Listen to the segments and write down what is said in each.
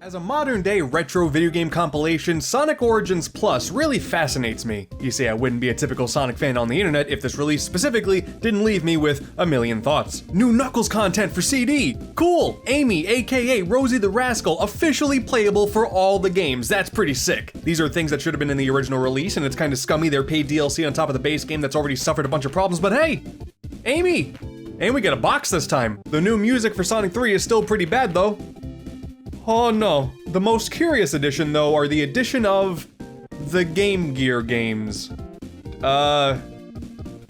As a modern-day retro video game compilation, Sonic Origins Plus really fascinates me. You see, I wouldn't be a typical Sonic fan on the internet if this release specifically didn't leave me with a million thoughts. New Knuckles content for CD! Cool! Amy, aka Rosie the Rascal, officially playable for all the games. That's pretty sick. These are things that should have been in the original release, and it's kinda scummy they're paid DLC on top of the base game that's already suffered a bunch of problems, but hey! Amy! And we get a box this time. The new music for Sonic 3 is still pretty bad though. Oh no. The most curious addition though are the addition of the Game Gear games.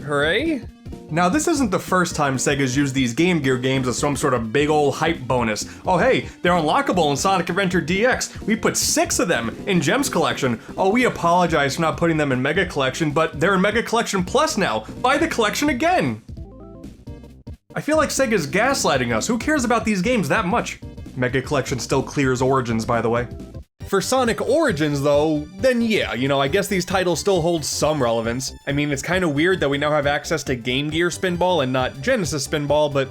Hooray? Now this isn't the first time Sega's used these Game Gear games as some sort of big ol' hype bonus. Oh hey, they're unlockable in Sonic Adventure DX. We put 6 of them in Gems Collection. Oh, we apologize for not putting them in Mega Collection, but they're in Mega Collection Plus now. Buy the collection again. I feel like Sega's gaslighting us. Who cares about these games that much? Mega Collection still clears Origins, by the way. For Sonic Origins, though, then yeah, I guess these titles still hold some relevance. I mean, it's kinda weird that we now have access to Game Gear Spinball and not Genesis Spinball, but...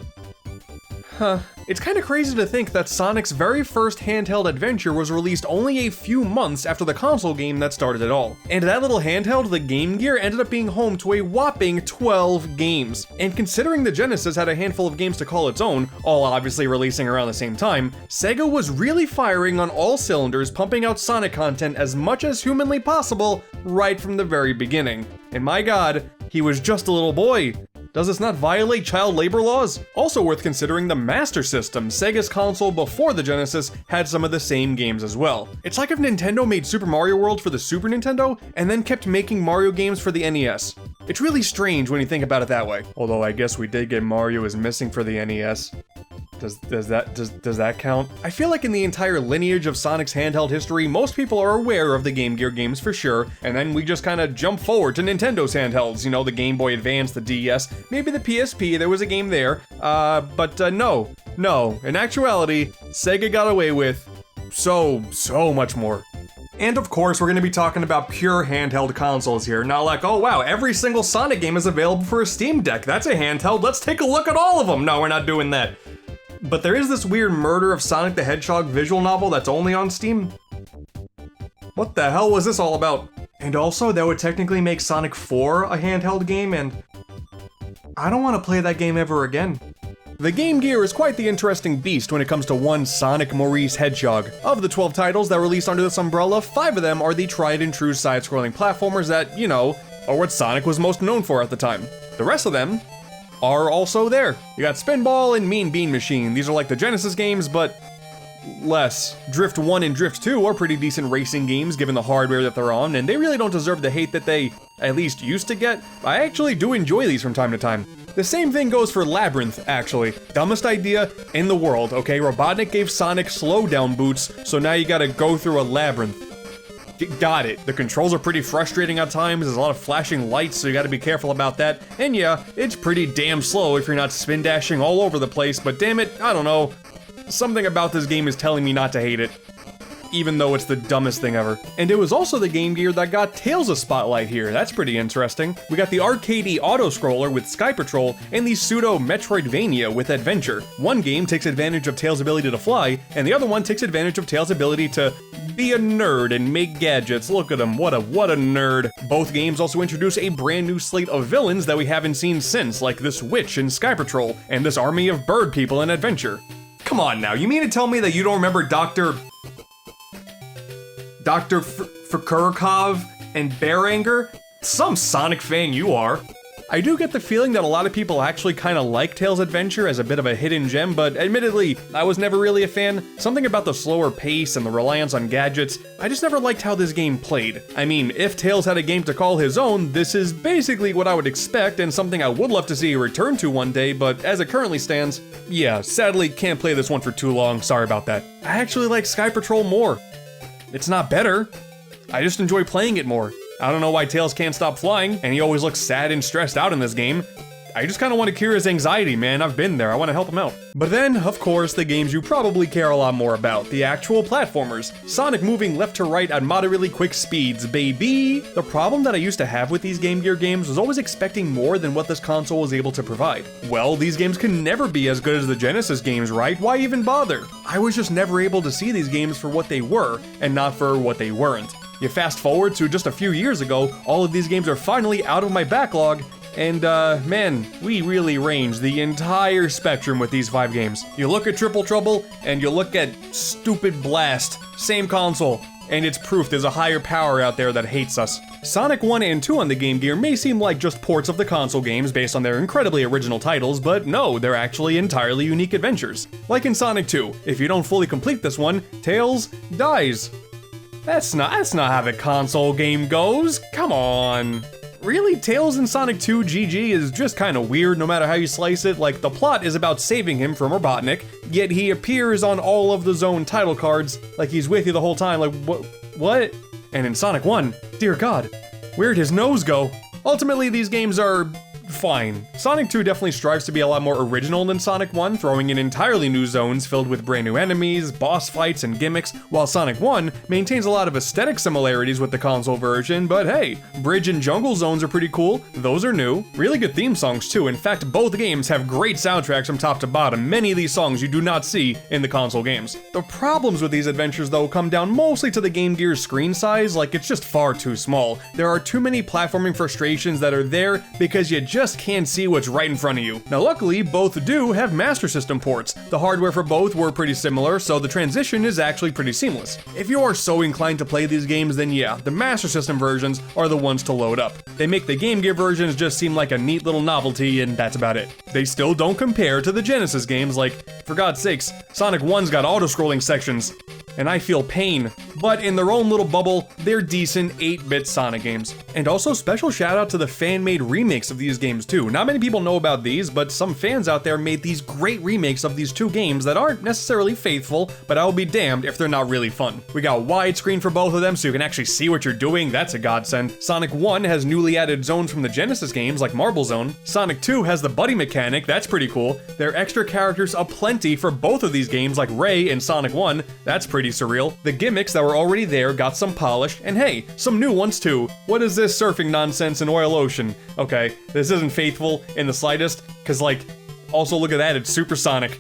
It's kinda crazy to think that Sonic's very first handheld adventure was released only a few months after the console game that started it all. And that little handheld, the Game Gear, ended up being home to a whopping 12 games. And considering the Genesis had a handful of games to call its own, all obviously releasing around the same time, Sega was really firing on all cylinders, pumping out Sonic content as much as humanly possible right from the very beginning. And my god, he was just a little boy. Does this not violate child labor laws? Also worth considering the Master System. Sega's console before the Genesis had some of the same games as well. It's like if Nintendo made Super Mario World for the Super Nintendo and then kept making Mario games for the NES. It's really strange when you think about it that way. Although I guess we did get Mario is Missing for the NES. Does that count? I feel like in the entire lineage of Sonic's handheld history, most people are aware of the Game Gear games for sure, and then we just kinda jump forward to Nintendo's handhelds, the Game Boy Advance, the DS, maybe the PSP, there was a game there, but no. In actuality, Sega got away with so much more. And of course, we're gonna be talking about pure handheld consoles here, not like, oh wow, every single Sonic game is available for a Steam Deck, that's a handheld, let's take a look at all of them. No, we're not doing that. But there is this weird Murder of Sonic the Hedgehog visual novel that's only on Steam. What the hell was this all about? And also, that would technically make Sonic 4 a handheld game, and I don't want to play that game ever again. The Game Gear is quite the interesting beast when it comes to one Sonic Maurice Hedgehog. Of the 12 titles that released under this umbrella, 5 of them are the tried and true side-scrolling platformers that, are what Sonic was most known for at the time. The rest of them are also there. You got Spinball and Mean Bean Machine. These are like the Genesis games, but less. Drift 1 and Drift 2 are pretty decent racing games given the hardware that they're on, and they really don't deserve the hate that they at least used to get. I actually do enjoy these from time to time. The same thing goes for Labyrinth, actually. Dumbest idea in the world, okay? Robotnik gave Sonic slowdown boots, so now you gotta go through a labyrinth. Got it. The controls are pretty frustrating at times, there's a lot of flashing lights, so you gotta be careful about that. And yeah, it's pretty damn slow if you're not spin dashing all over the place, but damn it, I don't know. Something about this game is telling me not to hate it. Even though it's the dumbest thing ever. And it was also the Game Gear that got Tails a spotlight here, that's pretty interesting. We got the arcadey auto-scroller with Sky Patrol, and the pseudo-Metroidvania with Adventure. One game takes advantage of Tails' ability to fly, and the other one takes advantage of Tails' ability to be a nerd and make gadgets. Look at him, what a nerd. Both games also introduce a brand new slate of villains that we haven't seen since, like this witch in Sky Patrol, and this army of bird people in Adventure. Come on now, you mean to tell me that you don't remember Dr. Fukurikov and Bearanger? Some Sonic fan you are. I do get the feeling that a lot of people actually kinda like Tails' Adventure as a bit of a hidden gem, but admittedly, I was never really a fan. Something about the slower pace and the reliance on gadgets, I just never liked how this game played. I mean, if Tails had a game to call his own, this is basically what I would expect and something I would love to see return to one day, but as it currently stands, yeah, sadly can't play this one for too long, sorry about that. I actually like Sky Patrol more. It's not better, I just enjoy playing it more. I don't know why Tails can't stop flying, and he always looks sad and stressed out in this game. I just kind of want to cure his anxiety, man. I've been there. I want to help him out. But then, of course, the games you probably care a lot more about, the actual platformers. Sonic moving left to right at moderately quick speeds, baby. The problem that I used to have with these Game Gear games was always expecting more than what this console was able to provide. Well, these games can never be as good as the Genesis games, right? Why even bother? I was just never able to see these games for what they were, and not for what they weren't. You fast forward to just a few years ago, all of these games are finally out of my backlog, and man, we really range the entire spectrum with these 5 games. You look at Triple Trouble, and you look at Stupid Blast, same console, and it's proof there's a higher power out there that hates us. Sonic 1 and 2 on the Game Gear may seem like just ports of the console games based on their incredibly original titles, but no, they're actually entirely unique adventures. Like in Sonic 2, if you don't fully complete this one, Tails dies. That's not how the console game goes, come on. Really, Tails in Sonic 2 GG is just kinda weird no matter how you slice it. Like, the plot is about saving him from Robotnik, yet he appears on all of the Zone title cards, like he's with you the whole time, like what? And in Sonic 1, dear god, where'd his nose go? Ultimately, these games are fine. Sonic 2 definitely strives to be a lot more original than Sonic 1, throwing in entirely new zones filled with brand new enemies, boss fights, and gimmicks, while Sonic 1 maintains a lot of aesthetic similarities with the console version, but hey, bridge and jungle zones are pretty cool, those are new. Really good theme songs too, in fact both games have great soundtracks from top to bottom, many of these songs you do not see in the console games. The problems with these adventures though come down mostly to the Game Gear's screen size, like it's just far too small. There are too many platforming frustrations that are there because you just can't see what's right in front of you. Now luckily, both do have Master System ports. The hardware for both were pretty similar, so the transition is actually pretty seamless. If you are so inclined to play these games, then yeah, the Master System versions are the ones to load up. They make the Game Gear versions just seem like a neat little novelty, and that's about it. They still don't compare to the Genesis games, like, for God's sakes, Sonic 1's got auto-scrolling sections, and I feel pain. But in their own little bubble, they're decent 8-bit Sonic games. And also special shout out to the fan-made remakes of these games too. Not many people know about these, but some fans out there made these great remakes of these 2 games that aren't necessarily faithful, but I'll be damned if they're not really fun. We got widescreen for both of them so you can actually see what you're doing, that's a godsend. Sonic 1 has newly added zones from the Genesis games like Marble Zone. Sonic 2 has the buddy mechanic, that's pretty cool. There are extra characters aplenty for both of these games like Ray in Sonic 1, that's pretty surreal. The gimmicks that were already there got some polish, and hey, some new ones too. What is this surfing nonsense in Oil Ocean? Okay, this isn't faithful in the slightest, cause like, also look at that, it's supersonic.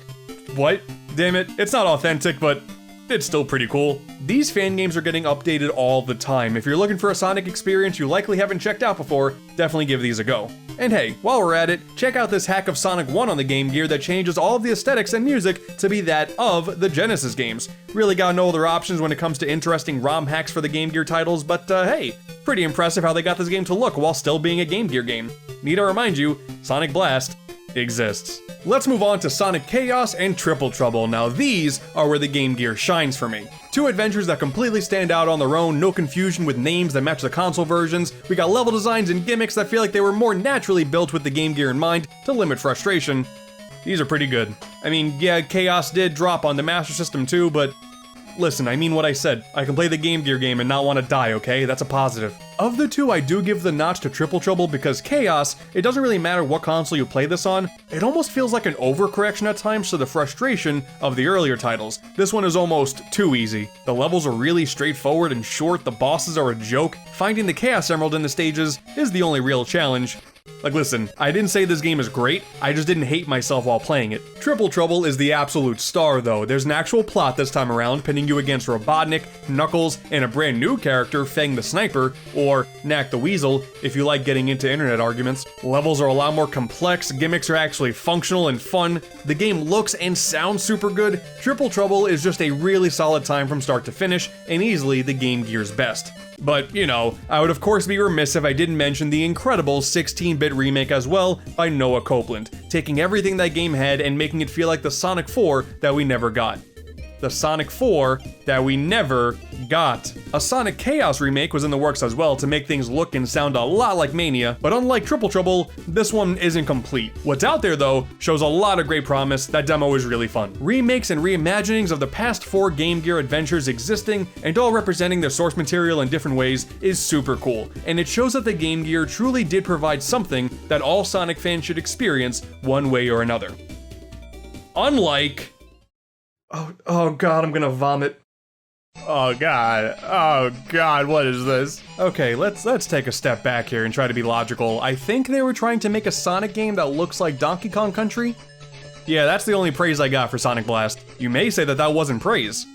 What? Damn it, it's not authentic, but it's still pretty cool. These fan games are getting updated all the time. If you're looking for a Sonic experience you likely haven't checked out before, definitely give these a go. And hey, while we're at it, check out this hack of Sonic 1 on the Game Gear that changes all of the aesthetics and music to be that of the Genesis games. Really got no other options when it comes to interesting ROM hacks for the Game Gear titles, but hey, pretty impressive how they got this game to look while still being a Game Gear game. Need to remind you, Sonic Blast exists. Let's move on to Sonic Chaos and Triple Trouble. Now these are where the Game Gear shines for me. 2 adventures that completely stand out on their own, no confusion with names that match the console versions. We got level designs and gimmicks that feel like they were more naturally built with the Game Gear in mind to limit frustration. These are pretty good. I mean, yeah, Chaos did drop on the Master System too, but listen, I mean what I said. I can play the Game Gear game and not want to die, okay? That's a positive. Of the 2, I do give the notch to Triple Trouble because Chaos, it doesn't really matter what console you play this on, it almost feels like an overcorrection at times to the frustration of the earlier titles. This one is almost too easy. The levels are really straightforward and short, the bosses are a joke. Finding the Chaos Emerald in the stages is the only real challenge. Like listen, I didn't say this game is great, I just didn't hate myself while playing it. Triple Trouble is the absolute star though. There's an actual plot this time around, pinning you against Robotnik, Knuckles, and a brand new character, Fang the Sniper, or Knack the Weasel, if you like getting into internet arguments. Levels are a lot more complex, gimmicks are actually functional and fun, the game looks and sounds super good. Triple Trouble is just a really solid time from start to finish, and easily the Game Gear's best. But, you know, I would of course be remiss if I didn't mention the incredible 16-bit remake as well by Noah Copeland, taking everything that game had and making it feel like the Sonic 4 that we never got. the Sonic 4 that we never got. A Sonic Chaos remake was in the works as well to make things look and sound a lot like Mania, but unlike Triple Trouble, this one isn't complete. What's out there though shows a lot of great promise. That demo is really fun. Remakes and reimaginings of the past 4 Game Gear adventures existing and all representing their source material in different ways is super cool, and it shows that the Game Gear truly did provide something that all Sonic fans should experience one way or another. Unlike... Oh god, I'm gonna vomit. Oh god, what is this? Okay, let's take a step back here and try to be logical. I think they were trying to make a Sonic game that looks like Donkey Kong Country. Yeah, that's the only praise I got for Sonic Blast. You may say that wasn't praise.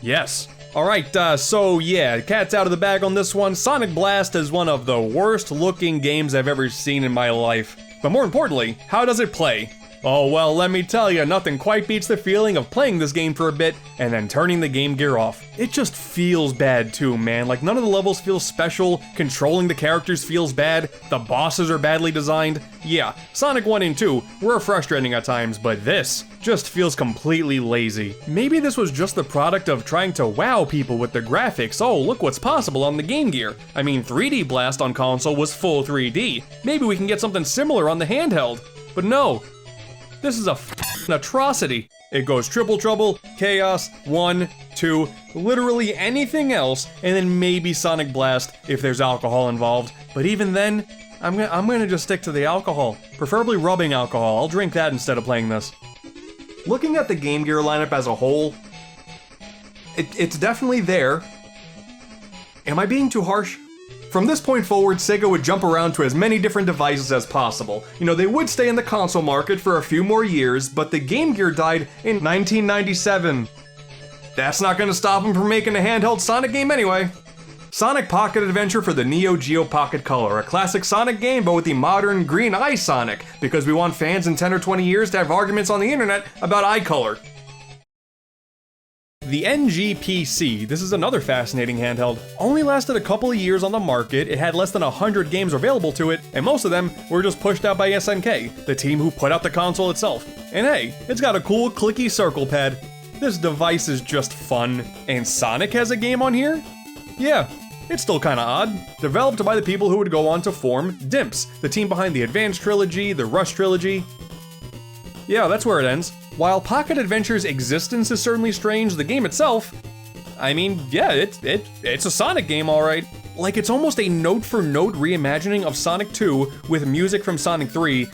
Yes. Alright, so yeah, cat's out of the bag on this one. Sonic Blast is one of the worst looking games I've ever seen in my life. But more importantly, how does it play? Oh well, let me tell you, nothing quite beats the feeling of playing this game for a bit and then turning the Game Gear off. It just feels bad too, man. Like, none of the levels feel special, controlling the characters feels bad, the bosses are badly designed. Yeah, Sonic 1 and 2 were frustrating at times, but this just feels completely lazy. Maybe this was just the product of trying to wow people with the graphics. Oh, look what's possible on the Game Gear. I mean, 3D Blast on console was full 3D. Maybe we can get something similar on the handheld. But no. This is a f***ing atrocity. It goes Triple Trouble, Chaos, 1, 2, literally anything else, and then maybe Sonic Blast if there's alcohol involved. But even then, I'm gonna just stick to the alcohol. Preferably rubbing alcohol. I'll drink that instead of playing this. Looking at the Game Gear lineup as a whole, it's definitely there. Am I being too harsh? From this point forward, Sega would jump around to as many different devices as possible. You know, they would stay in the console market for a few more years, but the Game Gear died in 1997. That's not gonna stop them from making a handheld Sonic game anyway. Sonic Pocket Adventure for the Neo Geo Pocket Color, a classic Sonic game but with the modern green eye Sonic, because we want fans in 10 or 20 years to have arguments on the internet about eye color. The NGPC, this is another fascinating handheld, only lasted a couple of years on the market. It had less than 100 games available to it, and most of them were just pushed out by SNK, the team who put out the console itself. And hey, it's got a cool clicky circle pad. This device is just fun. And Sonic has a game on here? Yeah, it's still kinda odd. Developed by the people who would go on to form DIMPS, the team behind the Advanced Trilogy, the Rush Trilogy. Yeah, that's where it ends. While Pocket Adventure's existence is certainly strange, the game itself, I mean, yeah, it's a Sonic game, alright. Like, it's almost a note-for-note reimagining of Sonic 2 with music from Sonic 3,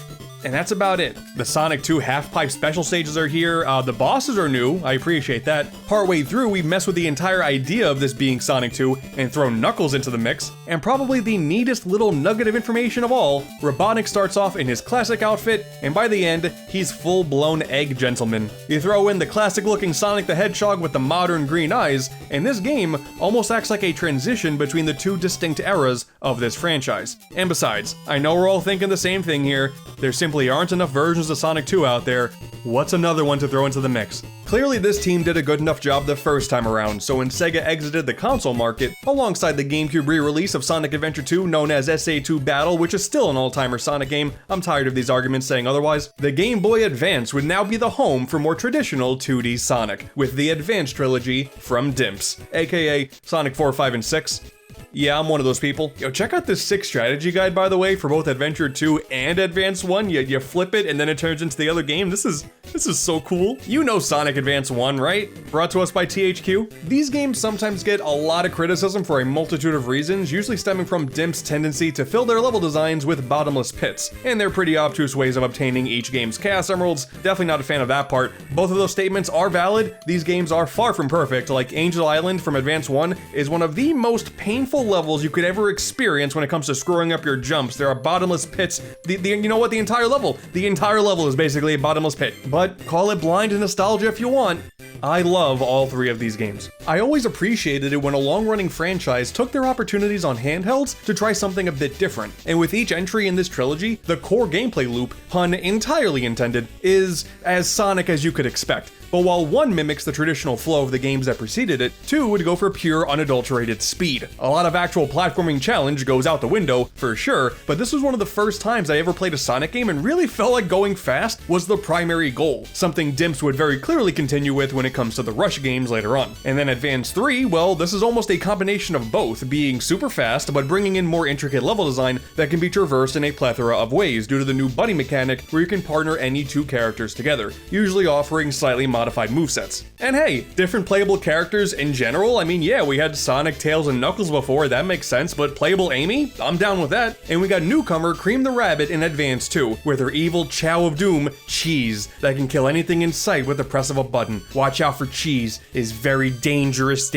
and that's about it. The Sonic 2 half-pipe special stages are here, the bosses are new, I appreciate that. Partway through, we mess with the entire idea of this being Sonic 2 and throw Knuckles into the mix, and probably the neatest little nugget of information of all, Robotnik starts off in his classic outfit, and by the end, he's full-blown egg gentleman. You throw in the classic-looking Sonic the Hedgehog with the modern green eyes, and this game almost acts like a transition between the two distinct eras of this franchise. And besides, I know we're all thinking the same thing here, there simply aren't enough versions of Sonic 2 out there. What's another one to throw into the mix? Clearly this team did a good enough job the first time around, so when Sega exited the console market, alongside the GameCube re-release of Sonic Adventure 2 known as SA2 Battle, which is still an all-timer Sonic game, I'm tired of these arguments saying otherwise, the Game Boy Advance would now be the home for more traditional 2D Sonic, with the Advanced Trilogy from DIMPS, aka Sonic 4, 5, and 6. Yeah, I'm one of those people. Yo, check out this 6 strategy guide, by the way, for both Adventure 2 and Advance 1. You flip it and then it turns into the other game. This is so cool. You know Sonic Advance 1, right? Brought to us by THQ. These games sometimes get a lot of criticism for a multitude of reasons, usually stemming from DIMP's tendency to fill their level designs with bottomless pits, and their pretty obtuse ways of obtaining each game's Chaos Emeralds. Definitely not a fan of that part. Both of those statements are valid. These games are far from perfect. Like Angel Island from Advance 1 is one of the most painful levels you could ever experience when it comes to screwing up your jumps. There are bottomless pits. You know what? The entire level is basically a bottomless pit. But call it blind nostalgia if you want. I love all 3 of these games. I always appreciated it when a long-running franchise took their opportunities on handhelds to try something a bit different. And with each entry in this trilogy, the core gameplay loop, pun entirely intended, is as Sonic as you could expect. But while 1 mimics the traditional flow of the games that preceded it, 2 would go for pure unadulterated speed. A lot of actual platforming challenge goes out the window, for sure, but this was one of the first times I ever played a Sonic game and really felt like going fast was the primary goal, something Dimps would very clearly continue with when it comes to the Rush games later on. And then Advance 3, well, this is almost a combination of both, being super fast but bringing in more intricate level design that can be traversed in a plethora of ways due to the new buddy mechanic where you can partner any 2 characters together, usually offering slightly modified movesets. And hey, different playable characters in general. I mean, yeah, we had Sonic, Tails, and Knuckles before, that makes sense, but playable Amy? I'm down with that. And we got newcomer Cream the Rabbit in Advance 2, with her evil Chow of Doom, Cheese, that can kill anything in sight with the press of a button. Watch out for Cheese, is very dangerous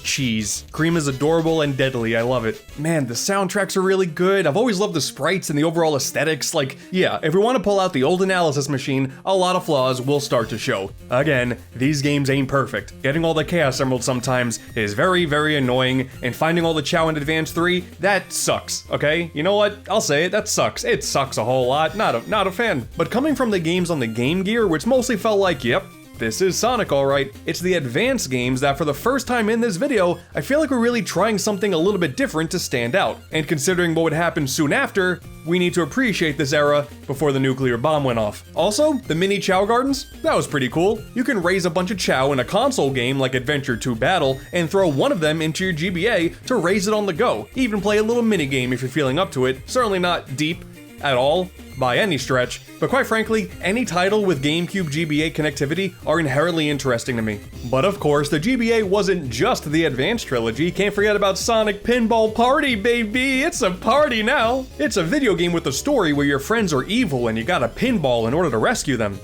Cheese. Cream is adorable and deadly, I love it. Man, the soundtracks are really good. I've always loved the sprites and the overall aesthetics. Like, yeah, if we want to pull out the old analysis machine, a lot of flaws will start to show. Again, these games ain't perfect. Getting all the Chaos Emeralds sometimes is very, very annoying, and finding all the Chow in Advance 3, that sucks, okay? You know what? I'll say it, that sucks. It sucks a whole lot, not a fan. But coming from the games on the Game Gear, which mostly felt like, yep, this is Sonic alright, it's the Advance games that for the first time in this video, I feel like we're really trying something a little bit different to stand out. And considering what would happen soon after, we need to appreciate this era before the nuclear bomb went off. Also, the mini Chow Gardens, that was pretty cool. You can raise a bunch of Chow in a console game like Adventure 2 Battle and throw one of them into your GBA to raise it on the go. Even play a little mini game if you're feeling up to it. Certainly not deep at all, by any stretch, but quite frankly, any title with GameCube GBA connectivity are inherently interesting to me. But of course, the GBA wasn't just the Advance trilogy. Can't forget about Sonic Pinball Party, baby! It's a party now! It's a video game with a story where your friends are evil and you gotta pinball in order to rescue them.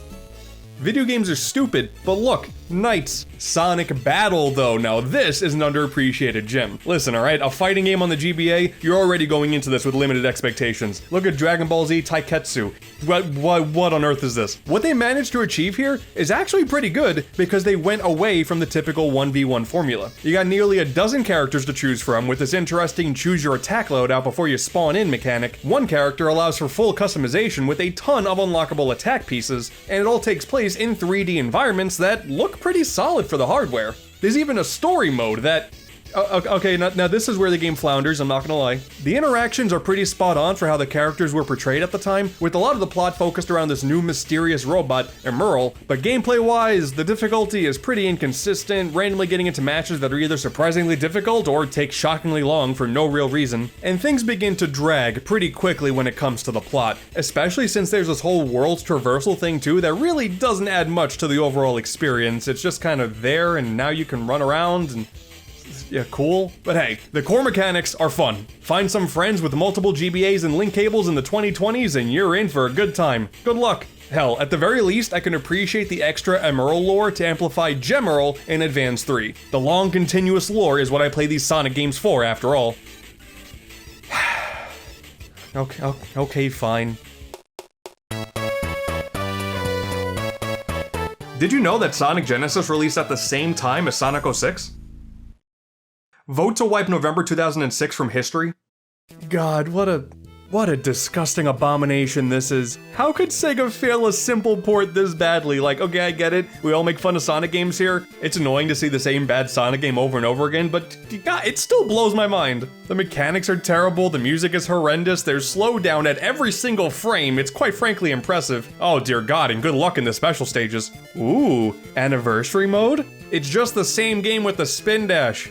Video games are stupid, but look, Knights. Sonic Battle though, now this is an underappreciated gem. Listen, alright, a fighting game on the GBA, you're already going into this with limited expectations. Look at Dragon Ball Z Taiketsu. What on earth is this? What they managed to achieve here is actually pretty good because they went away from the typical 1v1 formula. You got nearly a dozen characters to choose from with this interesting choose your attack loadout before you spawn in mechanic. One character allows for full customization with a ton of unlockable attack pieces, and it all takes place in 3D environments that look pretty solid for the hardware. There's even a story mode that... Okay, now this is where the game flounders, I'm not gonna lie. The interactions are pretty spot on for how the characters were portrayed at the time, with a lot of the plot focused around this new mysterious robot, Emerl, but gameplay-wise, the difficulty is pretty inconsistent, randomly getting into matches that are either surprisingly difficult or take shockingly long for no real reason, and things begin to drag pretty quickly when it comes to the plot, especially since there's this whole world's traversal thing too that really doesn't add much to the overall experience. It's just kind of there, and now you can run around and... yeah, cool. But hey, the core mechanics are fun. Find some friends with multiple GBAs and link cables in the 2020s and you're in for a good time. Good luck. Hell, at the very least, I can appreciate the extra Emerl lore to amplify Gemerl in Advance 3. The long, continuous lore is what I play these Sonic games for, after all. Okay, fine. Did you know that Sonic Genesis released at the same time as Sonic 06? Vote to wipe November 2006 from history? God, what a disgusting abomination this is. How could Sega fail a simple port this badly? Like, okay, I get it, we all make fun of Sonic games here. It's annoying to see the same bad Sonic game over and over again, but God, it still blows my mind. The mechanics are terrible, the music is horrendous, there's slowdown at every single frame, it's quite frankly impressive. Oh dear God, and good luck in the special stages. Ooh, anniversary mode? It's just the same game with the spin dash.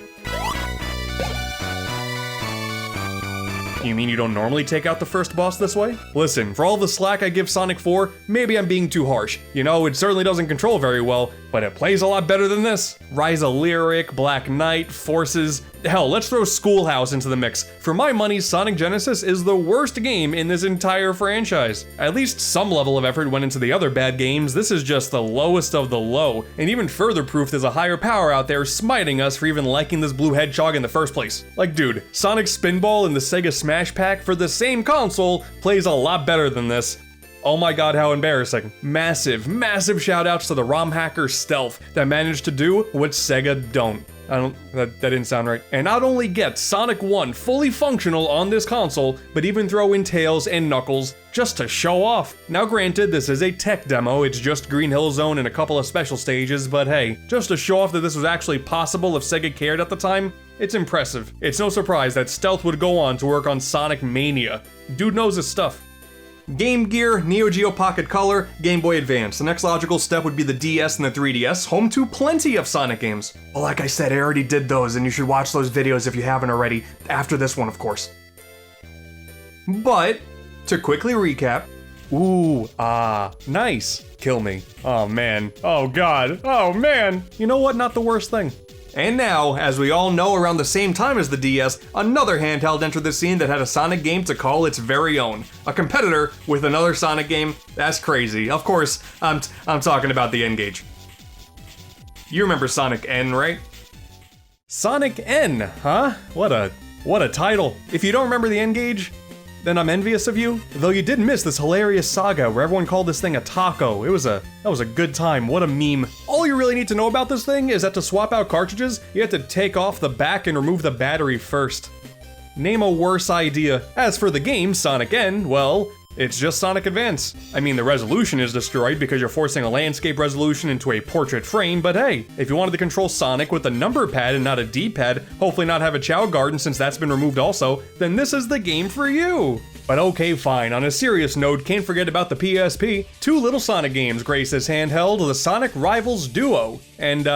You mean you don't normally take out the first boss this way? Listen, for all the slack I give Sonic 4, maybe I'm being too harsh. You know, it certainly doesn't control very well, but it plays a lot better than this. Rise of Lyric, Black Knight, Forces, hell, let's throw Schoolhouse into the mix. For my money, Sonic Genesis is the worst game in this entire franchise. At least some level of effort went into the other bad games, this is just the lowest of the low, and even further proof there's a higher power out there smiting us for even liking this blue hedgehog in the first place. Like dude, Sonic Spinball in the Sega Smash Pack for the same console plays a lot better than this. Oh my God, how embarrassing. Massive, massive shoutouts to the ROM hacker Stealth that managed to do what Sega don't. That didn't sound right. And not only get Sonic 1 fully functional on this console, but even throw in Tails and Knuckles just to show off. Now granted, this is a tech demo, it's just Green Hill Zone and a couple of special stages, but hey, just to show off that this was actually possible if Sega cared at the time, it's impressive. It's no surprise that Stealth would go on to work on Sonic Mania. Dude knows his stuff. Game Gear, Neo Geo Pocket Color, Game Boy Advance. The next logical step would be the DS and the 3DS, home to plenty of Sonic games. Well, like I said, I already did those, and you should watch those videos if you haven't already, after this one, of course. But, to quickly recap, nice. Kill me. Oh man. Oh god. Oh man. You know what? Not the worst thing. And now, as we all know, around the same time as the DS, another handheld entered the scene that had a Sonic game to call its very own. A competitor with another Sonic game? That's crazy. Of course, I'm talking about the N-Gage. You remember Sonic N, right? Sonic N, huh? What a title. If you don't remember the N-Gage, then I'm envious of you. Though you did miss this hilarious saga where everyone called this thing a taco. That was a good time, what a meme. All you really need to know about this thing is that to swap out cartridges, you have to take off the back and remove the battery first. Name a worse idea. As for the game, Sonic N, well, it's just Sonic Advance. I mean, the resolution is destroyed because you're forcing a landscape resolution into a portrait frame, but hey, if you wanted to control Sonic with a number pad and not a D-pad, hopefully not have a Chow Garden since that's been removed also, then this is the game for you. But okay, fine. On a serious note, can't forget about the PSP. Two little Sonic games grace this handheld, the Sonic Rivals Duo. And,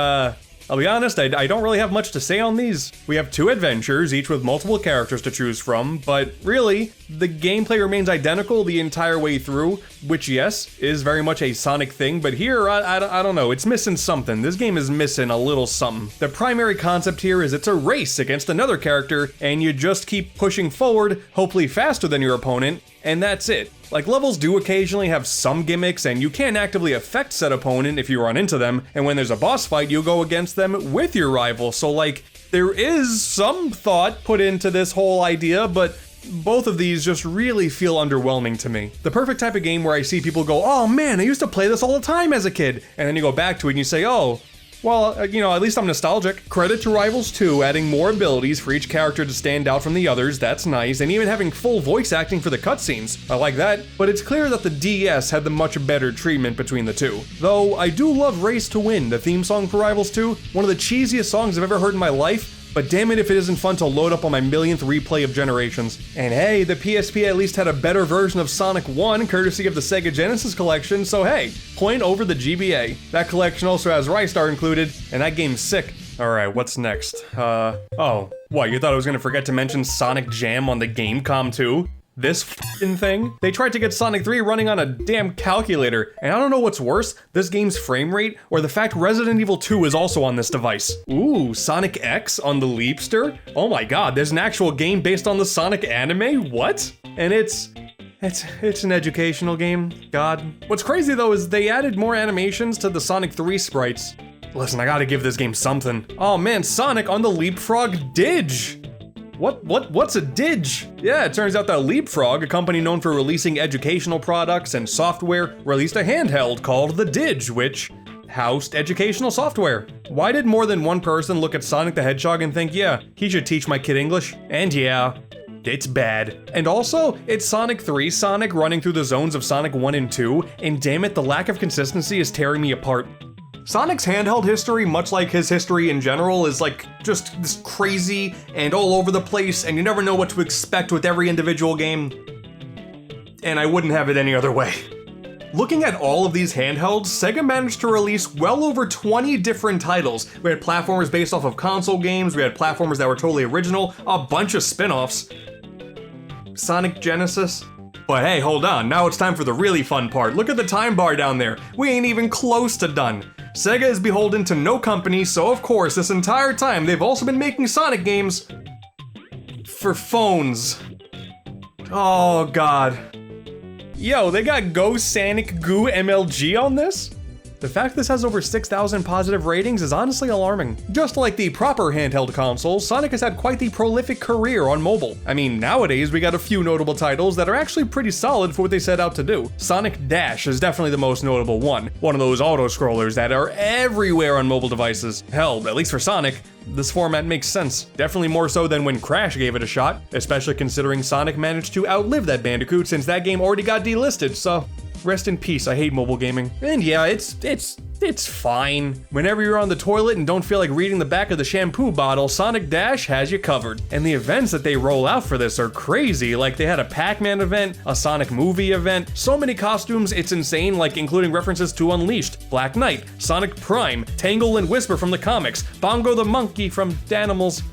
I'll be honest, I don't really have much to say on these. We have two adventures, each with multiple characters to choose from, but really, the gameplay remains identical the entire way through, which yes, is very much a Sonic thing, but here, I don't know, it's missing something. This game is missing a little something. The primary concept here is it's a race against another character, and you just keep pushing forward, hopefully faster than your opponent, and that's it. Like, levels do occasionally have some gimmicks, and you can't actively affect said opponent if you run into them, and when there's a boss fight, you'll go against them with your rival, so like, there is some thought put into this whole idea, but both of these just really feel underwhelming to me. The perfect type of game where I see people go, oh man, I used to play this all the time as a kid, and then you go back to it and you say, oh, well, you know, at least I'm nostalgic. Credit to Rivals 2 adding more abilities for each character to stand out from the others, that's nice, and even having full voice acting for the cutscenes. I like that, but it's clear that the DS had the much better treatment between the two. Though, I do love Race to Win, the theme song for Rivals 2, one of the cheesiest songs I've ever heard in my life, but damn it if it isn't fun to load up on my millionth replay of Generations. And hey, the PSP at least had a better version of Sonic 1, courtesy of the Sega Genesis collection, so hey, point over the GBA. That collection also has Rystar included, and that game's sick. Alright, what's next? Oh, what, you thought I was gonna forget to mention Sonic Jam on the Gamecom too? This f***ing thing? They tried to get Sonic 3 running on a damn calculator, and I don't know what's worse, this game's frame rate, or the fact Resident Evil 2 is also on this device. Ooh, Sonic X on the Leapster? Oh my god, there's an actual game based on the Sonic anime? What? And it's an educational game, god. What's crazy though is they added more animations to the Sonic 3 sprites. Listen, I gotta give this game something. Oh man, Sonic on the Leapfrog Didge! What's a Didge? Yeah, it turns out that Leapfrog, a company known for releasing educational products and software, released a handheld called the Didge, which housed educational software. Why did more than one person look at Sonic the Hedgehog and think, yeah, he should teach my kid English? And yeah, it's bad. And also, it's Sonic 3 Sonic running through the zones of Sonic 1 and 2, and damn it, the lack of consistency is tearing me apart. Sonic's handheld history, much like his history in general, is like just this crazy and all over the place, and you never know what to expect with every individual game. And I wouldn't have it any other way. Looking at all of these handhelds, Sega managed to release well over 20 different titles. We had platformers based off of console games, we had platformers that were totally original, a bunch of spin-offs. Sonic Genesis? But hey, hold on, now it's time for the really fun part. Look at the time bar down there. We ain't even close to done. Sega is beholden to no company, so of course, this entire time, they've also been making Sonic games for phones. Oh god. Yo, they got Go Sonic Goo MLG on this? The fact this has over 6,000 positive ratings is honestly alarming. Just like the proper handheld consoles, Sonic has had quite the prolific career on mobile. I mean, nowadays we got a few notable titles that are actually pretty solid for what they set out to do. Sonic Dash is definitely the most notable one of those auto-scrollers that are everywhere on mobile devices. Hell, at least for Sonic, this format makes sense. Definitely more so than when Crash gave it a shot, especially considering Sonic managed to outlive that Bandicoot since that game already got delisted, so rest in peace, I hate mobile gaming. And yeah, it's fine. Whenever you're on the toilet and don't feel like reading the back of the shampoo bottle, Sonic Dash has you covered. And the events that they roll out for this are crazy. Like they had a Pac-Man event, a Sonic movie event, so many costumes, it's insane, like including references to Unleashed, Black Knight, Sonic Prime, Tangle and Whisper from the comics, Bongo the Monkey from Danimals.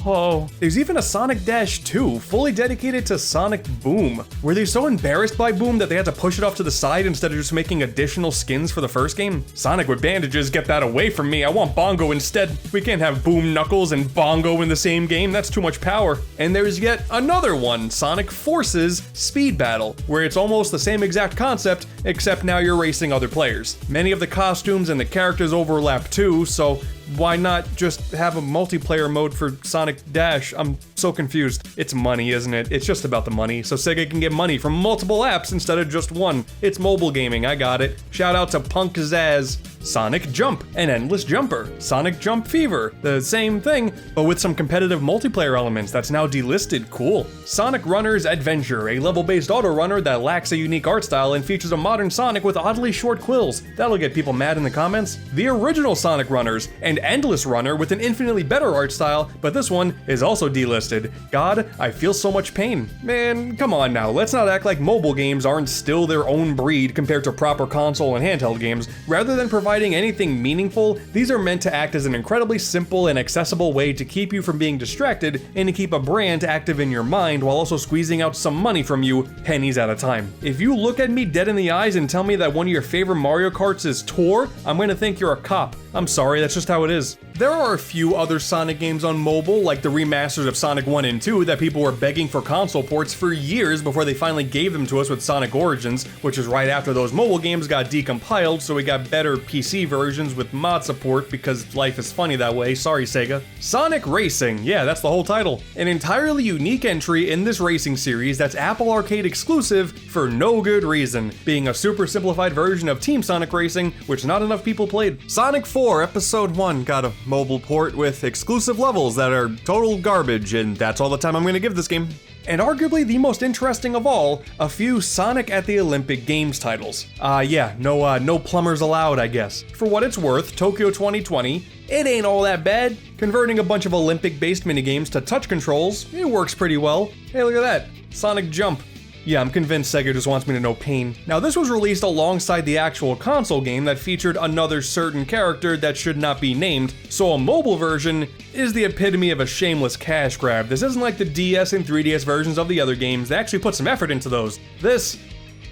Oh, there's even a Sonic Dash 2, fully dedicated to Sonic Boom. Were they so embarrassed by Boom that they had to push it off to the side instead of just making additional skins for the first game? Sonic with bandages, get that away from me, I want Bongo instead. We can't have Boom, Knuckles, and Bongo in the same game, that's too much power. And there's yet another one, Sonic Forces Speed Battle, where it's almost the same exact concept, except now you're racing other players. Many of the costumes and the characters overlap too, so why not just have a multiplayer mode for Sonic Dash? I'm so confused. It's money, isn't it? It's just about the money, so Sega can get money from multiple apps instead of just one. It's mobile gaming, I got it. Shout out to Punk Zaz. Sonic Jump, an endless jumper. Sonic Jump Fever, the same thing, but with some competitive multiplayer elements that's now delisted, cool. Sonic Runner's Adventure, a level-based auto-runner that lacks a unique art style and features a modern Sonic with oddly short quills. That'll get people mad in the comments. The original Sonic Runners, an endless runner with an infinitely better art style, but this one is also delisted. God, I feel so much pain. Man, come on now, let's not act like mobile games aren't still their own breed compared to proper console and handheld games. Rather than providing anything meaningful, these are meant to act as an incredibly simple and accessible way to keep you from being distracted and to keep a brand active in your mind while also squeezing out some money from you pennies at a time. If you look at me dead in the eyes and tell me that one of your favorite Mario Karts is Tour, I'm gonna think you're a cop. I'm sorry, that's just how it is. There are a few other Sonic games on mobile, like the remasters of Sonic 1 and 2 that people were begging for console ports for years before they finally gave them to us with Sonic Origins, which is right after those mobile games got decompiled, so we got better PC versions with mod support because life is funny that way, sorry Sega. Sonic Racing, yeah, that's the whole title. An entirely unique entry in this racing series that's Apple Arcade exclusive for no good reason, being a super simplified version of Team Sonic Racing, which not enough people played. Sonic 4 Episode 1 got a mobile port with exclusive levels that are total garbage, and that's all the time I'm gonna give this game. And arguably the most interesting of all, a few Sonic at the Olympic Games titles. No plumbers allowed, I guess. For what it's worth, Tokyo 2020, it ain't all that bad. Converting a bunch of Olympic-based minigames to touch controls, it works pretty well. Hey, look at that, Sonic Jump. Yeah, I'm convinced Sega just wants me to know pain. Now, this was released alongside the actual console game that featured another certain character that should not be named, so a mobile version is the epitome of a shameless cash grab. This isn't like the DS and 3DS versions of the other games. They actually put some effort into those. This,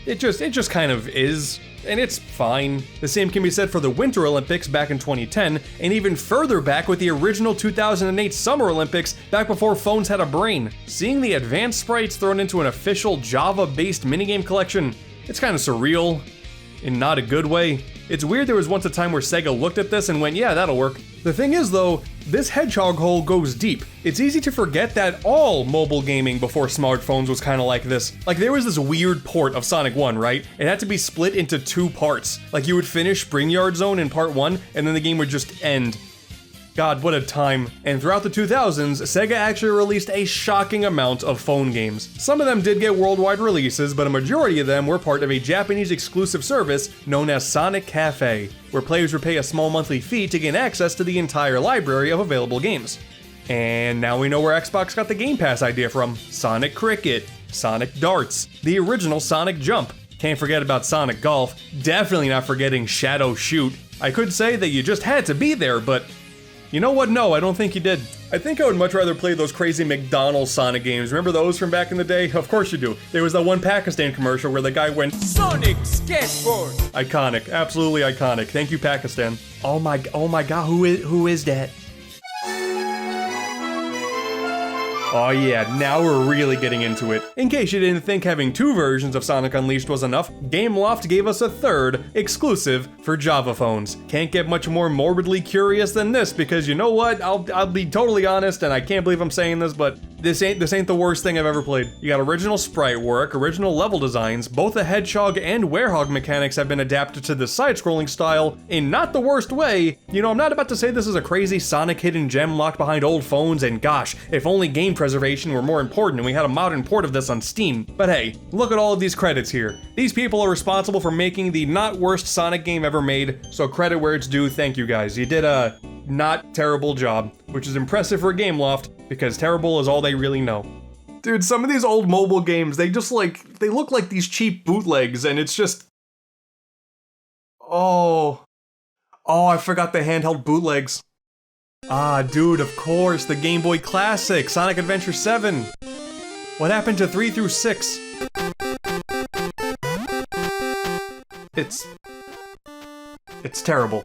it just kind of is. And it's fine. The same can be said for the Winter Olympics back in 2010, and even further back with the original 2008 Summer Olympics back before phones had a brain. Seeing the advanced sprites thrown into an official Java-based minigame collection, it's kind of surreal, in not a good way. It's weird there was once a time where Sega looked at this and went, yeah, that'll work. The thing is though, this hedgehog hole goes deep. It's easy to forget that all mobile gaming before smartphones was kind of like this. Like there was this weird port of Sonic 1, right? It had to be split into 2 parts. Like you would finish Springyard Zone in part 1 and then the game would just end. God, what a time. And throughout the 2000s, Sega actually released a shocking amount of phone games. Some of them did get worldwide releases, but a majority of them were part of a Japanese exclusive service known as Sonic Cafe, where players would pay a small monthly fee to gain access to the entire library of available games. And now we know where Xbox got the Game Pass idea from. Sonic Cricket, Sonic Darts, the original Sonic Jump. Can't forget about Sonic Golf, definitely not forgetting Shadow Shoot. I could say that you just had to be there, but you know what? No, I don't think you did. I think I would much rather play those crazy McDonald's Sonic games. Remember those from back in the day? Of course you do. There was that one Pakistan commercial where the guy went, Sonic Skateboard! Iconic, absolutely iconic. Thank you, Pakistan. Oh my god, who is that? Oh yeah, now we're really getting into it. In case you didn't think having 2 versions of Sonic Unleashed was enough, Gameloft gave us a 3rd, exclusive for Java phones. Can't get much more morbidly curious than this, because you know what? I'll be totally honest, and I can't believe I'm saying this, but this ain't the worst thing I've ever played. You got original sprite work, original level designs, both the Hedgehog and Werehog mechanics have been adapted to the side-scrolling style in not the worst way. You know, I'm not about to say this is a crazy Sonic hidden gem locked behind old phones, and gosh, if only game preservation were more important and we had a modern port of this on Steam. But hey, look at all of these credits here. These people are responsible for making the not worst Sonic game ever made, so credit where it's due. Thank you guys. You did a not terrible job, which is impressive for Gameloft, because terrible is all they really know. Dude, some of these old mobile games, they look like these cheap bootlegs, and it's just... Oh, I forgot the handheld bootlegs. Ah, dude, of course, the Game Boy Classic, Sonic Adventure 7. What happened to 3 through 6? It's terrible.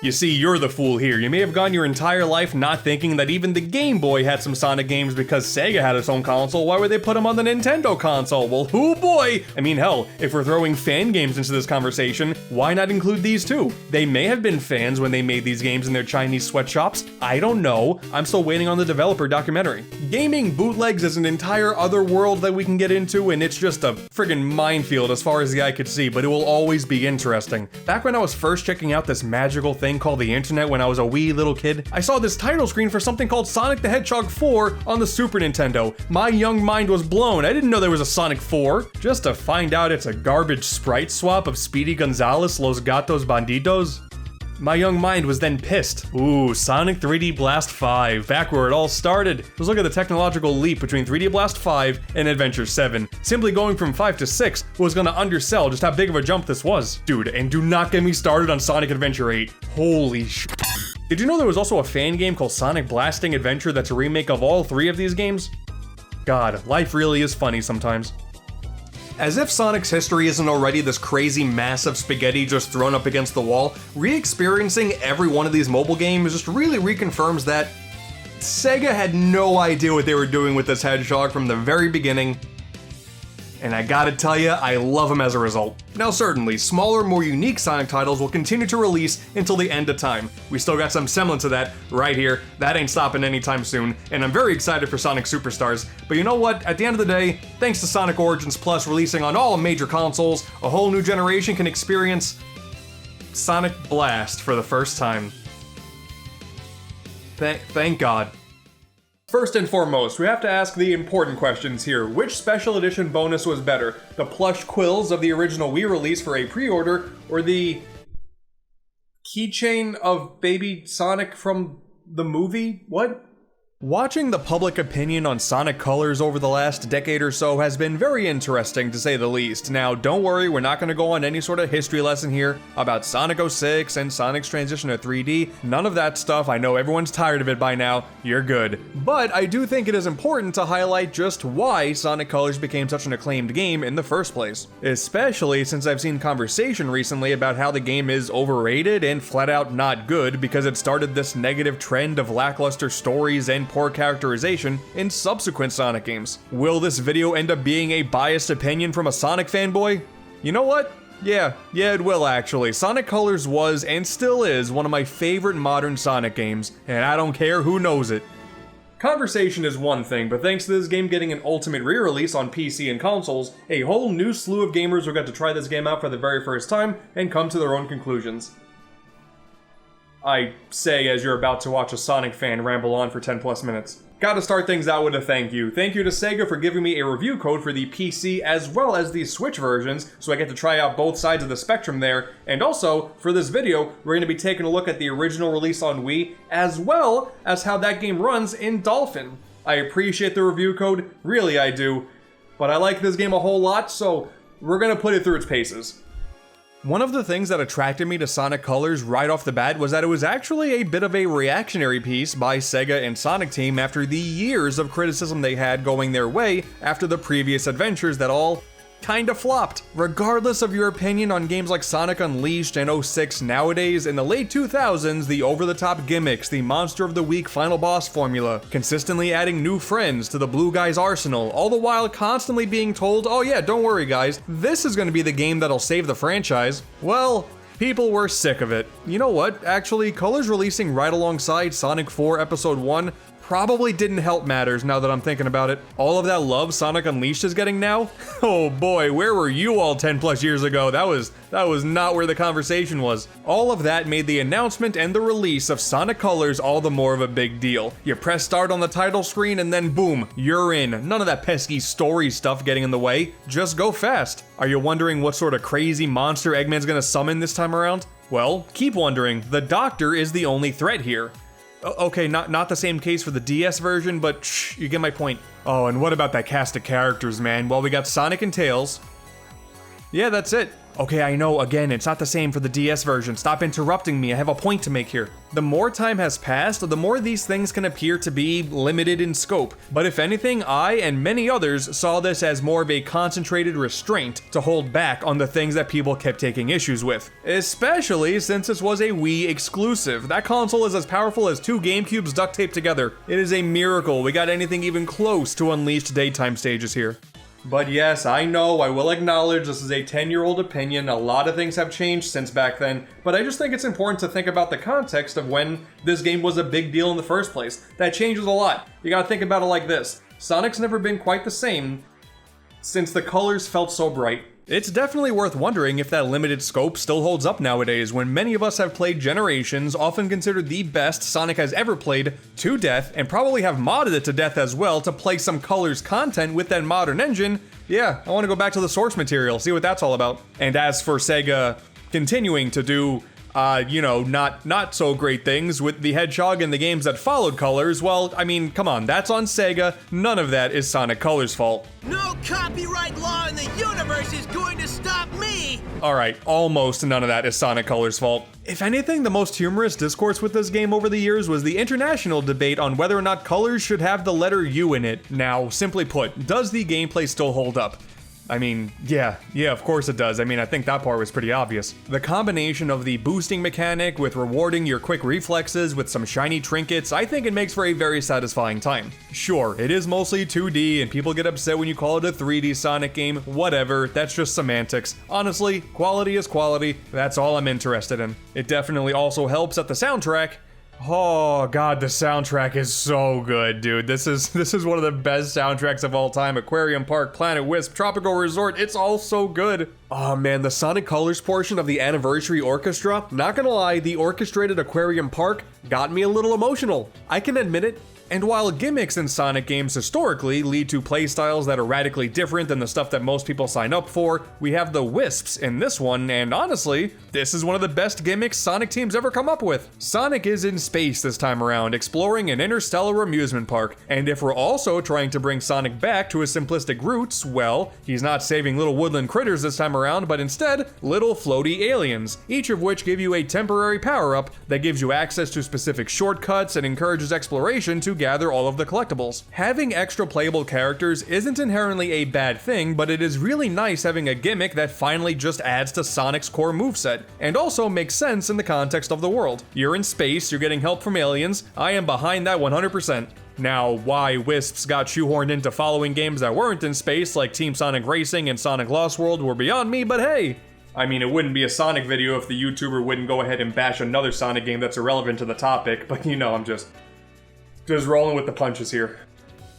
You see, you're the fool here. You may have gone your entire life not thinking that even the Game Boy had some Sonic games because Sega had its own console. Why would they put them on the Nintendo console? Well, oh boy! I mean, hell, if we're throwing fan games into this conversation, why not include these too? They may have been fans when they made these games in their Chinese sweatshops. I don't know. I'm still waiting on the developer documentary. Gaming bootlegs is an entire other world that we can get into, and it's just a friggin' minefield as far as the eye could see, but it will always be interesting. Back when I was first checking out this magical thing called the internet when I was a wee little kid, I saw this title screen for something called Sonic the Hedgehog 4 on the Super Nintendo. My young mind was blown. I didn't know there was a Sonic 4, just to find out it's a garbage sprite swap of Speedy Gonzales, Los Gatos Bandidos. My young mind was then pissed. Ooh, Sonic 3D Blast 5, back where it all started. Let's look at the technological leap between 3D Blast 5 and Adventure 7. Simply going from 5 to 6 was gonna undersell just how big of a jump this was. Dude, and do not get me started on Sonic Adventure 8. Holy sh**. Did you know there was also a fan game called Sonic Blasting Adventure that's a remake of all 3 of these games? God, life really is funny sometimes. As if Sonic's history isn't already this crazy massive spaghetti just thrown up against the wall, re-experiencing every one of these mobile games just really reconfirms that Sega had no idea what they were doing with this Hedgehog from the very beginning. And I gotta tell ya, I love them as a result. Now certainly, smaller, more unique Sonic titles will continue to release until the end of time. We still got some semblance of that right here. That ain't stopping anytime soon, and I'm very excited for Sonic Superstars. But you know what? At the end of the day, thanks to Sonic Origins Plus releasing on all major consoles, a whole new generation can experience Sonic Blast for the first time. Thank God. First and foremost, we have to ask the important questions here. Which special edition bonus was better? The plush quills of the original Wii release for a pre-order, or the keychain of Baby Sonic from the movie? What? Watching the public opinion on Sonic Colors over the last decade or so has been very interesting, to say the least. Now, don't worry, we're not going to go on any sort of history lesson here about Sonic 06 and Sonic's transition to 3D. None of that stuff. I know everyone's tired of it by now. You're good. But I do think it is important to highlight just why Sonic Colors became such an acclaimed game in the first place. Especially since I've seen conversation recently about how the game is overrated and flat out not good because it started this negative trend of lackluster stories and poor characterization in subsequent Sonic games. Will this video end up being a biased opinion from a Sonic fanboy? You know what? Yeah, it will actually. Sonic Colors was, and still is, one of my favorite modern Sonic games, and I don't care who knows it. Conversation is one thing, but thanks to this game getting an ultimate re-release on PC and consoles, a whole new slew of gamers will get to try this game out for the very first time and come to their own conclusions. I say as you're about to watch a Sonic fan ramble on for 10 plus minutes. Gotta start things out with a thank you. Thank you to Sega for giving me a review code for the PC as well as the Switch versions, so I get to try out both sides of the spectrum there. And also, for this video, we're going to be taking a look at the original release on Wii, as well as how that game runs in Dolphin. I appreciate the review code, really I do, but I like this game a whole lot, so we're gonna put it through its paces. One of the things that attracted me to Sonic Colors right off the bat was that it was actually a bit of a reactionary piece by Sega and Sonic Team after the years of criticism they had going their way after the previous adventures that all kinda flopped. Regardless of your opinion on games like Sonic Unleashed and 06 nowadays, in the late 2000s, the over-the-top gimmicks, the Monster of the Week final boss formula, consistently adding new friends to the Blue Guy's arsenal, all the while constantly being told, oh yeah, don't worry guys, this is gonna be the game that'll save the franchise. Well, people were sick of it. You know what? Actually, Colors releasing right alongside Sonic 4 Episode 1 probably didn't help matters now that I'm thinking about it. All of that love Sonic Unleashed is getting now? Oh boy, where were you all 10 plus years ago? That was not where the conversation was. All of that made the announcement and the release of Sonic Colors all the more of a big deal. You press start on the title screen and then boom, you're in. None of that pesky story stuff getting in the way. Just go fast. Are you wondering what sort of crazy monster Eggman's gonna summon this time around? Well, keep wondering. The Doctor is the only threat here. Okay, not the same case for the DS version, but shh, you get my point. Oh, and what about that cast of characters, man? Well, we got Sonic and Tails. Yeah, that's it. Okay, I know, again, it's not the same for the DS version. Stop interrupting me, I have a point to make here. The more time has passed, the more these things can appear to be limited in scope. But if anything, I and many others saw this as more of a concentrated restraint to hold back on the things that people kept taking issues with. Especially since this was a Wii exclusive. That console is as powerful as 2 GameCubes duct taped together. It is a miracle we got anything even close to Unleashed daytime stages here. But yes, I know, I will acknowledge this is a 10-year-old opinion. A lot of things have changed since back then, but I just think it's important to think about the context of when this game was a big deal in the first place. That changes a lot. You gotta think about it like this. Sonic's never been quite the same since the colors felt so bright. It's definitely worth wondering if that limited scope still holds up nowadays when many of us have played Generations, often considered the best Sonic has ever played, to death, and probably have modded it to death as well to play some Colors content with that modern engine. Yeah, I want to go back to the source material, see what that's all about. And as for Sega continuing to do not so great things with the Hedgehog and the games that followed Colors, well, I mean, come on, that's on Sega. None of that is Sonic Colors' fault. No copyright law in the universe is going to stop me! Alright, almost none of that is Sonic Colors' fault. If anything, the most humorous discourse with this game over the years was the international debate on whether or not Colors should have the letter U in it. Now, simply put, does the gameplay still hold up? I mean, yeah, of course it does. I mean, I think that part was pretty obvious. The combination of the boosting mechanic with rewarding your quick reflexes with some shiny trinkets, I think it makes for a very satisfying time. Sure, it is mostly 2D and people get upset when you call it a 3D Sonic game, whatever, that's just semantics. Honestly, quality is quality, that's all I'm interested in. It definitely also helps that the soundtrack, oh god, the soundtrack is so good, dude. This is one of the best soundtracks of all time. Aquarium Park, Planet Wisp, Tropical Resort, it's all so good. Oh man, the Sonic Colors portion of the Anniversary Orchestra, not gonna lie, the orchestrated Aquarium Park got me a little emotional. I can admit it. And while gimmicks in Sonic games historically lead to playstyles that are radically different than the stuff that most people sign up for, we have the Wisps in this one, and honestly, this is one of the best gimmicks Sonic teams ever come up with. Sonic is in space this time around, exploring an interstellar amusement park, and if we're also trying to bring Sonic back to his simplistic roots, well, he's not saving little woodland critters this time around, but instead, little floaty aliens, each of which give you a temporary power-up that gives you access to specific shortcuts and encourages exploration to gather all of the collectibles. Having extra playable characters isn't inherently a bad thing, but it is really nice having a gimmick that finally just adds to Sonic's core moveset, and also makes sense in the context of the world. You're in space, you're getting help from aliens, I am behind that 100%. Now, why Wisps got shoehorned into following games that weren't in space, like Team Sonic Racing and Sonic Lost World, were beyond me, but hey! I mean, it wouldn't be a Sonic video if the YouTuber wouldn't go ahead and bash another Sonic game that's irrelevant to the topic, but you know, I'm just rolling with the punches here.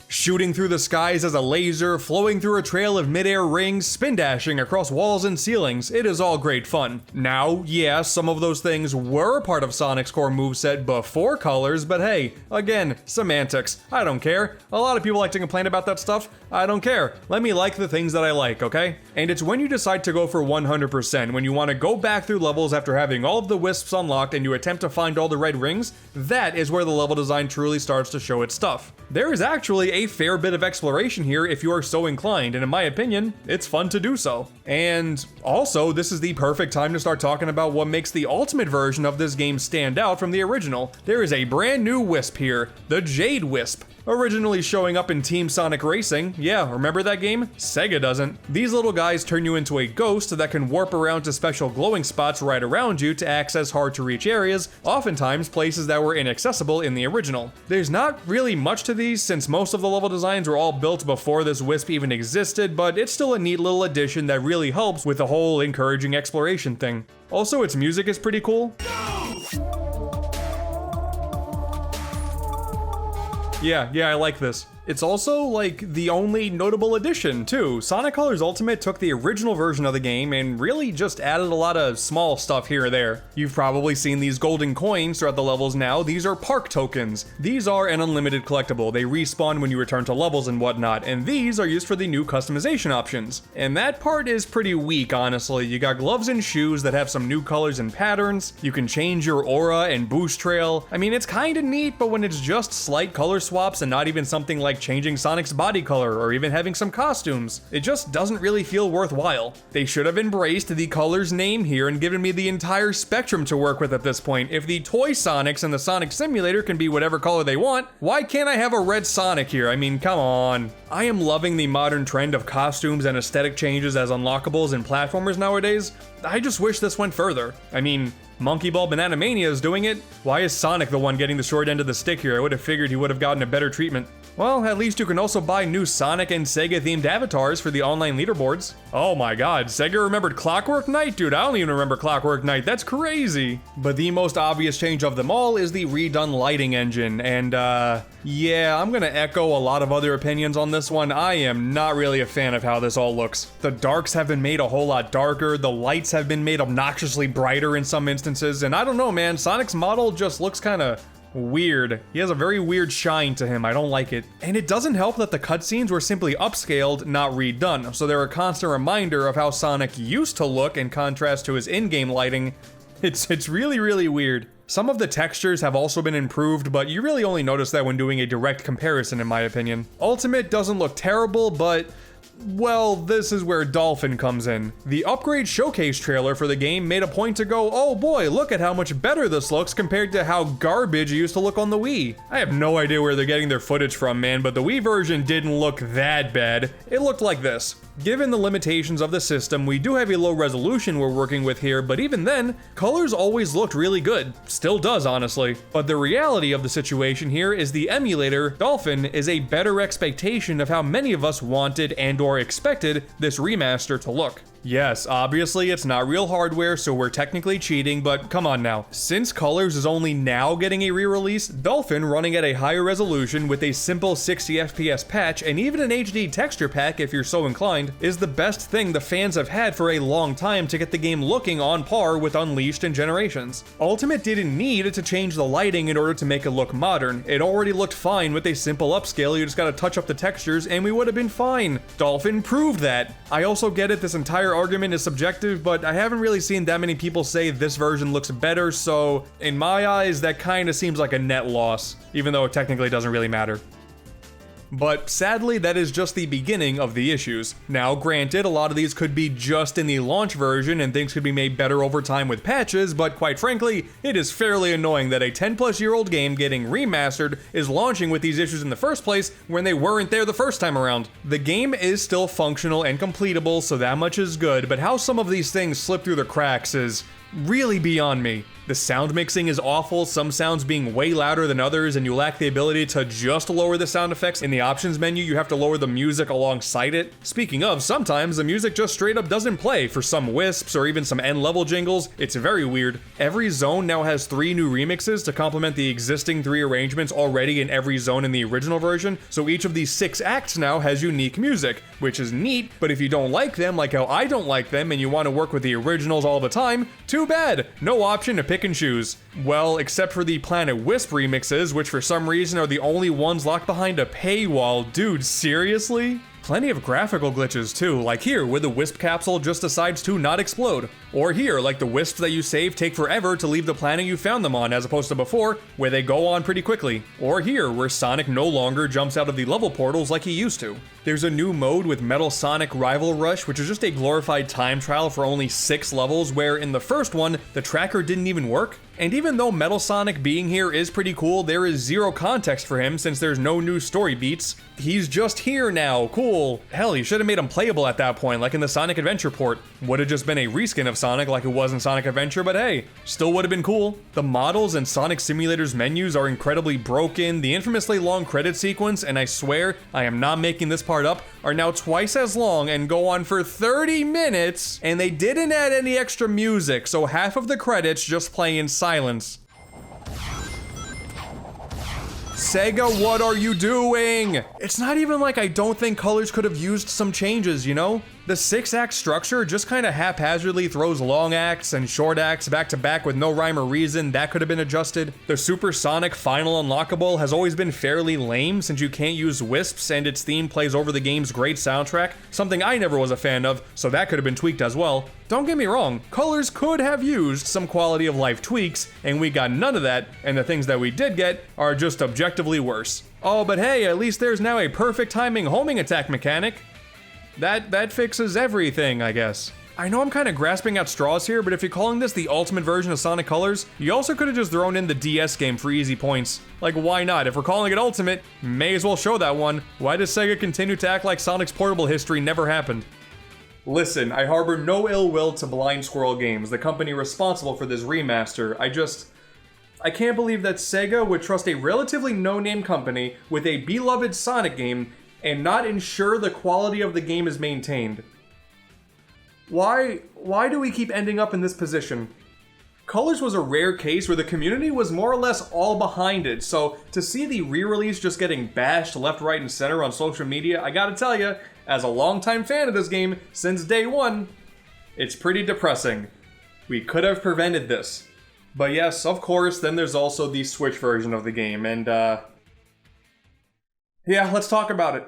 Shooting through the skies as a laser, flowing through a trail of midair rings, spin dashing across walls and ceilings, it is all great fun. Now, yeah, some of those things were part of Sonic's core moveset before Colors, but hey, again, semantics. I don't care. A lot of people like to complain about that stuff. I don't care. Let me like the things that I like, okay? And it's when you decide to go for 100%, when you want to go back through levels after having all of the Wisps unlocked and you attempt to find all the red rings, that is where the level design truly starts to show its stuff. There is actually a fair bit of exploration here if you are so inclined, and in my opinion, it's fun to do so. And also, this is the perfect time to start talking about what makes the ultimate version of this game stand out from the original. There is a brand new Wisp here, the Jade Wisp. Originally showing up in Team Sonic Racing. Yeah, remember that game? Sega doesn't. These little guys turn you into a ghost that can warp around to special glowing spots right around you to access hard to reach areas, oftentimes places that were inaccessible in the original. There's not really much to these since most of the level designs were all built before this Wisp even existed, but it's still a neat little addition that really helps with the whole encouraging exploration thing. Also, its music is pretty cool. Yeah, I like this. It's also, like, the only notable addition, too. Sonic Colors Ultimate took the original version of the game and really just added a lot of small stuff here or there. You've probably seen these golden coins throughout the levels now. These are park tokens. These are an unlimited collectible. They respawn when you return to levels and whatnot, and these are used for the new customization options. And that part is pretty weak, honestly. You got gloves and shoes that have some new colors and patterns. You can change your aura and boost trail. I mean, it's kinda neat, but when it's just slight color swaps and not even something like changing Sonic's body color or even having some costumes, it just doesn't really feel worthwhile. They should have embraced the color's name here and given me the entire spectrum to work with at this point. If the toy Sonics in the Sonic Simulator can be whatever color they want, why can't I have a red Sonic here? I mean, come on. I am loving the modern trend of costumes and aesthetic changes as unlockables in platformers nowadays. I just wish this went further. I mean, Monkey Ball Banana Mania is doing it. Why is Sonic the one getting the short end of the stick here? I would have figured he would have gotten a better treatment. Well, at least you can also buy new Sonic and Sega themed avatars for the online leaderboards. Oh my god, Sega remembered Clockwork Knight? Dude, I don't even remember Clockwork Knight, that's crazy. But the most obvious change of them all is the redone lighting engine, and yeah, I'm gonna echo a lot of other opinions on this one. I am not really a fan of how this all looks. The darks have been made a whole lot darker, the lights have been made obnoxiously brighter in some instances, and I don't know, man, Sonic's model just looks kinda weird. He has a very weird shine to him. I don't like it. And it doesn't help that the cutscenes were simply upscaled, not redone, so they're a constant reminder of how Sonic used to look in contrast to his in-game lighting. It's really weird. Some of the textures have also been improved, but you really only notice that when doing a direct comparison, in my opinion. Ultimate doesn't look terrible, but well, this is where Dolphin comes in. The upgrade showcase trailer for the game made a point to go, oh boy, look at how much better this looks compared to how garbage it used to look on the Wii. I have no idea where they're getting their footage from, man, but the Wii version didn't look that bad. It looked like this. Given the limitations of the system, we do have a low resolution we're working with here, but even then, colors always looked really good. Still does, honestly. But the reality of the situation here is the emulator, Dolphin, is a better expectation of how many of us wanted and or expected this remaster to look. Yes, obviously it's not real hardware, so we're technically cheating, but come on now. Since Colors is only now getting a re-release, Dolphin running at a higher resolution with a simple 60 FPS patch and even an HD texture pack if you're so inclined, is the best thing the fans have had for a long time to get the game looking on par with Unleashed and Generations. Ultimate didn't need to change the lighting in order to make it look modern. It already looked fine with a simple upscale, you just gotta touch up the textures and we would have been fine. Dolphin proved that. I also get it, this entire argument is subjective, but I haven't really seen that many people say this version looks better, so in my eyes, that kinda seems like a net loss, even though it technically doesn't really matter. But sadly, that is just the beginning of the issues. Now, granted, a lot of these could be just in the launch version and things could be made better over time with patches, but quite frankly, it is fairly annoying that a 10-plus-year-old game getting remastered is launching with these issues in the first place when they weren't there the first time around. The game is still functional and completable, so that much is good, but how some of these things slip through the cracks is really beyond me. The sound mixing is awful, some sounds being way louder than others, and you lack the ability to just lower the sound effects. In the options menu, you have to lower the music alongside it. Speaking of, sometimes the music just straight up doesn't play for some wisps or even some end-level jingles. It's very weird. Every zone now has 3 new remixes to complement the existing 3 arrangements already in every zone in the original version, so each of these 6 acts now has unique music, which is neat, but if you don't like them, like how I don't like them, and you want to work with the originals all the time, too bad. No option to pick and choose. Well, except for the Planet Wisp remixes, which for some reason are the only ones locked behind a paywall. Dude, seriously? Plenty of graphical glitches too, like here where the Wisp capsule just decides to not explode. Or here, like the Wisps that you save take forever to leave the planet you found them on as opposed to before, where they go on pretty quickly. Or here, where Sonic no longer jumps out of the level portals like he used to. There's a new mode with Metal Sonic Rival Rush, which is just a glorified time trial for only 6 levels, where in the first one, the tracker didn't even work. And even though Metal Sonic being here is pretty cool, there is zero context for him since there's no new story beats. He's just here now, cool. Hell, you should have made him playable at that point, like in the Sonic Adventure port. Would have just been a reskin of Sonic like it was in Sonic Adventure, but hey, still would have been cool. The models and Sonic Simulator's menus are incredibly broken. The infamously long credit sequence, and I swear, I am not making this part up, are now twice as long and go on for 30 minutes, and they didn't add any extra music, so half of the credits just play in silence. Sega, what are you doing? It's not even like I don't think Colors could have used some changes, you know? The 6-act structure just kind of haphazardly throws long acts and short acts back to back with no rhyme or reason. That could have been adjusted. The Supersonic Final Unlockable has always been fairly lame since you can't use wisps and its theme plays over the game's great soundtrack, something I never was a fan of, so that could have been tweaked as well. Don't get me wrong, Colors could have used some quality of life tweaks, and we got none of that, and the things that we did get are just objectively worse. Oh, but hey, at least there's now a perfect timing homing attack mechanic. That fixes everything, I guess. I know I'm kind of grasping at straws here, but if you're calling this the ultimate version of Sonic Colors, you also could have just thrown in the DS game for easy points. Like, why not? If we're calling it ultimate, may as well show that one. Why does Sega continue to act like Sonic's portable history never happened? Listen, I harbor no ill will to Blind Squirrel Games, the company responsible for this remaster. I can't believe that Sega would trust a relatively no-name company with a beloved Sonic game and not ensure the quality of the game is maintained. Why do we keep ending up in this position? Colors was a rare case where the community was more or less all behind it, so to see the re-release just getting bashed left, right, and center on social media, I gotta tell you, as a longtime fan of this game since day one, it's pretty depressing. We could have prevented this. But yes, of course, then there's also the Switch version of the game, and yeah, let's talk about it.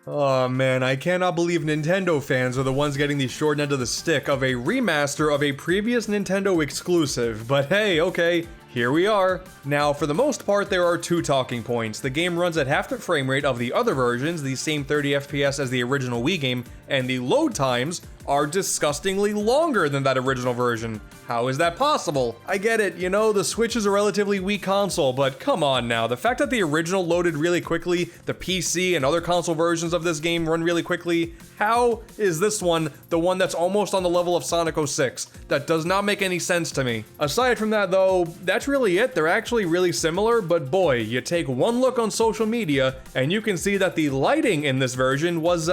Oh man, I cannot believe Nintendo fans are the ones getting the short end of the stick of a remaster of a previous Nintendo exclusive, but hey, okay, here we are. Now, for the most part, there are 2 talking points. The game runs at half the frame rate of the other versions, the same 30 FPS as the original Wii game, and the load times are disgustingly longer than that original version. How is that possible? I get it, you know, the Switch is a relatively weak console, but come on now. The fact that the original loaded really quickly, the PC and other console versions of this game run really quickly, how is this one the one that's almost on the level of Sonic 06? That does not make any sense to me. Aside from that though, that's really it. They're actually really similar, but boy, you take one look on social media and you can see that the lighting in this version was,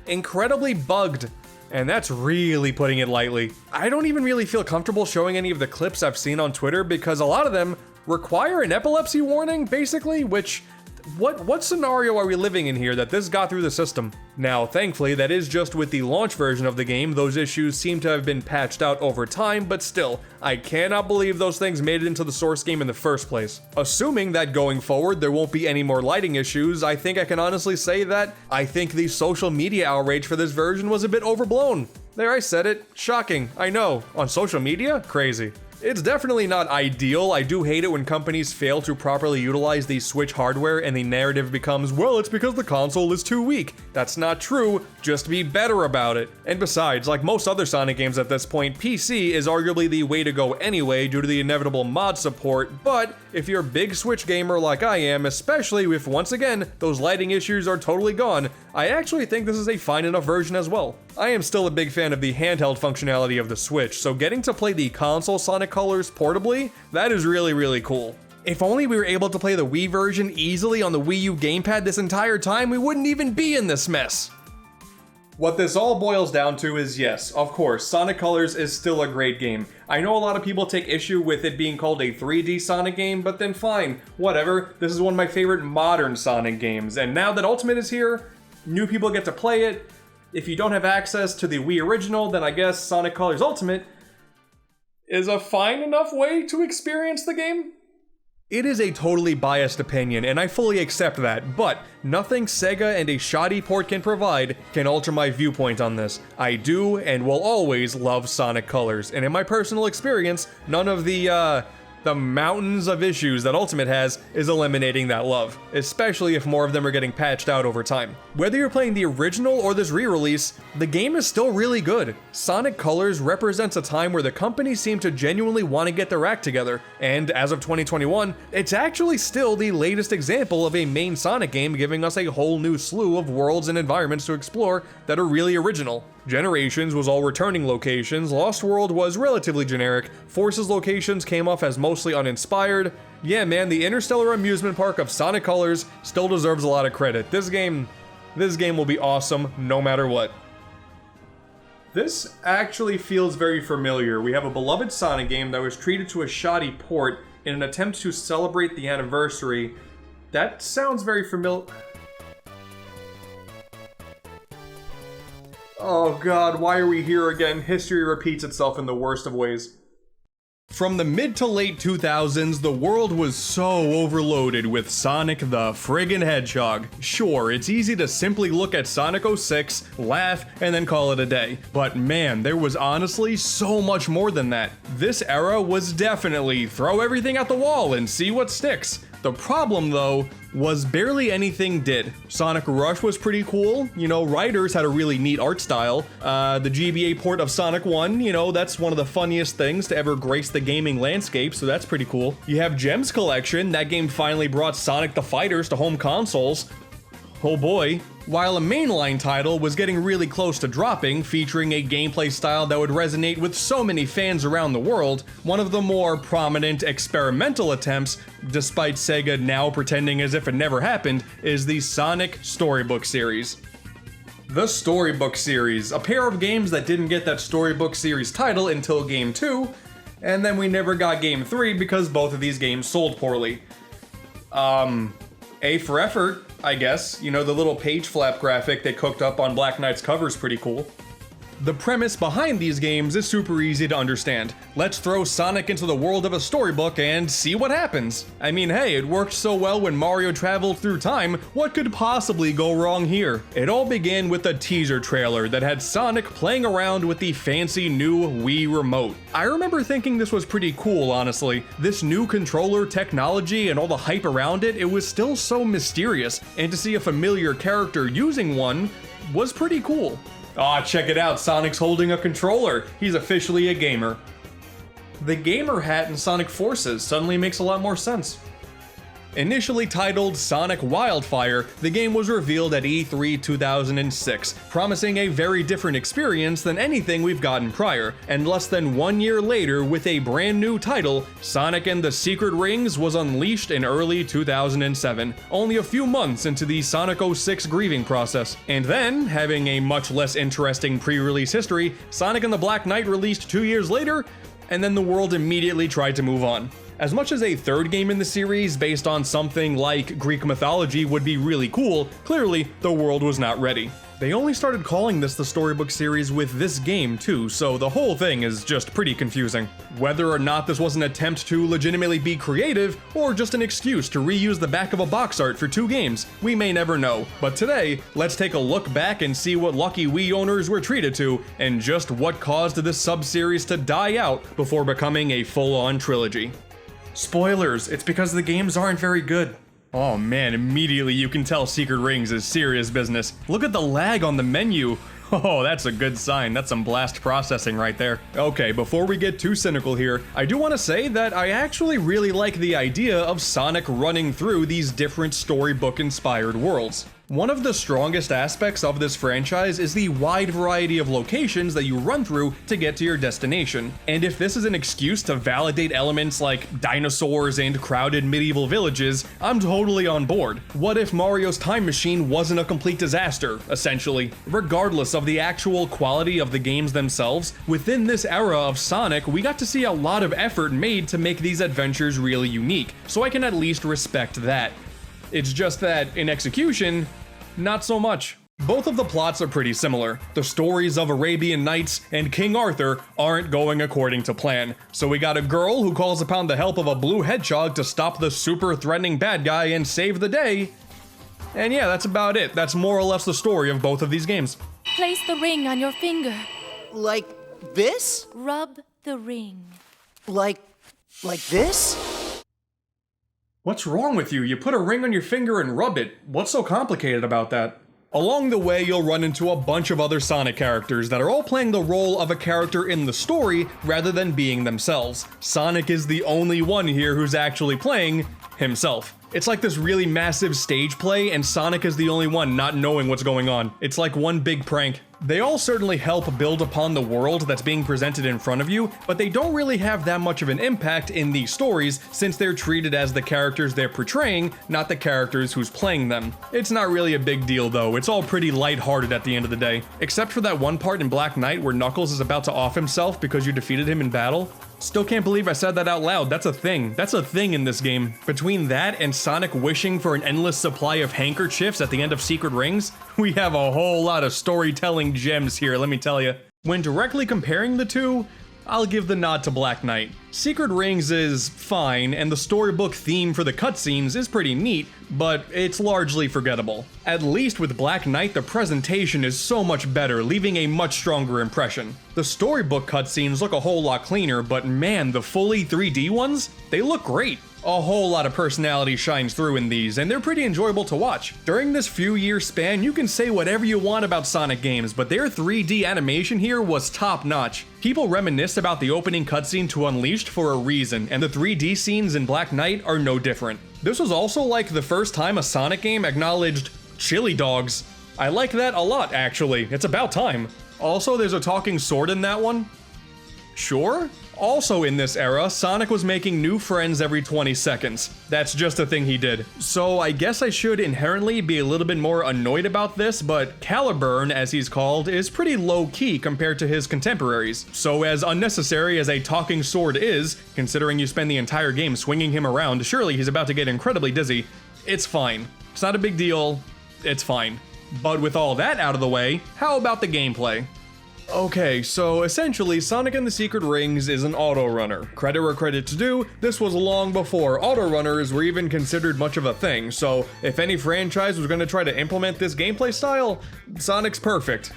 incredibly bugged. And that's really putting it lightly. I don't even really feel comfortable showing any of the clips I've seen on Twitter because a lot of them require an epilepsy warning, basically, which, what scenario are we living in here that this got through the system? Now, thankfully, that is just with the launch version of the game. Those issues seem to have been patched out over time, but still, I cannot believe those things made it into the source game in the first place. Assuming that going forward there won't be any more lighting issues, I think I can honestly say that I think the social media outrage for this version was a bit overblown. There, I said it. Shocking, I know. On social media? Crazy. It's definitely not ideal. I do hate it when companies fail to properly utilize the Switch hardware and the narrative becomes, well, it's because the console is too weak. That's not true, just be better about it. And besides, like most other Sonic games at this point, PC is arguably the way to go anyway due to the inevitable mod support, but if you're a big Switch gamer like I am, especially if, once again, those lighting issues are totally gone, I actually think this is a fine enough version as well. I am still a big fan of the handheld functionality of the Switch, so getting to play the console Sonic Colors portably, that is really, really cool. If only we were able to play the Wii version easily on the Wii U gamepad this entire time, we wouldn't even be in this mess. What this all boils down to is, yes, of course, Sonic Colors is still a great game. I know a lot of people take issue with it being called a 3D Sonic game, but then fine, whatever. This is one of my favorite modern Sonic games, and now that Ultimate is here, new people get to play it. If you don't have access to the Wii original, then I guess Sonic Colors Ultimate is a fine enough way to experience the game. It is a totally biased opinion, and I fully accept that, but nothing Sega and a shoddy port can provide can alter my viewpoint on this. I do and will always love Sonic Colors, and in my personal experience, none of the, The mountains of issues that Ultimate has is eliminating that love, especially if more of them are getting patched out over time. Whether you're playing the original or this re-release, the game is still really good. Sonic Colors represents a time where the company seemed to genuinely want to get their act together, and as of 2021, it's actually still the latest example of a main Sonic game giving us a whole new slew of worlds and environments to explore that are really original. Generations was all returning locations, Lost World was relatively generic, Forces locations came off as mostly uninspired. Yeah man, the Interstellar amusement park of Sonic Colors still deserves a lot of credit. This game will be awesome no matter what. This actually feels very familiar. We have a beloved Sonic game that was treated to a shoddy port in an attempt to celebrate the anniversary. That sounds very familiar. Oh god, why are we here again? History repeats itself in the worst of ways. From the mid to late 2000s, the world was so overloaded with Sonic the friggin' Hedgehog. Sure, it's easy to simply look at Sonic 06, laugh, and then call it a day. But man, there was honestly so much more than that. This era was definitely throw everything at the wall and see what sticks. The problem, though, was barely anything did. Sonic Rush was pretty cool, you know, writers had a really neat art style. The GBA port of Sonic 1, you know, that's one of the funniest things to ever grace the gaming landscape, so that's pretty cool. You have Gems Collection, that game finally brought Sonic the Fighters to home consoles. Oh boy. While a mainline title was getting really close to dropping, featuring a gameplay style that would resonate with so many fans around the world, one of the more prominent experimental attempts, despite Sega now pretending as if it never happened, is the Sonic Storybook series. The Storybook series, a pair of games that didn't get that Storybook series title until Game 2, and then we never got Game 3 because both of these games sold poorly. A for effort, I guess. You know, the little page flap graphic they cooked up on Black Knight's cover is pretty cool. The premise behind these games is super easy to understand. Let's throw Sonic into the world of a storybook and see what happens. I mean, hey, it worked so well when Mario traveled through time, what could possibly go wrong here? It all began with a teaser trailer that had Sonic playing around with the fancy new Wii remote. I remember thinking this was pretty cool, honestly. This new controller technology and all the hype around it, it was still so mysterious, and to see a familiar character using one was pretty cool. Aw, check it out, Sonic's holding a controller. He's officially a gamer. The gamer hat in Sonic Forces suddenly makes a lot more sense. Initially titled Sonic Wildfire, the game was revealed at E3 2006, promising a very different experience than anything we've gotten prior, and less than 1 year later, with a brand new title, Sonic and the Secret Rings was unleashed in early 2007, only a few months into the Sonic 06 grieving process. And then, having a much less interesting pre-release history, Sonic and the Black Knight released 2 years later, and then the world immediately tried to move on. As much as a third game in the series based on something like Greek mythology would be really cool, clearly the world was not ready. They only started calling this the Storybook series with this game too, so the whole thing is just pretty confusing. Whether or not this was an attempt to legitimately be creative, or just an excuse to reuse the back of a box art for 2 games, we may never know. But today, let's take a look back and see what lucky Wii owners were treated to, and just what caused this sub-series to die out before becoming a full-on trilogy. Spoilers, it's because the games aren't very good. Oh man, immediately you can tell Secret Rings is serious business. Look at the lag on the menu. Oh, that's a good sign. That's some blast processing right there. Okay, before we get too cynical here, I do want to say that I actually really like the idea of Sonic running through these different storybook-inspired worlds. One of the strongest aspects of this franchise is the wide variety of locations that you run through to get to your destination. And if this is an excuse to validate elements like dinosaurs and crowded medieval villages, I'm totally on board. What if Mario's time machine wasn't a complete disaster, essentially? Regardless of the actual quality of the games themselves, within this era of Sonic, we got to see a lot of effort made to make these adventures really unique, so I can at least respect that. It's just that, in execution, not so much. Both of the plots are pretty similar. The stories of Arabian Nights and King Arthur aren't going according to plan. So we got a girl who calls upon the help of a blue hedgehog to stop the super threatening bad guy and save the day. And yeah, that's about it. That's more or less the story of both of these games. Place the ring on your finger. Like this? Rub the ring. Like Like this? What's wrong with you? You put a ring on your finger and rub it. What's so complicated about that? Along the way, you'll run into a bunch of other Sonic characters that are all playing the role of a character in the story rather than being themselves. Sonic is the only one here who's actually playing himself. It's like this really massive stage play, and Sonic is the only one not knowing what's going on. It's like one big prank. They all certainly help build upon the world that's being presented in front of you, but they don't really have that much of an impact in these stories since they're treated as the characters they're portraying, not the characters who's playing them. It's not really a big deal though, it's all pretty lighthearted at the end of the day. Except for that one part in Black Knight where Knuckles is about to off himself because you defeated him in battle. Still can't believe I said that out loud. That's a thing. That's a thing in this game. Between that and Sonic wishing for an endless supply of handkerchiefs at the end of Secret Rings, we have a whole lot of storytelling gems here, let me tell you. When directly comparing the two, I'll give the nod to Black Knight. Secret Rings is fine, and the storybook theme for the cutscenes is pretty neat, but it's largely forgettable. At least with Black Knight, the presentation is so much better, leaving a much stronger impression. The storybook cutscenes look a whole lot cleaner, but man, the fully 3D ones, they look great. A whole lot of personality shines through in these, and they're pretty enjoyable to watch. During this few-year span, you can say whatever you want about Sonic games, but their 3D animation here was top-notch. People reminisce about the opening cutscene to Unleashed for a reason, and the 3D scenes in Black Knight are no different. This was also like the first time a Sonic game acknowledged chili dogs. I like that a lot, actually. It's about time. Also, there's a talking sword in that one. Sure? Also in this era, Sonic was making new friends every 20 seconds. That's just a thing he did. So I guess I should inherently be a little bit more annoyed about this, but Caliburn, as he's called, is pretty low-key compared to his contemporaries. So as unnecessary as a talking sword is, considering you spend the entire game swinging him around, surely he's about to get incredibly dizzy. It's fine. It's not a big deal. It's fine. But with all that out of the way, how about the gameplay? Okay, so essentially Sonic and the Secret Rings is an auto-runner. Credit where credit's due, this was long before auto-runners were even considered much of a thing, so if any franchise was going to try to implement this gameplay style, Sonic's perfect.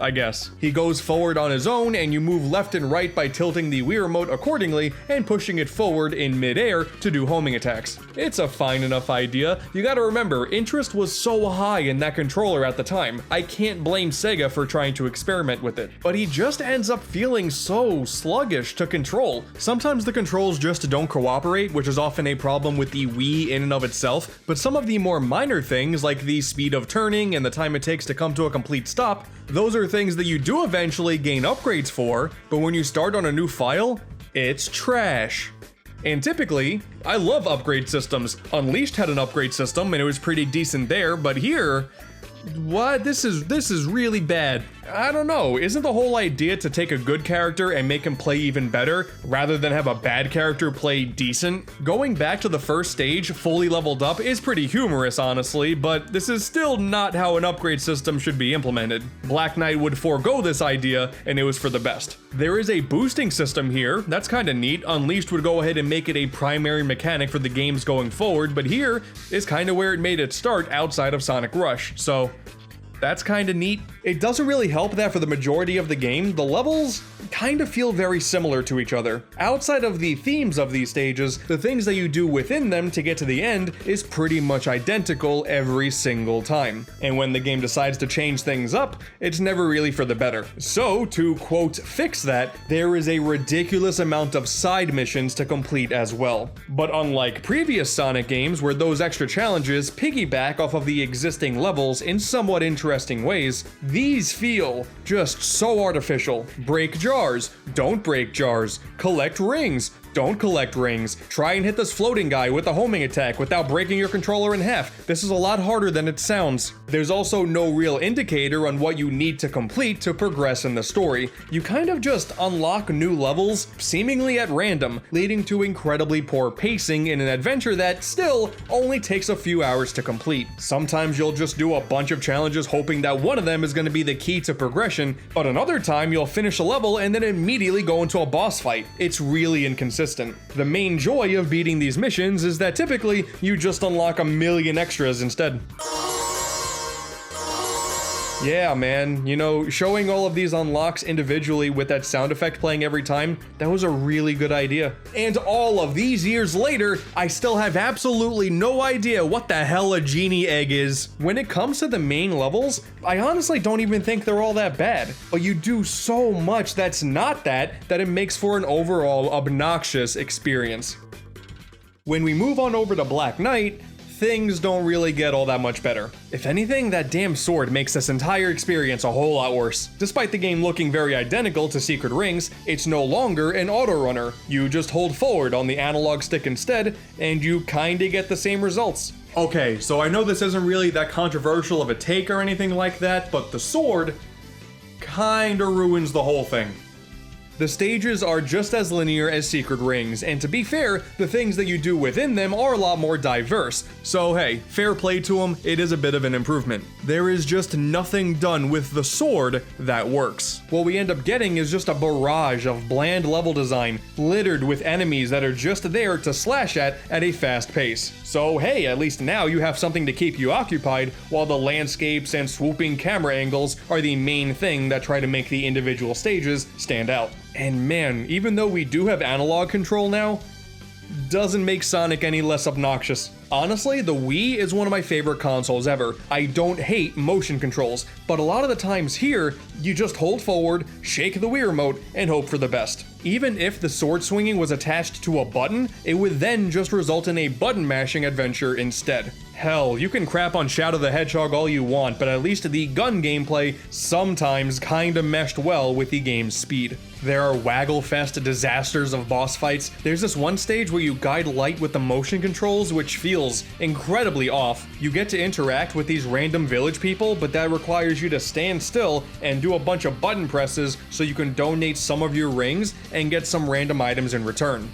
I guess. He goes forward on his own, and you move left and right by tilting the Wii Remote accordingly and pushing it forward in mid-air to do homing attacks. It's a fine enough idea. You gotta remember, interest was so high in that controller at the time. I can't blame Sega for trying to experiment with it. But he just ends up feeling so sluggish to control. Sometimes the controls just don't cooperate, which is often a problem with the Wii in and of itself, but some of the more minor things, like the speed of turning and the time it takes to come to a complete stop, those are things that you do eventually gain upgrades for, but when you start on a new file, it's trash. And typically, I love upgrade systems. Unleashed had an upgrade system and it was pretty decent there, but here, what? This is really bad. I don't know, isn't the whole idea to take a good character and make him play even better, rather than have a bad character play decent? Going back to the first stage, fully leveled up, is pretty humorous, honestly, but this is still not how an upgrade system should be implemented. Black Knight would forego this idea, and it was for the best. There is a boosting system here, that's kinda neat. Unleashed would go ahead and make it a primary mechanic for the games going forward, but here is kinda where it made its start outside of Sonic Rush, so that's kinda neat. It doesn't really help that for the majority of the game, the levels kind of feel very similar to each other. Outside of the themes of these stages, the things that you do within them to get to the end is pretty much identical every single time. And when the game decides to change things up, it's never really for the better. So, to quote, fix that, there is a ridiculous amount of side missions to complete as well. But unlike previous Sonic games where those extra challenges piggyback off of the existing levels in somewhat interesting ways, these feel just so artificial. Break jars, don't break jars. Collect rings, don't collect rings. Try and hit this floating guy with a homing attack without breaking your controller in half. This is a lot harder than it sounds. There's also no real indicator on what you need to complete to progress in the story. You kind of just unlock new levels, seemingly at random, leading to incredibly poor pacing in an adventure that still only takes a few hours to complete. Sometimes you'll just do a bunch of challenges hoping that one of them is going to be the key to progression, but another time you'll finish a level and then immediately go into a boss fight. It's really inconsistent. The main joy of beating these missions is that typically you just unlock a million extras instead. Yeah, man, you know, showing all of these unlocks individually with that sound effect playing every time, that was a really good idea. And all of these years later, I still have absolutely no idea what the hell a genie egg is. When it comes to the main levels, I honestly don't even think they're all that bad, but you do so much that's not that it makes for an overall obnoxious experience. When we move on over to Black Knight, things don't really get all that much better. If anything, that damn sword makes this entire experience a whole lot worse. Despite the game looking very identical to Secret Rings, it's no longer an autorunner. You just hold forward on the analog stick instead, and you kinda get the same results. Okay, so I know this isn't really that controversial of a take or anything like that, but the sword kinda ruins the whole thing. The stages are just as linear as Secret Rings, and to be fair, the things that you do within them are a lot more diverse, so hey, fair play to them, it is a bit of an improvement. There is just nothing done with the sword that works. What we end up getting is just a barrage of bland level design, littered with enemies that are just there to slash at a fast pace. So hey, at least now you have something to keep you occupied, while the landscapes and swooping camera angles are the main thing that try to make the individual stages stand out. And man, even though we do have analog control now, doesn't make Sonic any less obnoxious. Honestly, the Wii is one of my favorite consoles ever. I don't hate motion controls, but a lot of the times here, you just hold forward, shake the Wii remote, and hope for the best. Even if the sword swinging was attached to a button, it would then just result in a button mashing adventure instead. Hell, you can crap on Shadow the Hedgehog all you want, but at least the gun gameplay sometimes kinda meshed well with the game's speed. There are waggle-fest disasters of boss fights. There's this one stage where you guide Light with the motion controls, which feels incredibly off. You get to interact with these random village people, but that requires you to stand still and do a bunch of button presses so you can donate some of your rings and get some random items in return.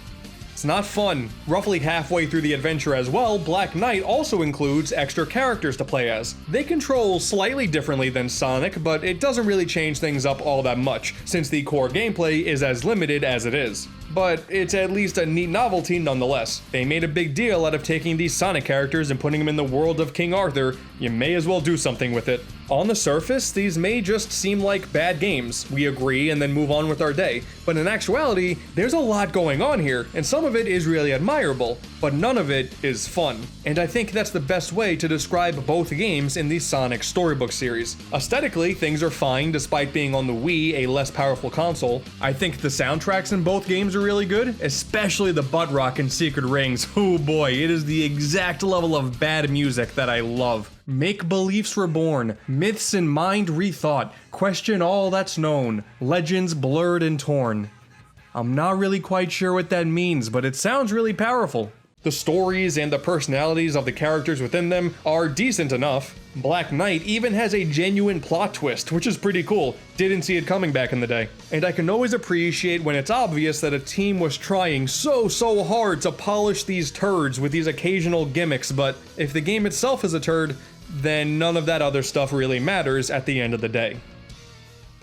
It's not fun. Roughly halfway through the adventure as well, Black Knight also includes extra characters to play as. They control slightly differently than Sonic, but it doesn't really change things up all that much, since the core gameplay is as limited as it is. But it's at least a neat novelty nonetheless. They made a big deal out of taking these Sonic characters and putting them in the world of King Arthur. You may as well do something with it. On the surface, these may just seem like bad games. We agree and then move on with our day. But in actuality, there's a lot going on here, and some of it is really admirable, but none of it is fun. And I think that's the best way to describe both games in the Sonic Storybook series. Aesthetically, things are fine despite being on the Wii, a less powerful console. I think the soundtracks in both games are really good, especially the butt rock in Secret Rings. Oh boy, it is the exact level of bad music that I love. Make-beliefs reborn, myths in mind rethought, question all that's known, legends blurred and torn. I'm not really quite sure what that means, but it sounds really powerful. The stories and the personalities of the characters within them are decent enough. Black Knight even has a genuine plot twist, which is pretty cool. Didn't see it coming back in the day. And I can always appreciate when it's obvious that a team was trying so hard to polish these turds with these occasional gimmicks, but if the game itself is a turd, then none of that other stuff really matters at the end of the day.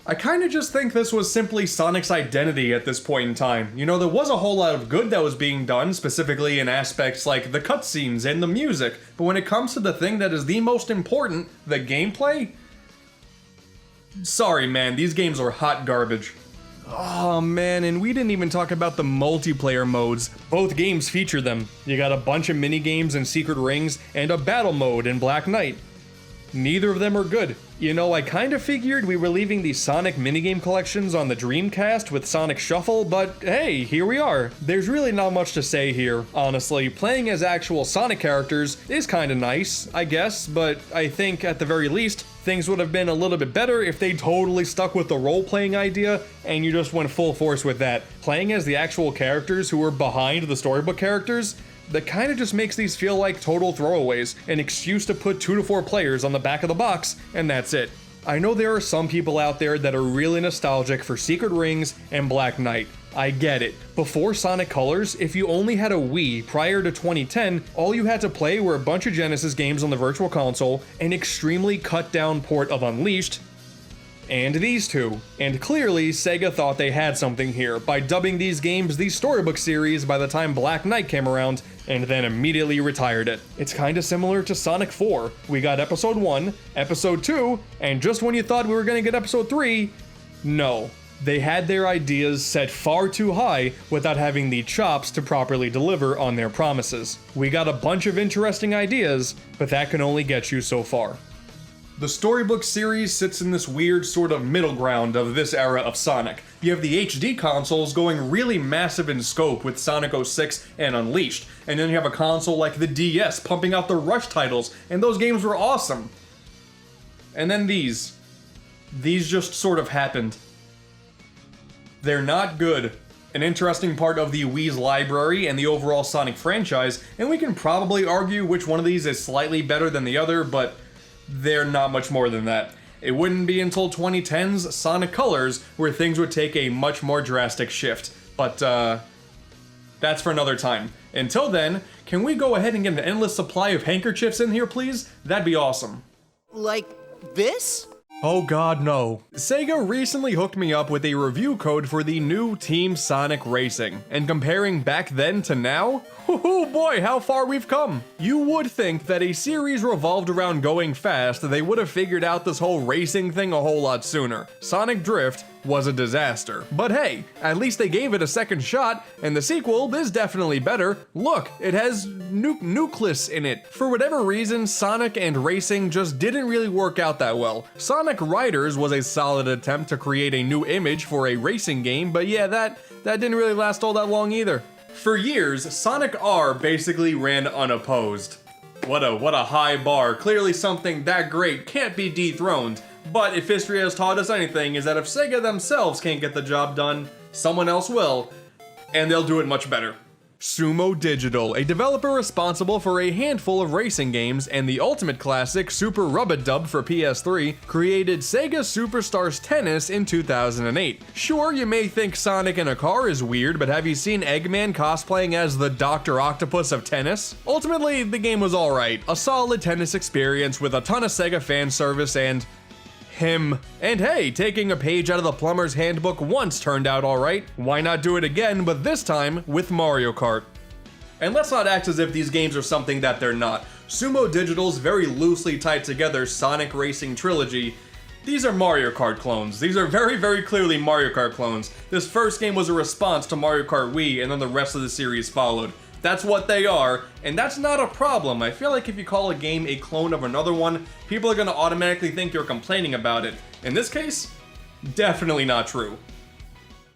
I kinda just think this was simply Sonic's identity at this point in time. You know, there was a whole lot of good that was being done, specifically in aspects like the cutscenes and the music, but when it comes to the thing that is the most important, the gameplay, sorry man, these games are hot garbage. Oh man, and we didn't even talk about the multiplayer modes. Both games feature them. You got a bunch of minigames in Secret Rings and a battle mode in Black Knight. Neither of them are good. You know, I kinda figured we were leaving the Sonic minigame collections on the Dreamcast with Sonic Shuffle, but hey, here we are. There's really not much to say here, honestly. Playing as actual Sonic characters is kinda nice, I guess, but I think at the very least, things would have been a little bit better if they totally stuck with the role-playing idea and you just went full force with that. Playing as the actual characters who were behind the storybook characters, that kind of just makes these feel like total throwaways, an excuse to put 2 to 4 players on the back of the box, and that's it. I know there are some people out there that are really nostalgic for Secret Rings and Black Knight. I get it. Before Sonic Colors, if you only had a Wii prior to 2010, all you had to play were a bunch of Genesis games on the Virtual Console, an extremely cut down port of Unleashed, and these two. And clearly, Sega thought they had something here by dubbing these games the Storybook series by the time Black Knight came around, and then immediately retired it. It's kinda similar to Sonic 4. We got Episode 1, Episode 2, and just when you thought we were gonna get Episode 3, no. They had their ideas set far too high without having the chops to properly deliver on their promises. We got a bunch of interesting ideas, but that can only get you so far. The Storybook series sits in this weird sort of middle ground of this era of Sonic. You have the HD consoles going really massive in scope with Sonic 06 and Unleashed, and then you have a console like the DS pumping out the Rush titles, and those games were awesome. And then these just sort of happened. They're not good. An interesting part of the Wii's library and the overall Sonic franchise, and we can probably argue which one of these is slightly better than the other, but they're not much more than that. It wouldn't be until 2010's Sonic Colors where things would take a much more drastic shift, but that's for another time. Until then, can we go ahead and get an endless supply of handkerchiefs in here, please? That'd be awesome. Like this? Oh god, no. Sega recently hooked me up with a review code for the new Team Sonic Racing, and comparing back then to now, oh boy, how far we've come. You would think that a series revolved around going fast, they would have figured out this whole racing thing a whole lot sooner. Sonic Drift was a disaster. But hey, at least they gave it a second shot, and the sequel is definitely better. Look, it has Nucleus in it. For whatever reason, Sonic and racing just didn't really work out that well. Sonic Riders was a solid attempt to create a new image for a racing game, but yeah, that didn't really last all that long either. For years, Sonic R basically ran unopposed. What a high bar. Clearly something that great can't be dethroned. But if history has taught us anything, is that if Sega themselves can't get the job done, someone else will, and they'll do it much better. Sumo Digital, a developer responsible for a handful of racing games and the ultimate classic Super Rub-a-Dub for PS3, created Sega Superstars Tennis in 2008. Sure, you may think Sonic in a car is weird, but have you seen Eggman cosplaying as the Dr. Octopus of tennis? Ultimately, the game was alright, a solid tennis experience with a ton of Sega fan service and him. And hey, taking a page out of the plumber's handbook once turned out alright. Why not do it again, but this time with Mario Kart? And let's not act as if these games are something that they're not. Sumo Digital's very loosely tied together Sonic Racing Trilogy, these are Mario Kart clones. These are very, very clearly Mario Kart clones. This first game was a response to Mario Kart Wii, and then the rest of the series followed. That's what they are, and that's not a problem. I feel like if you call a game a clone of another one, people are gonna automatically think you're complaining about it. In this case, definitely not true.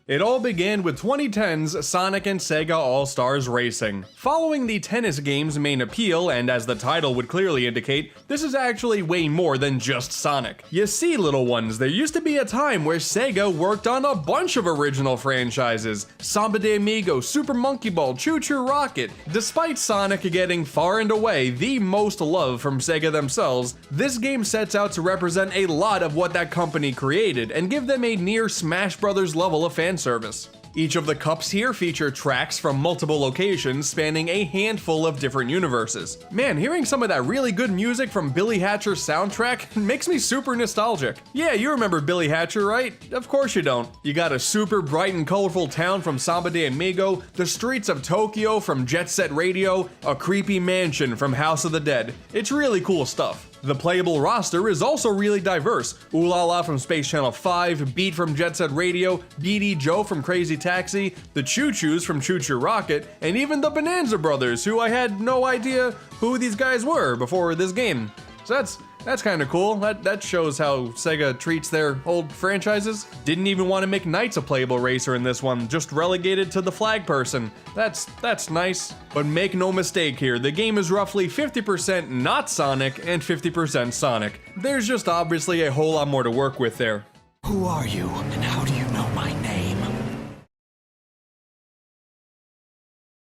It all began with 2010's Sonic and Sega All-Stars Racing. Following the tennis game's main appeal, and as the title would clearly indicate, this is actually way more than just Sonic. You see, little ones, there used to be a time where Sega worked on a bunch of original franchises. Samba de Amigo, Super Monkey Ball, Choo Choo Rocket. Despite Sonic getting far and away the most love from Sega themselves, this game sets out to represent a lot of what that company created, and give them a near Smash Bros. Level of fan service. Each of the cups here feature tracks from multiple locations spanning a handful of different universes. Man, hearing some of that really good music from Billy Hatcher's soundtrack makes me super nostalgic. Yeah, you remember Billy Hatcher, right? Of course you don't. You got a super bright and colorful town from Samba de Amigo, the streets of Tokyo from Jet Set Radio, a creepy mansion from House of the Dead. It's really cool stuff. The playable roster is also really diverse. Ooh La La from Space Channel 5, Beat from Jet Set Radio, Dee Joe from Crazy Taxi, the Choo Choos from Choo Choo Rocket, and even the Bonanza Brothers, who I had no idea who these guys were before this game. So that's kind of cool. That shows how Sega treats their old franchises. Didn't even want to make Knights a playable racer in this one, just relegated to the flag person. That's nice. But make no mistake here, the game is roughly 50% not Sonic and 50% Sonic. There's just obviously a whole lot more to work with there. Who are you, and how do you know my name?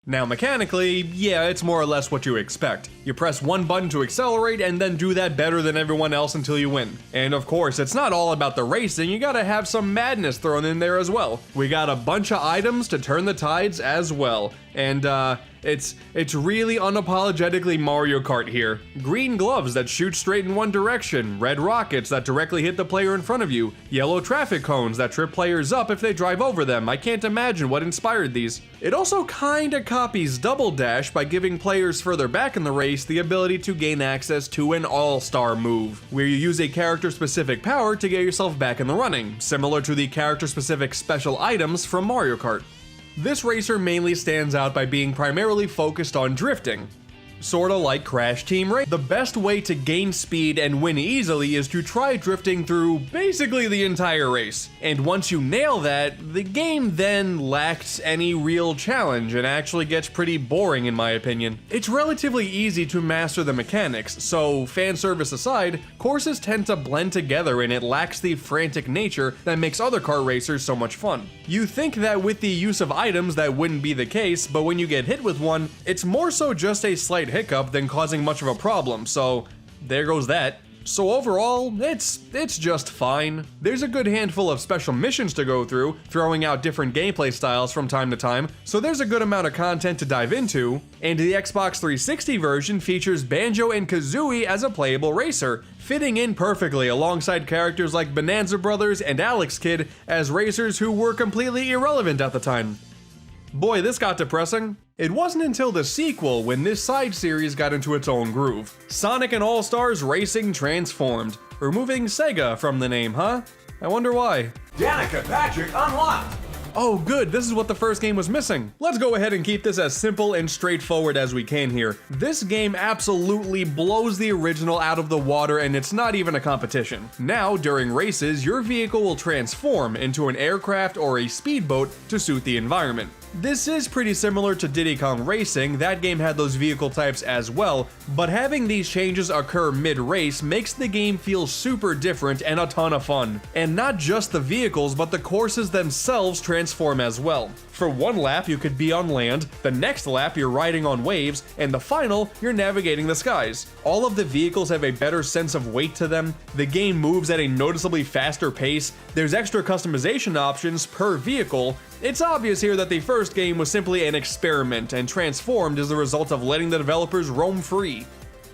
Now mechanically, yeah, it's more or less what you expect. You press one button to accelerate and then do that better than everyone else until you win. And of course, it's not all about the racing, you gotta have some madness thrown in there as well. We got a bunch of items to turn the tides as well. And It's really unapologetically Mario Kart here. Green gloves that shoot straight in one direction, red rockets that directly hit the player in front of you, yellow traffic cones that trip players up if they drive over them. I can't imagine what inspired these. It also kinda copies Double Dash by giving players further back in the race the ability to gain access to an all-star move, where you use a character-specific power to get yourself back in the running, similar to the character-specific special items from Mario Kart. This racer mainly stands out by being primarily focused on drifting. Sorta like Crash Team Race. The best way to gain speed and win easily is to try drifting through basically the entire race. And once you nail that, the game then lacks any real challenge and actually gets pretty boring in my opinion. It's relatively easy to master the mechanics, so fan service aside, courses tend to blend together and it lacks the frantic nature that makes other kart racers so much fun. You think that with the use of items that wouldn't be the case, but when you get hit with one, it's more so just a slight hiccup than causing much of a problem, so there goes that. So overall, it's just fine. There's a good handful of special missions to go through, throwing out different gameplay styles from time to time, so there's a good amount of content to dive into, and the Xbox 360 version features Banjo and Kazooie as a playable racer, fitting in perfectly alongside characters like Bonanza Brothers and Alex Kidd as racers who were completely irrelevant at the time. Boy, this got depressing. It wasn't until the sequel when this side series got into its own groove. Sonic and All-Stars Racing Transformed. Removing Sega from the name, huh? I wonder why. Danica Patrick unlocked! Oh good, this is what the first game was missing. Let's go ahead and keep this as simple and straightforward as we can here. This game absolutely blows the original out of the water and it's not even a competition. Now, during races, your vehicle will transform into an aircraft or a speedboat to suit the environment. This is pretty similar to Diddy Kong Racing, that game had those vehicle types as well, but having these changes occur mid-race makes the game feel super different and a ton of fun. And not just the vehicles, but the courses themselves transform as well. For one lap you could be on land, the next lap you're riding on waves, and the final you're navigating the skies. All of the vehicles have a better sense of weight to them, the game moves at a noticeably faster pace, there's extra customization options per vehicle. It's obvious here that the first game was simply an experiment and transformed as a result of letting the developers roam free.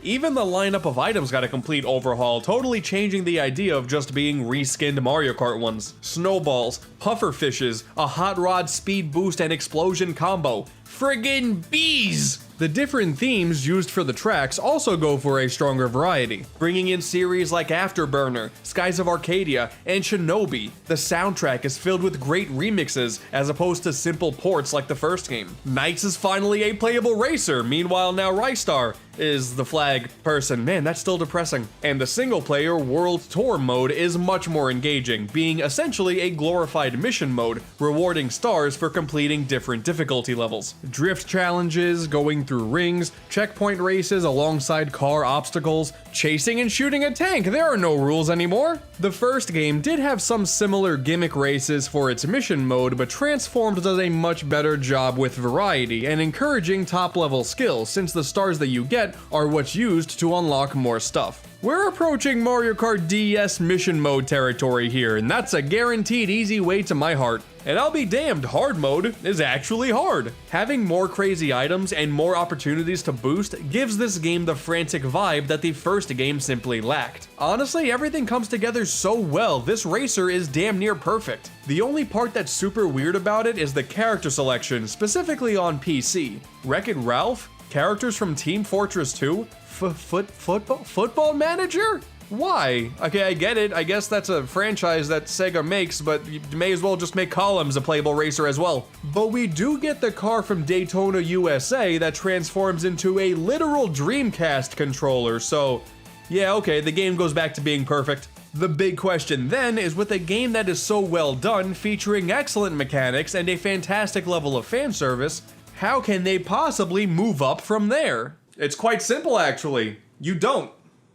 Even the lineup of items got a complete overhaul, totally changing the idea of just being reskinned Mario Kart ones. Snowballs, puffer fishes, a hot rod speed boost and explosion combo. Friggin' bees! The different themes used for the tracks also go for a stronger variety, bringing in series like Afterburner, Skies of Arcadia, and Shinobi. The soundtrack is filled with great remixes, as opposed to simple ports like the first game. Knights is finally a playable racer, meanwhile now Rystar is the flag person. Man, that's still depressing. And the single-player World Tour mode is much more engaging, being essentially a glorified mission mode, rewarding stars for completing different difficulty levels. Drift challenges, going through rings, checkpoint races alongside car obstacles, chasing and shooting a tank. There are no rules anymore. The first game did have some similar gimmick races for its mission mode, but Transformed does a much better job with variety and encouraging top-level skills, since the stars that you get are what's used to unlock more stuff. We're approaching Mario Kart DS mission mode territory here, and that's a guaranteed easy way to my heart. And I'll be damned, hard mode is actually hard. Having more crazy items and more opportunities to boost gives this game the frantic vibe that the first game simply lacked. Honestly, everything comes together so well, this racer is damn near perfect. The only part that's super weird about it is the character selection, specifically on PC. Wreck-It Ralph? Characters from Team Fortress 2? Football Manager? Why? Okay, I get it. I guess that's a franchise that Sega makes, but you may as well just make Columns a playable racer as well. But we do get the car from Daytona, USA that transforms into a literal Dreamcast controller, so yeah, okay, the game goes back to being perfect. The big question then is, with a game that is so well done, featuring excellent mechanics and a fantastic level of fan service, how can they possibly move up from there? It's quite simple, actually. You don't.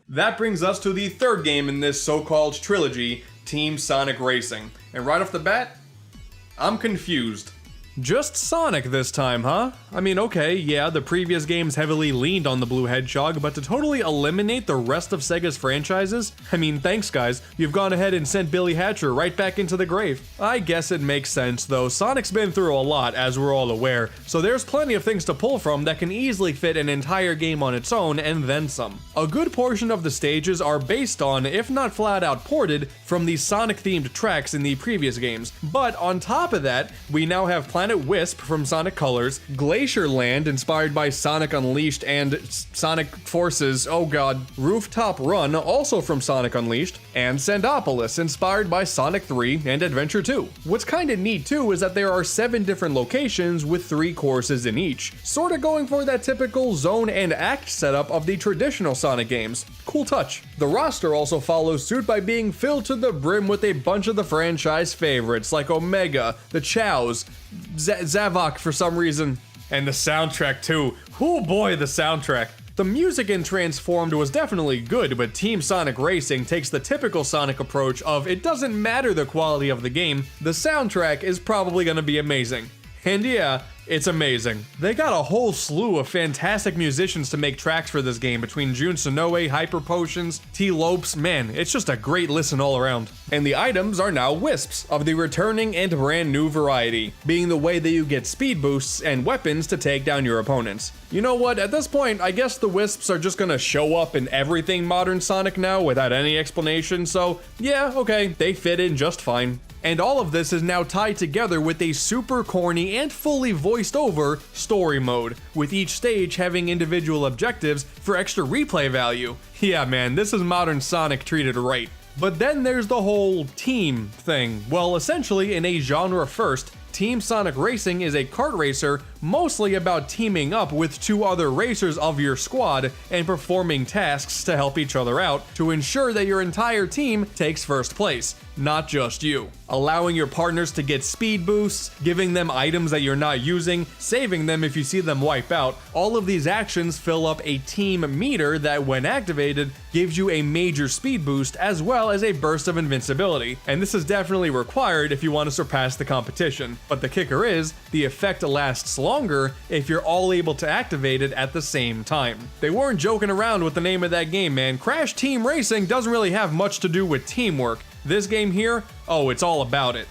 That brings us to the third game in this so-called trilogy, Team Sonic Racing. And right off the bat, I'm confused. Just Sonic this time, huh? I mean, okay, yeah, the previous games heavily leaned on the Blue Hedgehog, but to totally eliminate the rest of Sega's franchises? I mean, thanks guys, you've gone ahead and sent Billy Hatcher right back into the grave. I guess it makes sense though, Sonic's been through a lot, as we're all aware, so there's plenty of things to pull from that can easily fit an entire game on its own and then some. A good portion of the stages are based on, if not flat out ported, from the Sonic-themed tracks in the previous games, but on top of that, we now have Planet Wisp from Sonic Colors, Glacier Land inspired by Sonic Unleashed and Sonic Forces, oh god, Rooftop Run also from Sonic Unleashed, and Sandopolis inspired by Sonic 3 and Adventure 2. What's kinda neat too is that there are 7 different locations with 3 courses in each, sorta going for that typical zone and act setup of the traditional Sonic games. Cool touch. The roster also follows suit by being filled to the brim with a bunch of the franchise favorites like Omega, the Chows, Zavok for some reason, and the soundtrack too. Oh boy, the soundtrack. The music in Transformed was definitely good, but Team Sonic Racing takes the typical Sonic approach of it doesn't matter the quality of the game, the soundtrack is probably gonna be amazing. And yeah, it's amazing. They got a whole slew of fantastic musicians to make tracks for this game between Jun Sonoe, Hyper Potions, T. Lopes, man, it's just a great listen all around. And the items are now Wisps, of the returning and brand new variety, being the way that you get speed boosts and weapons to take down your opponents. You know what, at this point, I guess the Wisps are just gonna show up in everything modern Sonic now without any explanation, so yeah, okay, they fit in just fine. And all of this is now tied together with a super corny and fully voiced over story mode, with each stage having individual objectives for extra replay value. Yeah man, this is modern Sonic treated right. But then there's the whole team thing. Well, essentially in a genre first, Team Sonic Racing is a kart racer mostly about teaming up with 2 other racers of your squad and performing tasks to help each other out to ensure that your entire team takes first place, not just you. Allowing your partners to get speed boosts, giving them items that you're not using, saving them if you see them wipe out, all of these actions fill up a team meter that when activated gives you a major speed boost as well as a burst of invincibility. And this is definitely required if you want to surpass the competition. But the kicker is, the effect lasts longer if you're all able to activate it at the same time. They weren't joking around with the name of that game, man. Crash Team Racing doesn't really have much to do with teamwork. This game here, oh, it's all about it.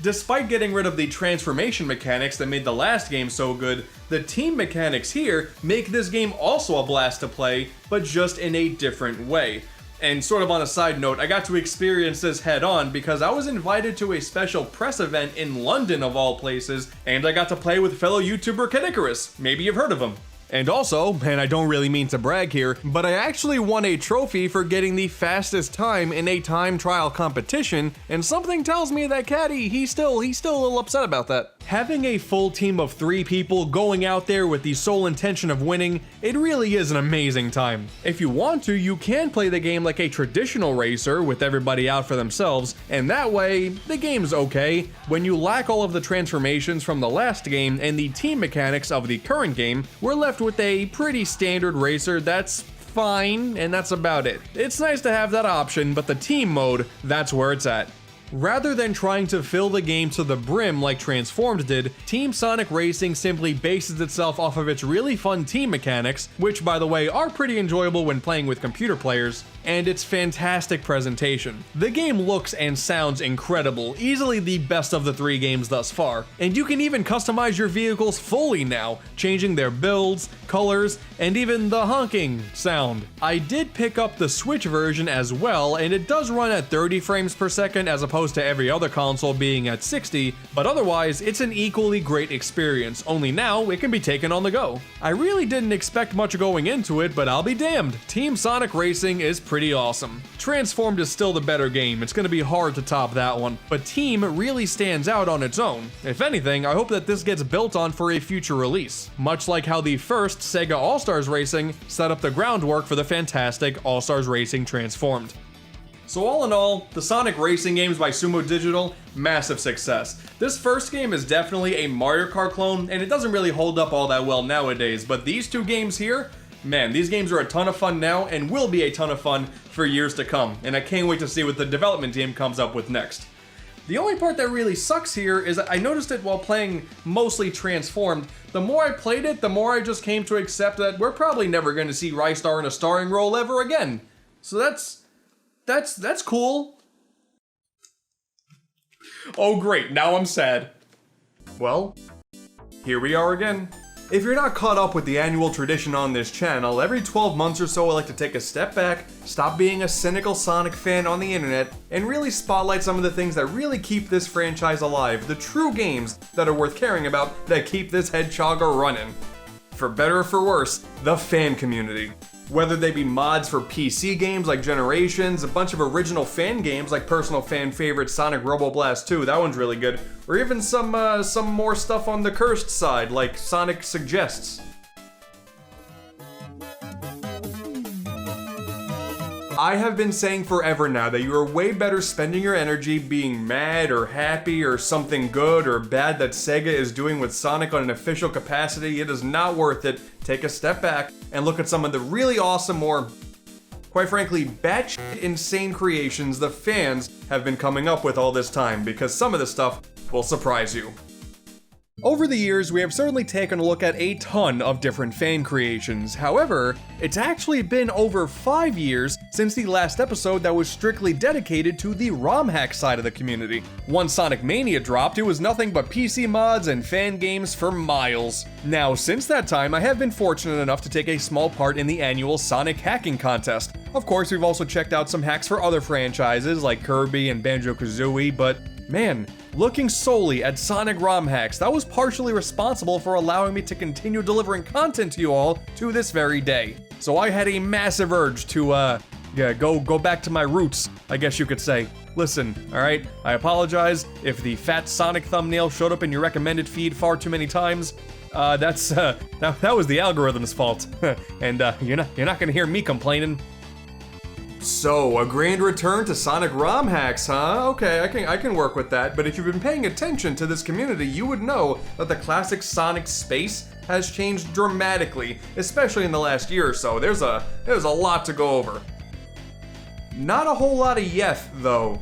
Despite getting rid of the transformation mechanics that made the last game so good, the team mechanics here make this game also a blast to play, but just in a different way. And sort of on a side note, I got to experience this head on because I was invited to a special press event in London of all places, and I got to play with fellow YouTuber Kedicarus. Maybe you've heard of him. And also, and I don't really mean to brag here, but I actually won a trophy for getting the fastest time in a time trial competition, and something tells me that Caddy, he's still a little upset about that. Having a full team of 3 people going out there with the sole intention of winning, it really is an amazing time. If you want to, you can play the game like a traditional racer with everybody out for themselves, and that way, the game's okay. When you lack all of the transformations from the last game and the team mechanics of the current game, we're left with a pretty standard racer that's fine, and that's about it. It's nice to have that option, but the team mode, that's where it's at. Rather than trying to fill the game to the brim like Transformed did, Team Sonic Racing simply bases itself off of its really fun team mechanics, which by the way are pretty enjoyable when playing with computer players, and its fantastic presentation. The game looks and sounds incredible, easily the best of the 3 games thus far, and you can even customize your vehicles fully now, changing their builds, colors, and even the honking sound. I did pick up the Switch version as well, and it does run at 30 frames per second as opposed to every other console being at 60, but otherwise it's an equally great experience, only now it can be taken on the go. I really didn't expect much going into it, but I'll be damned, Team Sonic Racing is pretty awesome. Transformed is still the better game, it's gonna be hard to top that one, but Team really stands out on its own. If anything, I hope that this gets built on for a future release, much like how the first Sega All-Stars Racing set up the groundwork for the fantastic All-Stars Racing Transformed. So all in all, the Sonic Racing games by Sumo Digital, massive success. This first game is definitely a Mario Kart clone, and it doesn't really hold up all that well nowadays, but these 2 games here, man, these games are a ton of fun now and will be a ton of fun for years to come, and I can't wait to see what the development team comes up with next. The only part that really sucks here is that I noticed it while playing mostly transformed. The more I played it, the more I just came to accept that we're probably never going to see Rystar in a starring role ever again. So that's cool. Oh great, now I'm sad. Well, here we are again. If you're not caught up with the annual tradition on this channel, every 12 months or so I like to take a step back, stop being a cynical Sonic fan on the internet, and really spotlight some of the things that really keep this franchise alive, the true games that are worth caring about that keep this hedgehog running. For better or for worse, the fan community. Whether they be mods for PC games like Generations, a bunch of original fan games like personal fan favorite Sonic Robo Blast 2, that one's really good, or even some more stuff on the cursed side like Sonic Suggests. I have been saying forever now that you are way better spending your energy being mad or happy or something good or bad that Sega is doing with Sonic on an official capacity. It is not worth it. Take a step back and look at some of the really awesome or, quite frankly, batshit insane creations the fans have been coming up with all this time, because some of this stuff will surprise you. Over the years, we have certainly taken a look at a ton of different fan creations. However, it's actually been over 5 years since the last episode that was strictly dedicated to the ROM hack side of the community. Once Sonic Mania dropped, it was nothing but PC mods and fan games for miles. Now, since that time, I have been fortunate enough to take a small part in the annual Sonic hacking contest. Of course, we've also checked out some hacks for other franchises like Kirby and Banjo-Kazooie, but man, looking solely at Sonic ROM hacks, that was partially responsible for allowing me to continue delivering content to you all to this very day. So I had a massive urge to, go back to my roots, I guess you could say. Listen, alright, I apologize if the fat Sonic thumbnail showed up in your recommended feed far too many times. That was the algorithm's fault. And you're not gonna hear me complaining. So, a grand return to Sonic ROM hacks, huh? Okay, I can work with that, but if you've been paying attention to this community, you would know that the classic Sonic space has changed dramatically, especially in the last year or so. There's a lot to go over. Not a whole lot of yeth, though.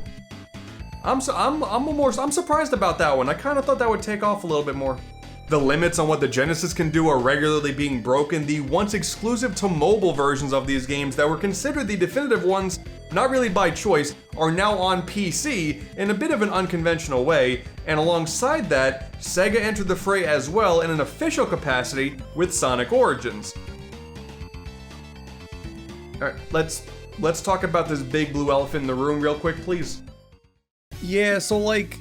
I'm surprised about that one. I kind of thought that would take off a little bit more. The limits on what the Genesis can do are regularly being broken. The once exclusive to mobile versions of these games that were considered the definitive ones, not really by choice, are now on PC in a bit of an unconventional way, and alongside that, Sega entered the fray as well in an official capacity with Sonic Origins. Alright, let's talk about this big blue elephant in the room real quick, please. Yeah, so like,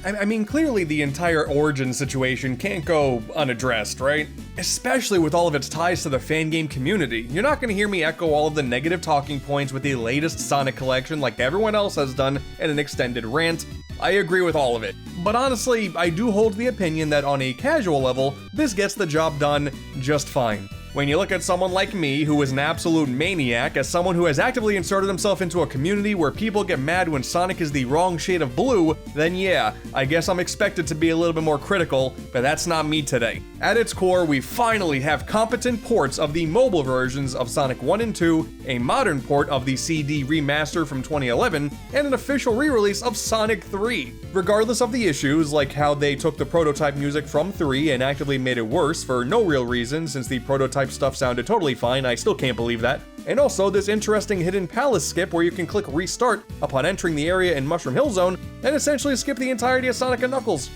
I mean, clearly the entire Origins situation can't go unaddressed, right? Especially with all of its ties to the fan game community. You're not gonna hear me echo all of the negative talking points with the latest Sonic collection like everyone else has done in an extended rant. I agree with all of it. But honestly, I do hold the opinion that on a casual level, this gets the job done just fine. When you look at someone like me, who is an absolute maniac, as someone who has actively inserted himself into a community where people get mad when Sonic is the wrong shade of blue, then yeah, I guess I'm expected to be a little bit more critical, but that's not me today. At its core, we finally have competent ports of the mobile versions of Sonic 1 and 2, a modern port of the CD remaster from 2011, and an official re-release of Sonic 3. Regardless of the issues, like how they took the prototype music from 3 and actively made it worse for no real reason since the prototype stuff sounded totally fine, I still can't believe that. And also this interesting hidden palace skip where you can click restart upon entering the area in Mushroom Hill Zone and essentially skip the entirety of Sonic & Knuckles.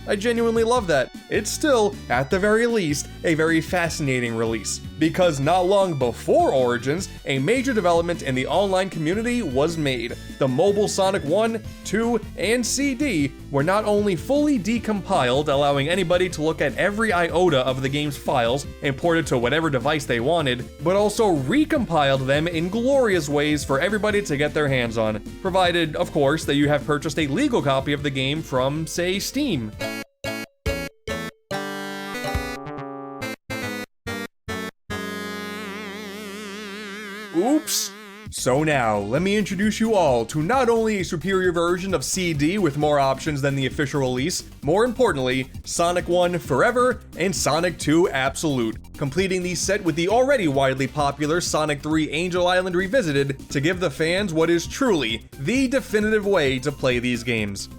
I genuinely love that. It's still, at the very least, a very fascinating release, because not long before Origins, a major development in the online community was made. The mobile Sonic 1, 2, and CD were not only fully decompiled, allowing anybody to look at every iota of the game's files and port it to whatever device they wanted, but also recompiled them in glorious ways for everybody to get their hands on, provided, of course, that you have purchased a legal copy of the game from, say, Steam. Oops. So now, let me introduce you all to not only a superior version of CD with more options than the official release, more importantly, Sonic 1 Forever and Sonic 2 Absolute, completing the set with the already widely popular Sonic 3 Angel Island Revisited to give the fans what is truly the definitive way to play these games.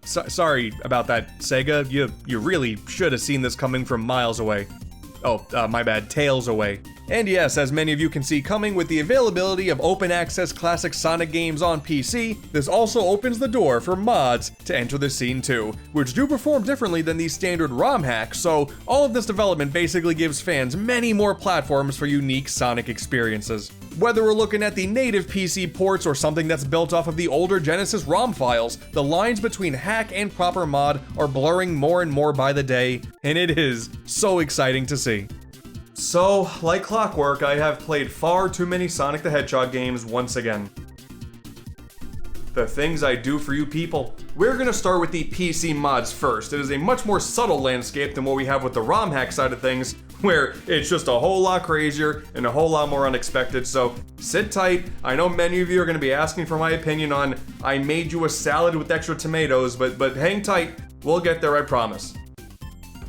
Sorry about that, Sega. You really should have seen this coming from miles away. Oh, my bad, tails away. And yes, as many of you can see coming with the availability of open access classic Sonic games on PC, this also opens the door for mods to enter the scene too, which do perform differently than the standard ROM hacks, so all of this development basically gives fans many more platforms for unique Sonic experiences. Whether we're looking at the native PC ports or something that's built off of the older Genesis ROM files, the lines between hack and proper mod are blurring more and more by the day, and it is so exciting to see. So, like clockwork, I have played far too many Sonic the Hedgehog games once again. The things I do for you people. We're gonna start with the PC mods first. It is a much more subtle landscape than what we have with the ROM hack side of things, where it's just a whole lot crazier and a whole lot more unexpected, so sit tight. I know many of you are gonna be asking for my opinion on I made you a salad with extra tomatoes, but hang tight, we'll get there, I promise.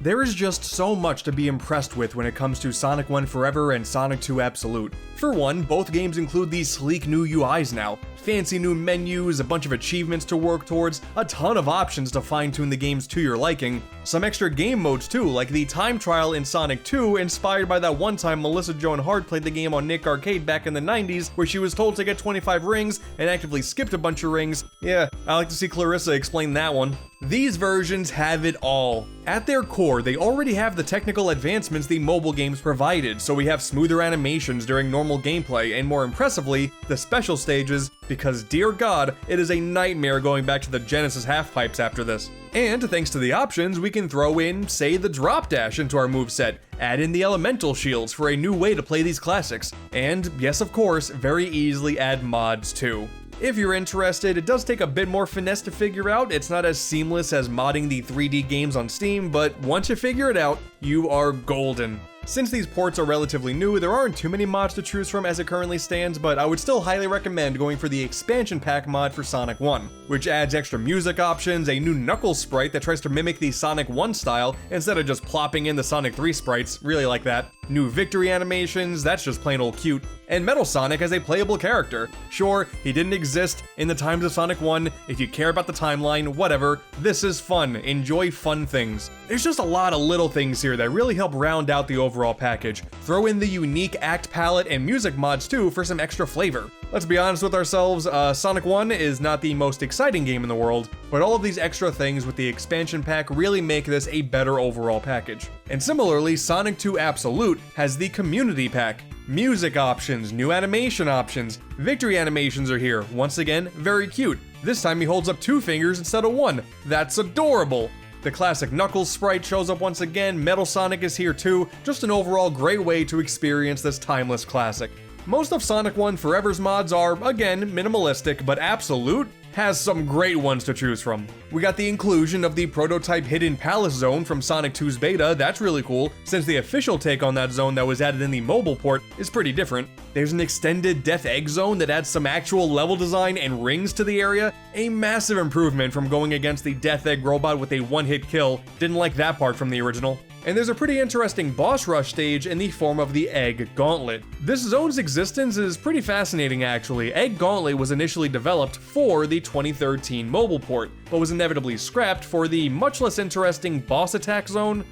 There is just so much to be impressed with when it comes to Sonic 1 Forever and Sonic 2 Absolute. For one, both games include these sleek new UIs now, fancy new menus, a bunch of achievements to work towards, a ton of options to fine-tune the games to your liking, some extra game modes too, like the time trial in Sonic 2, inspired by that one time Melissa Joan Hart played the game on Nick Arcade back in the 90s, where she was told to get 25 rings and actively skipped a bunch of rings. Yeah, I like to see Clarissa explain that one. These versions have it all. At their core, they already have the technical advancements the mobile games provided, so we have smoother animations during normal gameplay, and more impressively, the special stages, because dear god, it is a nightmare going back to the Genesis half-pipes after this. And thanks to the options, we can throw in, say, the drop dash into our moveset, add in the elemental shields for a new way to play these classics, and yes of course, very easily add mods too. If you're interested, it does take a bit more finesse to figure out. It's not as seamless as modding the 3D games on Steam, but once you figure it out, you are golden. Since these ports are relatively new, there aren't too many mods to choose from as it currently stands, but I would still highly recommend going for the expansion pack mod for Sonic 1, which adds extra music options, a new Knuckles sprite that tries to mimic the Sonic 1 style instead of just plopping in the Sonic 3 sprites, really like that, new victory animations, that's just plain old cute, and Metal Sonic as a playable character. Sure, he didn't exist in the times of Sonic 1, if you care about the timeline, whatever, this is fun, enjoy fun things. There's just a lot of little things here that really help round out the overall package. Throw in the unique act palette and music mods too for some extra flavor. Let's be honest with ourselves, Sonic 1 is not the most exciting game in the world, but all of these extra things with the expansion pack really make this a better overall package. And similarly, Sonic 2 Absolute has the community pack. Music options, new animation options, victory animations are here, once again, very cute. This time he holds up 2 fingers instead of 1. That's adorable. The classic Knuckles sprite shows up once again, Metal Sonic is here too, just an overall great way to experience this timeless classic. Most of Sonic 1 Forever's mods are, again, minimalistic, but Absolute has some great ones to choose from. We got the inclusion of the prototype Hidden Palace zone from Sonic 2's beta, that's really cool, since the official take on that zone that was added in the mobile port is pretty different. There's an extended Death Egg zone that adds some actual level design and rings to the area, a massive improvement from going against the Death Egg robot with a one-hit kill, didn't like that part from the original. And there's a pretty interesting boss rush stage in the form of the Egg Gauntlet. This zone's existence is pretty fascinating actually. Egg Gauntlet was initially developed for the 2013 mobile port, but was inevitably scrapped for the much less interesting boss attack zone,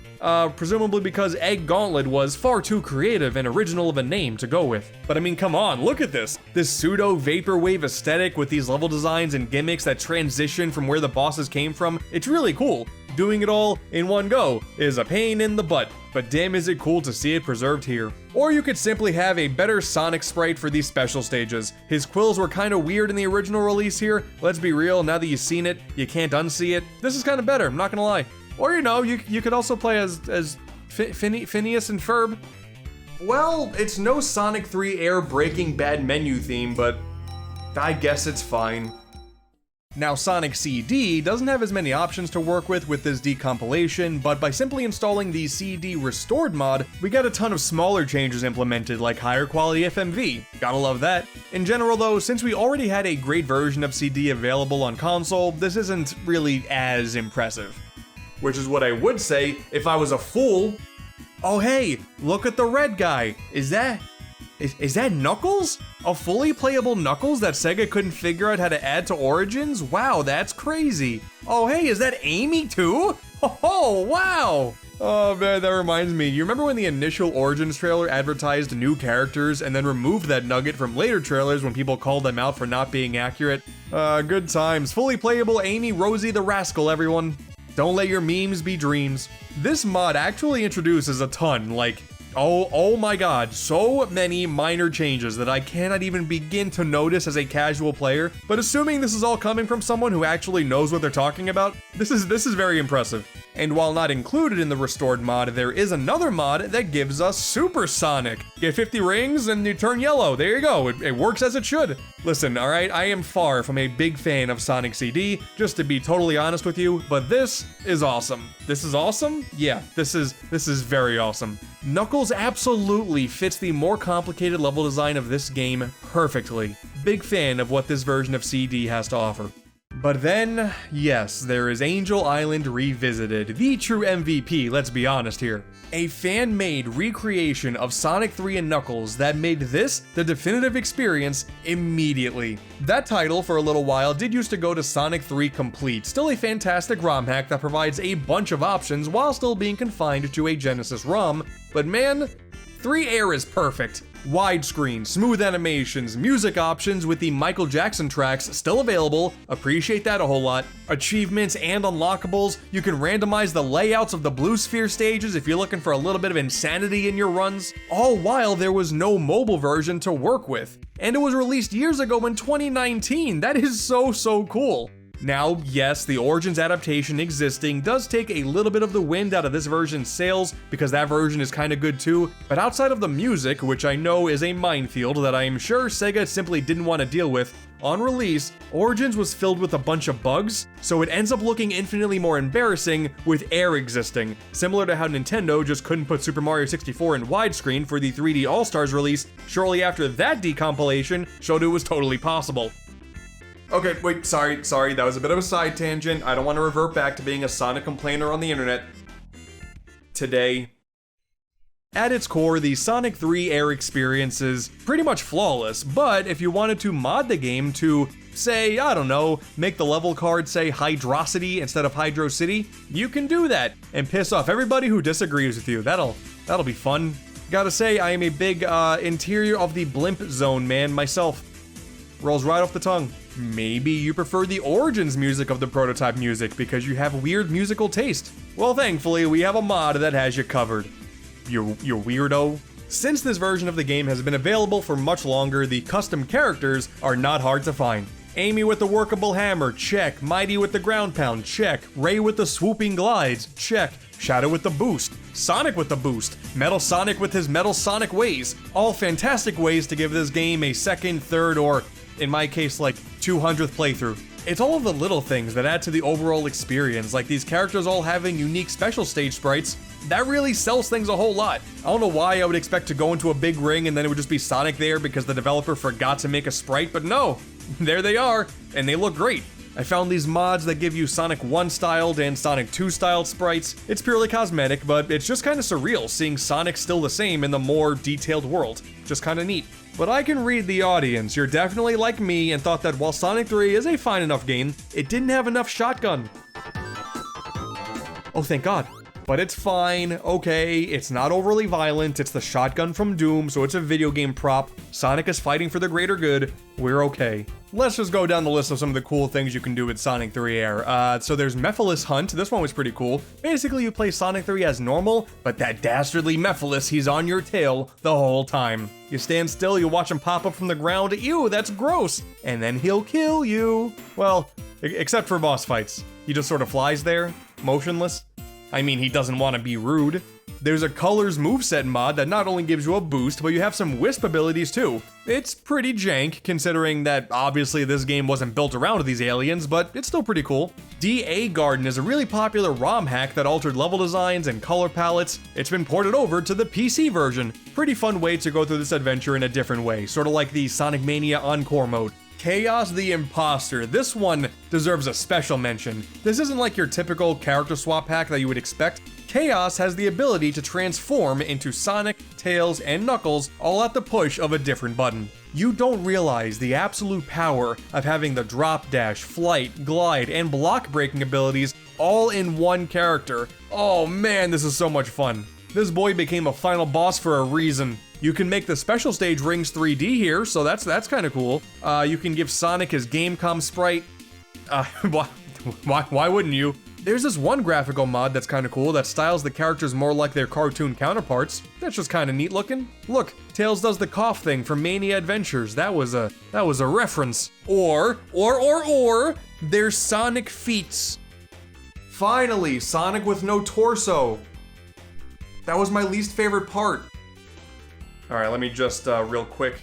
presumably because Egg Gauntlet was far too creative and original of a name to go with. But I mean, come on, look at this. This pseudo vaporwave aesthetic with these level designs and gimmicks that transition from where the bosses came from, it's really cool. Doing it all in one go is a pain in the butt, but damn is it cool to see it preserved here. Or you could simply have a better Sonic sprite for these special stages. His quills were kinda weird in the original release here, let's be real, now that you've seen it, you can't unsee it. This is kinda better, I'm not gonna lie. Or you know, you could also play as Phineas and Ferb. Well, it's no Sonic 3 Air Breaking Bad menu theme, but I guess it's fine. Now, Sonic CD doesn't have as many options to work with this decompilation, but by simply installing the CD Restored mod, we got a ton of smaller changes implemented, like higher quality FMV. Gotta love that. In general though, since we already had a great version of CD available on console, this isn't really as impressive. Which is what I would say if I was a fool. Oh hey, look at the red guy. Is that Knuckles? A fully playable Knuckles that Sega couldn't figure out how to add to Origins? Wow, that's crazy. Oh, hey, is that Amy too? Oh, wow. Oh man, that reminds me. You remember when the initial Origins trailer advertised new characters and then removed that nugget from later trailers when people called them out for not being accurate? Good times. Fully playable Amy Rosie the Rascal, everyone. Don't let your memes be dreams. This mod actually introduces a ton, like, oh my god, so many minor changes that I cannot even begin to notice as a casual player, but assuming this is all coming from someone who actually knows what they're talking about, this is very impressive. And while not included in the restored mod, there is another mod that gives us Super Sonic. Get 50 rings and you turn yellow. There you go. It works as it should. Listen, alright, I am far from a big fan of Sonic CD, just to be totally honest with you, but this is awesome. This is awesome? Yeah, this is very awesome. Knuckles absolutely fits the more complicated level design of this game perfectly. Big fan of what this version of CD has to offer. But then, yes, there is Angel Island Revisited, the true MVP, let's be honest here. A fan-made recreation of Sonic 3 and Knuckles that made this the definitive experience immediately. That title, for a little while, did used to go to Sonic 3 Complete, still a fantastic ROM hack that provides a bunch of options while still being confined to a Genesis ROM, but man, 3 Air is perfect. Widescreen, smooth animations, music options with the Michael Jackson tracks still available, appreciate that a whole lot. Achievements and unlockables, you can randomize the layouts of the Blue Sphere stages if you're looking for a little bit of insanity in your runs, all while there was no mobile version to work with. And it was released years ago in 2019, that is so cool. Now, yes, the Origins adaptation existing does take a little bit of the wind out of this version's sails, because that version is kinda good too, but outside of the music, which I know is a minefield that I am sure Sega simply didn't want to deal with, on release, Origins was filled with a bunch of bugs, so it ends up looking infinitely more embarrassing with Air existing, similar to how Nintendo just couldn't put Super Mario 64 in widescreen for the 3D All-Stars release shortly after that decompilation showed it was totally possible. Okay, wait, sorry, that was a bit of a side tangent. I don't want to revert back to being a Sonic complainer on the internet today. At its core, the Sonic 3 Air experience is pretty much flawless, but if you wanted to mod the game to, say, I don't know, make the level card say Hydrocity instead of Hydro City, you can do that and piss off everybody who disagrees with you. That'll be fun. Gotta say, I am a big interior of the blimp zone man myself. Rolls right off the tongue. Maybe you prefer the Origins music of the prototype music because you have weird musical taste. Well, thankfully, we have a mod that has you covered. You weirdo. Since this version of the game has been available for much longer, the custom characters are not hard to find. Amy with the workable hammer, check. Mighty with the ground pound, check. Ray with the swooping glides, check. Shadow with the boost. Sonic with the boost. Metal Sonic with his Metal Sonic ways. All fantastic ways to give this game a second, third, or in my case, like 200th playthrough. It's all of the little things that add to the overall experience, like these characters all having unique special stage sprites. That really sells things a whole lot. I don't know why I would expect to go into a big ring and then it would just be Sonic there because the developer forgot to make a sprite, but no, there they are, and they look great. I found these mods that give you Sonic 1 styled and Sonic 2 styled sprites. It's purely cosmetic, but it's just kinda surreal seeing Sonic still the same in the more detailed world. Just kinda neat. But I can read the audience. You're definitely like me and thought that while Sonic 3 is a fine enough game, it didn't have enough shotgun. Oh, thank God. But it's fine, okay, it's not overly violent, it's the shotgun from Doom, so it's a video game prop. Sonic is fighting for the greater good, we're okay. Let's just go down the list of some of the cool things you can do with Sonic 3 Air. So there's Mephiles Hunt, this one was pretty cool. Basically you play Sonic 3 as normal, but that dastardly Mephiles, he's on your tail the whole time. You stand still, you watch him pop up from the ground, ew, that's gross, and then he'll kill you. Well, except for boss fights. He just sort of flies there, motionless. I mean, he doesn't want to be rude. There's a Colors moveset mod that not only gives you a boost, but you have some Wisp abilities too. It's pretty jank, considering that obviously this game wasn't built around these aliens, but it's still pretty cool. DA Garden is a really popular ROM hack that altered level designs and color palettes. It's been ported over to the PC version. Pretty fun way to go through this adventure in a different way, sort of like the Sonic Mania Encore mode. Chaos the Imposter. This one deserves a special mention. This isn't like your typical character swap hack that you would expect. Chaos has the ability to transform into Sonic, Tails, and Knuckles all at the push of a different button. You don't realize the absolute power of having the drop dash, flight, glide, and block breaking abilities all in one character. Oh man, this is so much fun. This boy became a final boss for a reason. You can make the special stage rings 3D here, so that's kind of cool. You can give Sonic his Gamecom sprite. Why wouldn't you? There's this one graphical mod that's kind of cool that styles the characters more like their cartoon counterparts. That's just kind of neat looking. Look, Tails does the cough thing from Mania Adventures. That was a reference. Or there's Sonic feats. Finally, Sonic with no torso. That was my least favorite part. All right, let me just real quick.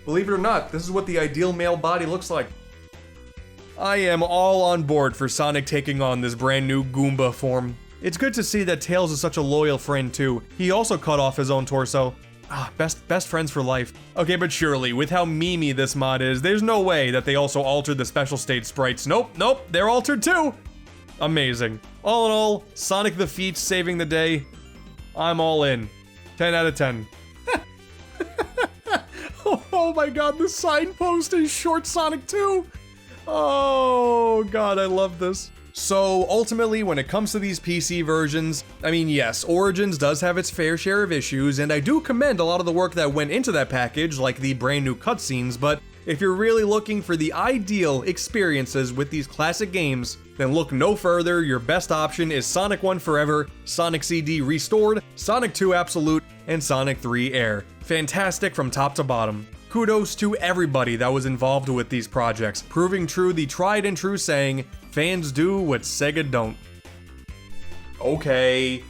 Believe it or not, this is what the ideal male body looks like. I am all on board for Sonic taking on this brand new Goomba form. It's good to see that Tails is such a loyal friend too. He also cut off his own torso. Best friends for life. Okay, but surely, with how memey this mod is, there's no way that they also altered the special stage sprites. Nope, they're altered too. Amazing. All in all, Sonic the Feats saving the day. I'm all in. 10 out of 10. Oh my god, the signpost is Short Sonic 2. Oh god, I love this. So ultimately, when it comes to these PC versions, I mean, yes, Origins does have its fair share of issues, and I do commend a lot of the work that went into that package, like the brand new cutscenes, but if you're really looking for the ideal experiences with these classic games, then look no further. Your best option is Sonic 1 Forever, Sonic CD Restored, Sonic 2 Absolute, and Sonic 3 Air. Fantastic from top to bottom. Kudos to everybody that was involved with these projects, proving true the tried and true saying, fans do what Sega don't. Okay,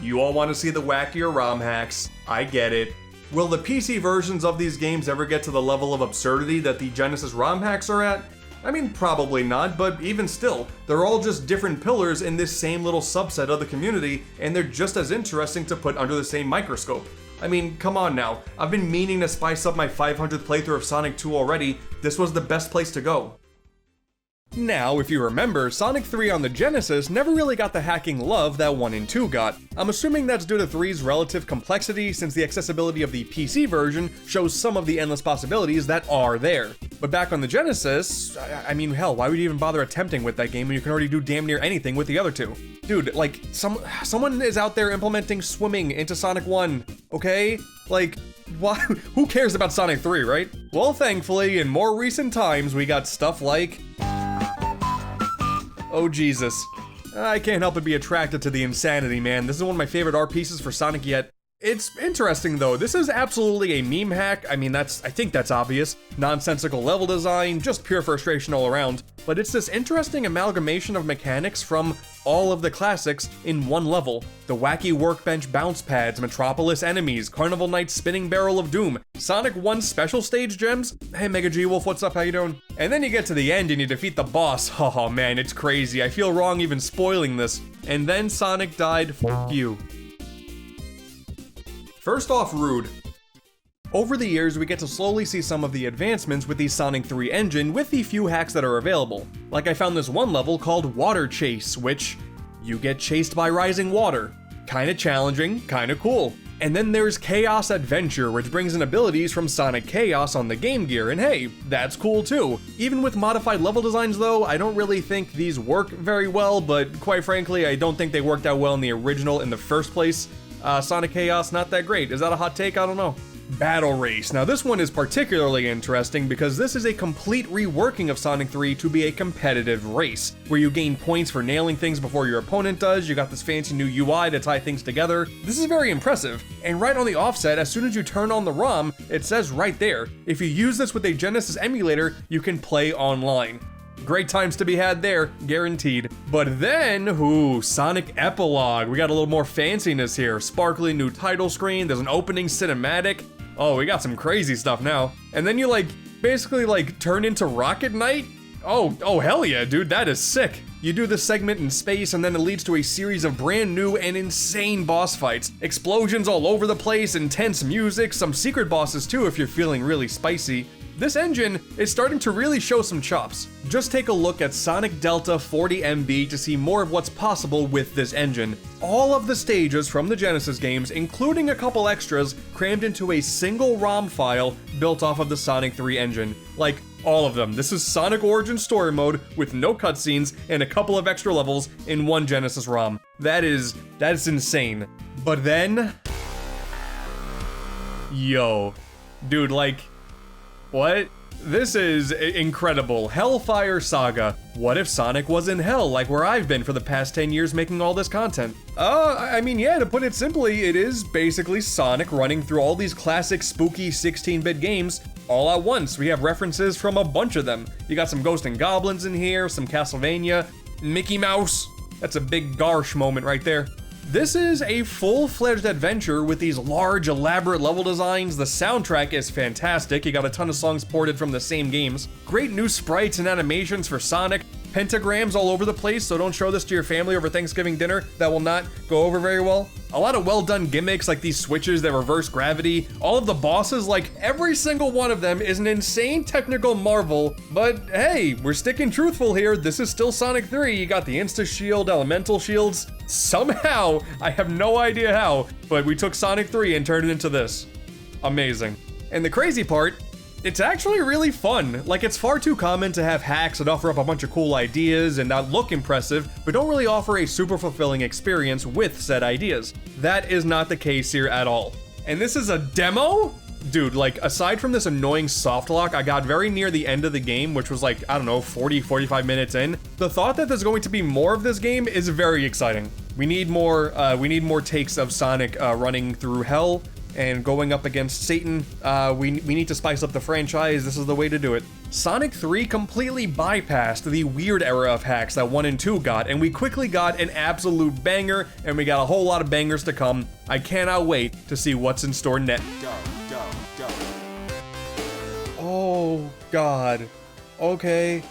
you all want to see the wackier ROM hacks, I get it. Will the PC versions of these games ever get to the level of absurdity that the Genesis ROM hacks are at? I mean, probably not, but even still, they're all just different pillars in this same little subset of the community, and they're just as interesting to put under the same microscope. I mean, come on now, I've been meaning to spice up my 500th playthrough of Sonic 2 already. This was the best place to go. Now, if you remember, Sonic 3 on the Genesis never really got the hacking love that 1 and 2 got. I'm assuming that's due to 3's relative complexity, since the accessibility of the PC version shows some of the endless possibilities that are there. But back on the Genesis, I mean, hell, why would you even bother attempting with that game when you can already do damn near anything with the other two? Dude, like, someone is out there implementing swimming into Sonic 1, okay? Like, why? Who cares about Sonic 3, right? Well, thankfully, in more recent times, we got stuff like... Oh Jesus. I can't help but be attracted to the insanity, man. This is one of my favorite art pieces for Sonic yet. It's interesting though, this is absolutely a meme hack. I mean, I think that's obvious. Nonsensical level design, just pure frustration all around. But it's this interesting amalgamation of mechanics from all of the classics in one level. The wacky workbench bounce pads, Metropolis enemies, Carnival Knight's spinning barrel of doom, Sonic 1 special stage gems. Hey Mega G Wolf, what's up, how you doing? And then you get to the end and you defeat the boss. Oh man, it's crazy. I feel wrong even spoiling this. And then Sonic died, f*** you. First off, rude. Over the years, we get to slowly see some of the advancements with the Sonic 3 engine with the few hacks that are available. Like I found this one level called Water Chase, which you get chased by rising water. Kinda challenging, kinda cool. And then there's Chaos Adventure, which brings in abilities from Sonic Chaos on the Game Gear, and hey, that's cool too. Even with modified level designs though, I don't really think these work very well, but quite frankly, I don't think they worked out well in the original in the first place. Sonic Chaos, not that great. Is that a hot take? I don't know. Battle Race. Now this one is particularly interesting because this is a complete reworking of Sonic 3 to be a competitive race, where you gain points for nailing things before your opponent does. You got this fancy new UI to tie things together. This is very impressive, and right on the offset, as soon as you turn on the ROM, it says right there, if you use this with a Genesis emulator, you can play online. Great times to be had there, guaranteed. But then, ooh, Sonic Epilogue. We got a little more fanciness here. Sparkly new title screen, there's an opening cinematic. Oh, we got some crazy stuff now. And then you basically turn into Rocket Knight? Oh hell yeah, dude, that is sick. You do this segment in space and then it leads to a series of brand new and insane boss fights. Explosions all over the place, intense music, some secret bosses too if you're feeling really spicy. this engine is starting to really show some chops. Just take a look at Sonic Delta 40MB to see more of what's possible with this engine. All of the stages from the Genesis games, including a couple extras, crammed into a single ROM file built off of the Sonic 3 engine. Like, all of them. This is Sonic Origins Story Mode with no cutscenes and a couple of extra levels in one Genesis ROM. That is insane. But then... Yo. Dude, like... What? This is incredible. Hellfire Saga. What if Sonic was in hell, like where I've been for the past 10 years making all this content? I mean, yeah, to put it simply, it is basically Sonic running through all these classic spooky 16-bit games all at once. We have references from a bunch of them. You got some Ghosts and Goblins in here, some Castlevania, Mickey Mouse. That's a big Garsh moment right there. This is a full-fledged adventure with these large, elaborate level designs. The soundtrack is fantastic. You got a ton of songs ported from the same games. Great new sprites and animations for Sonic. Pentagrams all over the place, so don't show this to your family over Thanksgiving dinner. That will not go over very well. A lot of well-done gimmicks like these switches that reverse gravity. All of the bosses, like every single one of them, is an insane technical marvel. But hey, we're sticking truthful here. This is still Sonic 3. You got the Insta-Shield, Elemental Shields. Somehow, I have no idea how, but we took Sonic 3 and turned it into this. Amazing. And the crazy part, it's actually really fun. Like, it's far too common to have hacks that offer up a bunch of cool ideas and that look impressive, but don't really offer a super fulfilling experience with said ideas. That is not the case here at all. And this is a demo? Dude, like, aside from this annoying soft lock, I got very near the end of the game, which was like, I don't know, 45 minutes in. The thought that there's going to be more of this game is very exciting. We need more takes of Sonic running through hell and going up against Satan. We need to spice up the franchise. This is the way to do it. Sonic 3 completely bypassed the weird era of hacks that 1 and 2 got, and we quickly got an absolute banger, and we got a whole lot of bangers to come. I cannot wait to see what's in store next. Oh, God. Okay.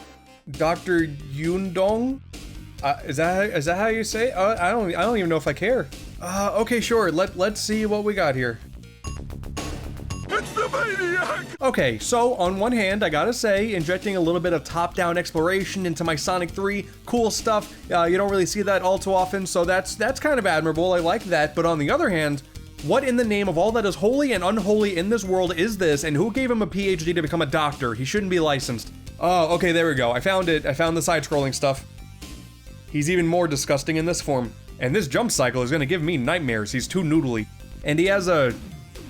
Dr. Yundong? Is that how you say it? I don't even know if I care. Okay, sure. Let's see what we got here. It's the maniac! Okay, so on one hand, I gotta say, injecting a little bit of top-down exploration into my Sonic 3, cool stuff. You don't really see that all too often, so that's kind of admirable. I like that. But on the other hand, what in the name of all that is holy and unholy in this world is this, and who gave him a PhD to become a doctor? He shouldn't be licensed. Oh, okay, there we go. I found it. I found the side-scrolling stuff. He's even more disgusting in this form. And this jump cycle is gonna give me nightmares. He's too noodly. And he has a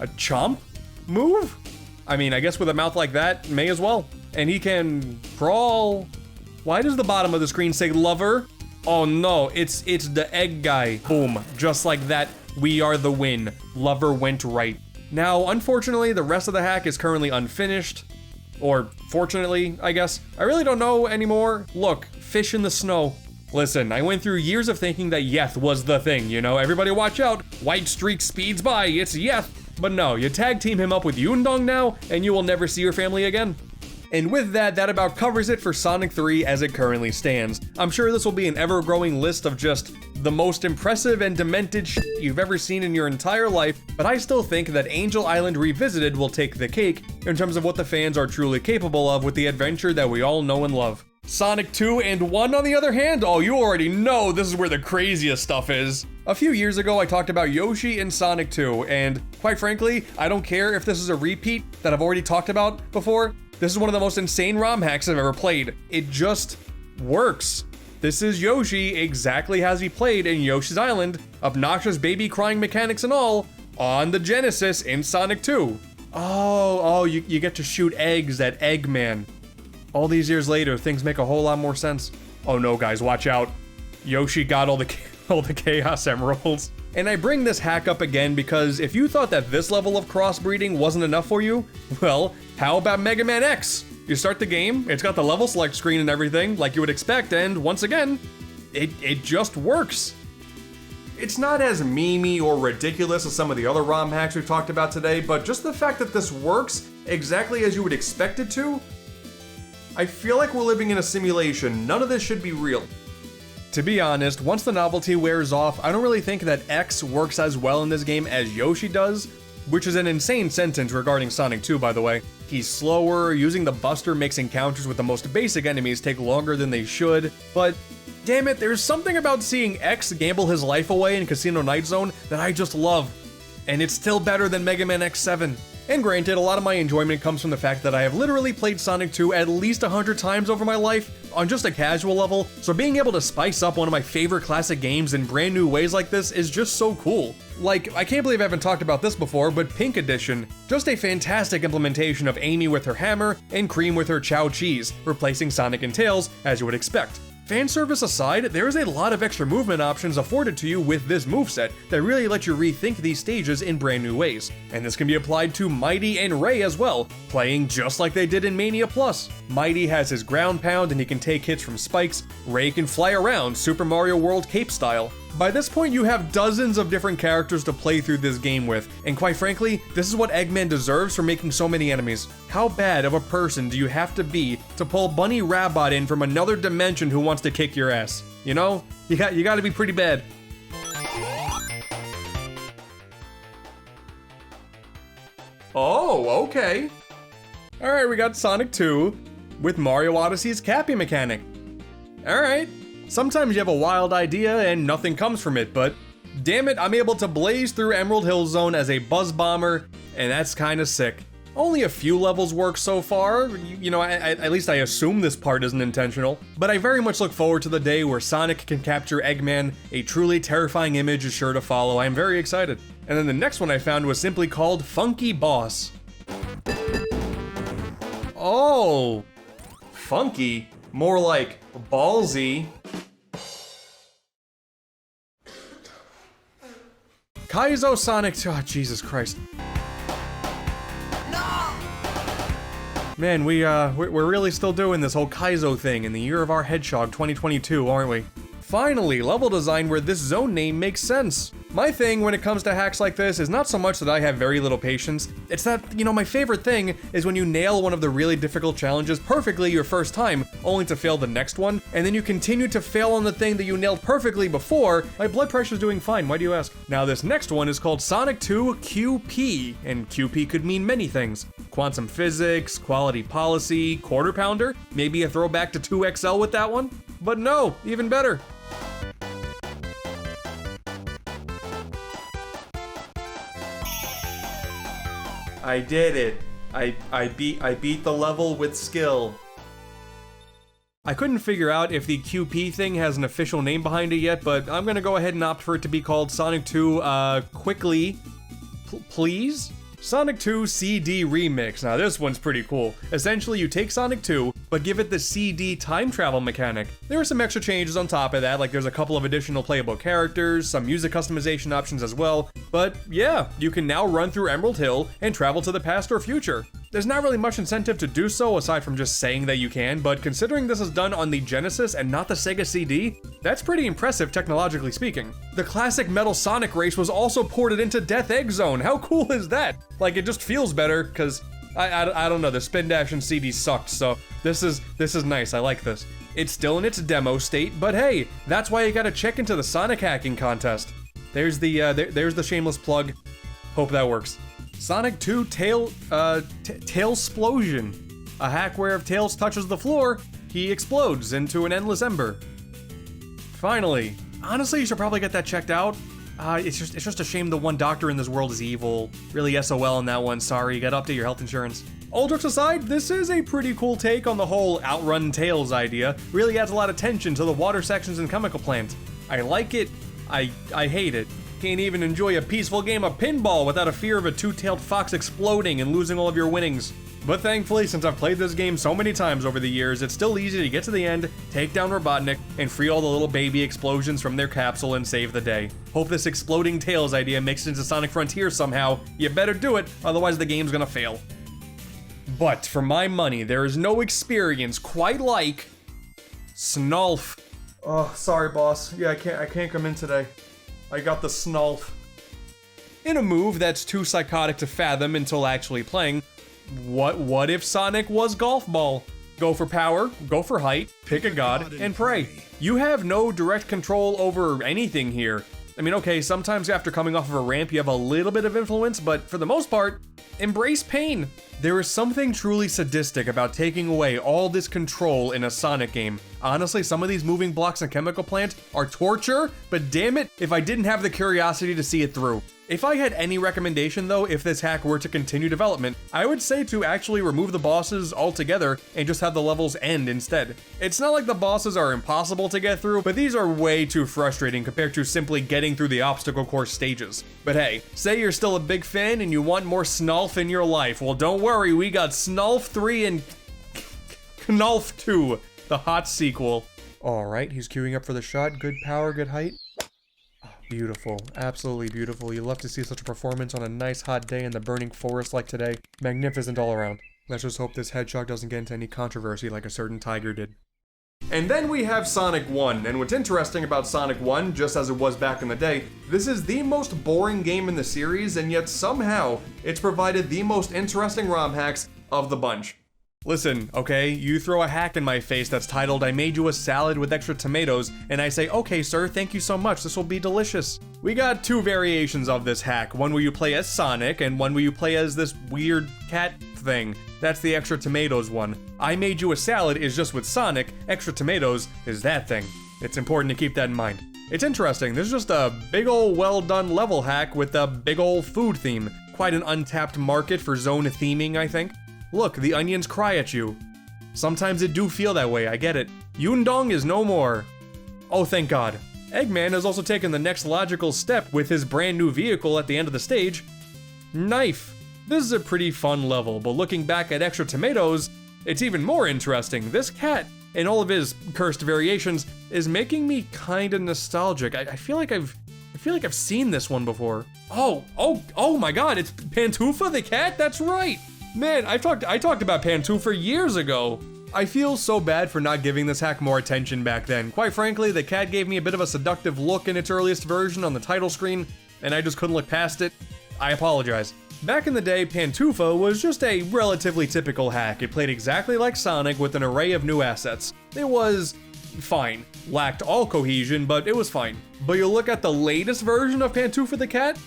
chomp move? I mean, I guess with a mouth like that, may as well. And he can crawl. Why does the bottom of the screen say lover? Oh no, it's the egg guy. Boom, just like that, we are the win. Lover went right. Now, unfortunately, the rest of the hack is currently unfinished. Or fortunately, I guess. I really don't know anymore. Look, fish in the snow. Listen, I went through years of thinking that Yeth was the thing, you know? Everybody watch out, White Streak speeds by, it's Yeth. But no, you tag team him up with Yundong now, and you will never see your family again. And with that about covers it for Sonic 3 as it currently stands. I'm sure this will be an ever-growing list of just the most impressive and demented shit you've ever seen in your entire life, but I still think that Angel Island Revisited will take the cake in terms of what the fans are truly capable of with the adventure that we all know and love. Sonic 2 and 1, on the other hand, oh, you already know this is where the craziest stuff is. A few years ago, I talked about Yoshi in Sonic 2, and quite frankly, I don't care if this is a repeat that I've already talked about before. This is one of the most insane ROM hacks I've ever played. It just works. This is Yoshi exactly as he played in Yoshi's Island, obnoxious baby crying mechanics and all, on the Genesis in Sonic 2. Oh, you get to shoot eggs at Eggman. All these years later, things make a whole lot more sense. Oh no, guys, watch out. Yoshi got all the Chaos Emeralds. And I bring this hack up again because if you thought that this level of crossbreeding wasn't enough for you, well, how about Mega Man X? You start the game, it's got the level select screen and everything, like you would expect, and once again, it just works. It's not as memey or ridiculous as some of the other ROM hacks we've talked about today, but just the fact that this works exactly as you would expect it to, I feel like we're living in a simulation. None of this should be real. To be honest, once the novelty wears off, I don't really think that X works as well in this game as Yoshi does, which is an insane sentence regarding Sonic 2, by the way. he's slower, using the Buster makes encounters with the most basic enemies take longer than they should, but damn it, there's something about seeing X gamble his life away in Casino Night Zone that I just love. And it's still better than Mega Man X7. And granted, a lot of my enjoyment comes from the fact that I have literally played Sonic 2 at least 100 times over my life on just a casual level, so being able to spice up one of my favorite classic games in brand new ways like this is just so cool. Like, I can't believe I haven't talked about this before, but Pink Edition, just a fantastic implementation of Amy with her hammer and Cream with her Chow Cheese, replacing Sonic and Tails as you would expect. Fan service aside, there is a lot of extra movement options afforded to you with this moveset that really let you rethink these stages in brand new ways. And this can be applied to Mighty and Ray as well, playing just like they did in Mania Plus. Mighty has his ground pound and he can take hits from spikes. Ray can fly around Super Mario World Cape style. By this point, you have dozens of different characters to play through this game with, and quite frankly, this is what Eggman deserves for making so many enemies. How bad of a person do you have to be to pull Bunny Rabbit in from another dimension who wants to kick your ass? You know? You gotta be pretty bad. Oh, okay. Alright, we got Sonic 2 with Mario Odyssey's Cappy mechanic. Alright. Sometimes you have a wild idea and nothing comes from it, but damn it, I'm able to blaze through Emerald Hill Zone as a buzz bomber, and that's kinda sick. Only a few levels work so far, you know, at least I assume this part isn't intentional, but I very much look forward to the day where Sonic can capture Eggman. A truly terrifying image is sure to follow. I am very excited. And then the next one I found was simply called Funky Boss. Oh, funky? More like ballsy. Kaizo Sonic, oh Jesus Christ. No! Man, we're really still doing this whole Kaizo thing in the year of our hedgehog 2022, aren't we? Finally, level design where this zone name makes sense. My thing when it comes to hacks like this is not so much that I have very little patience, it's that, you know, my favorite thing is when you nail one of the really difficult challenges perfectly your first time, only to fail the next one, and then you continue to fail on the thing that you nailed perfectly before. My blood pressure's doing fine, why do you ask? Now this next one is called Sonic 2 QP, and QP could mean many things. Quantum physics, quality policy, quarter pounder, maybe a throwback to 2XL with that one? But no, even better. I did it. I beat the level with skill. I couldn't figure out if the QP thing has an official name behind it yet, but I'm gonna go ahead and opt for it to be called Sonic 2, Quickly, please? Sonic 2 CD Remix. Now this one's pretty cool. Essentially, you take Sonic 2, but give it the CD time travel mechanic. There are some extra changes on top of that, like there's a couple of additional playable characters, some music customization options as well, but yeah, you can now run through Emerald Hill and travel to the past or future. There's not really much incentive to do so aside from just saying that you can, but considering this is done on the Genesis and not the Sega CD, that's pretty impressive technologically speaking. The classic Metal Sonic race was also ported into Death Egg Zone. How cool is that? Like, it just feels better, cause I don't know, the Spin Dash and CD sucked, so this is nice, I like this. It's still in its demo state, but hey, that's why you gotta check into the Sonic hacking contest. There's the shameless plug. Hope that works. Sonic 2 Tailsplosion. A hack where if Tails touches the floor, he explodes into an endless ember. Finally. Honestly, you should probably get that checked out. It's just a shame the one doctor in this world is evil. Really SOL on that one, sorry, you gotta update your health insurance. All jokes aside, this is a pretty cool take on the whole outrun Tails idea. Really adds a lot of tension to the water sections in Chemical Plant. I like it, I hate it. Can't even enjoy a peaceful game of pinball without a fear of a two-tailed fox exploding and losing all of your winnings. But thankfully, since I've played this game so many times over the years, it's still easy to get to the end, take down Robotnik, and free all the little baby explosions from their capsule and save the day. Hope this exploding Tails idea makes it into Sonic Frontier somehow. You better do it, otherwise the game's gonna fail. But for my money, there is no experience quite like Snulf. Oh, sorry boss. Yeah, I can't come in today. I got the Snulf. In a move that's too psychotic to fathom until actually playing, what if Sonic was Golf Ball? Go for power, go for height, pick a god, and pray. You have no direct control over anything here. I mean, okay, sometimes after coming off of a ramp, you have a little bit of influence, but for the most part, embrace pain. There is something truly sadistic about taking away all this control in a Sonic game. Honestly, some of these moving blocks and chemical plant are torture, but damn it if I didn't have the curiosity to see it through. If I had any recommendation though, if this hack were to continue development, I would say to actually remove the bosses altogether and just have the levels end instead. It's not like the bosses are impossible to get through, but these are way too frustrating compared to simply getting through the obstacle course stages. But hey, say you're still a big fan and you want more Snulf in your life, well don't worry, we got Snulf 3 and Knulf 2, the hot sequel. Alright, he's queuing up for the shot, good power, good height. Beautiful, absolutely beautiful. You love to see such a performance on a nice hot day in the burning forest like today. Magnificent all around. Let's just hope this hedgehog doesn't get into any controversy like a certain tiger did. And then we have Sonic 1, and what's interesting about Sonic 1, just as it was back in the day, this is the most boring game in the series, and yet somehow it's provided the most interesting ROM hacks of the bunch. Listen, okay, you throw a hack in my face that's titled, I made you a salad with extra tomatoes, and I say, okay sir, thank you so much, this will be delicious. We got two variations of this hack, one where you play as Sonic, and one where you play as this weird cat thing. That's the extra tomatoes one. I made you a salad is just with Sonic, extra tomatoes is that thing. It's important to keep that in mind. It's interesting, this is just a big ol' well done level hack with a big ol' food theme. Quite an untapped market for zone theming, I think. Look, the onions cry at you. Sometimes it do feel that way, I get it. Yundong is no more. Oh, thank God. Eggman has also taken the next logical step with his brand new vehicle at the end of the stage. Knife. This is a pretty fun level, but looking back at extra tomatoes, it's even more interesting. This cat, in all of his cursed variations, is making me kinda nostalgic. I feel like I've seen this one before. Oh my God, it's Pantufa the cat? That's right. Man, I talked about Pantufa years ago. I feel so bad for not giving this hack more attention back then. Quite frankly, the cat gave me a bit of a seductive look in its earliest version on the title screen, and I just couldn't look past it. I apologize. Back in the day, Pantufa was just a relatively typical hack. It played exactly like Sonic with an array of new assets. It was fine. Lacked all cohesion, but it was fine. But you look at the latest version of Pantufa the cat,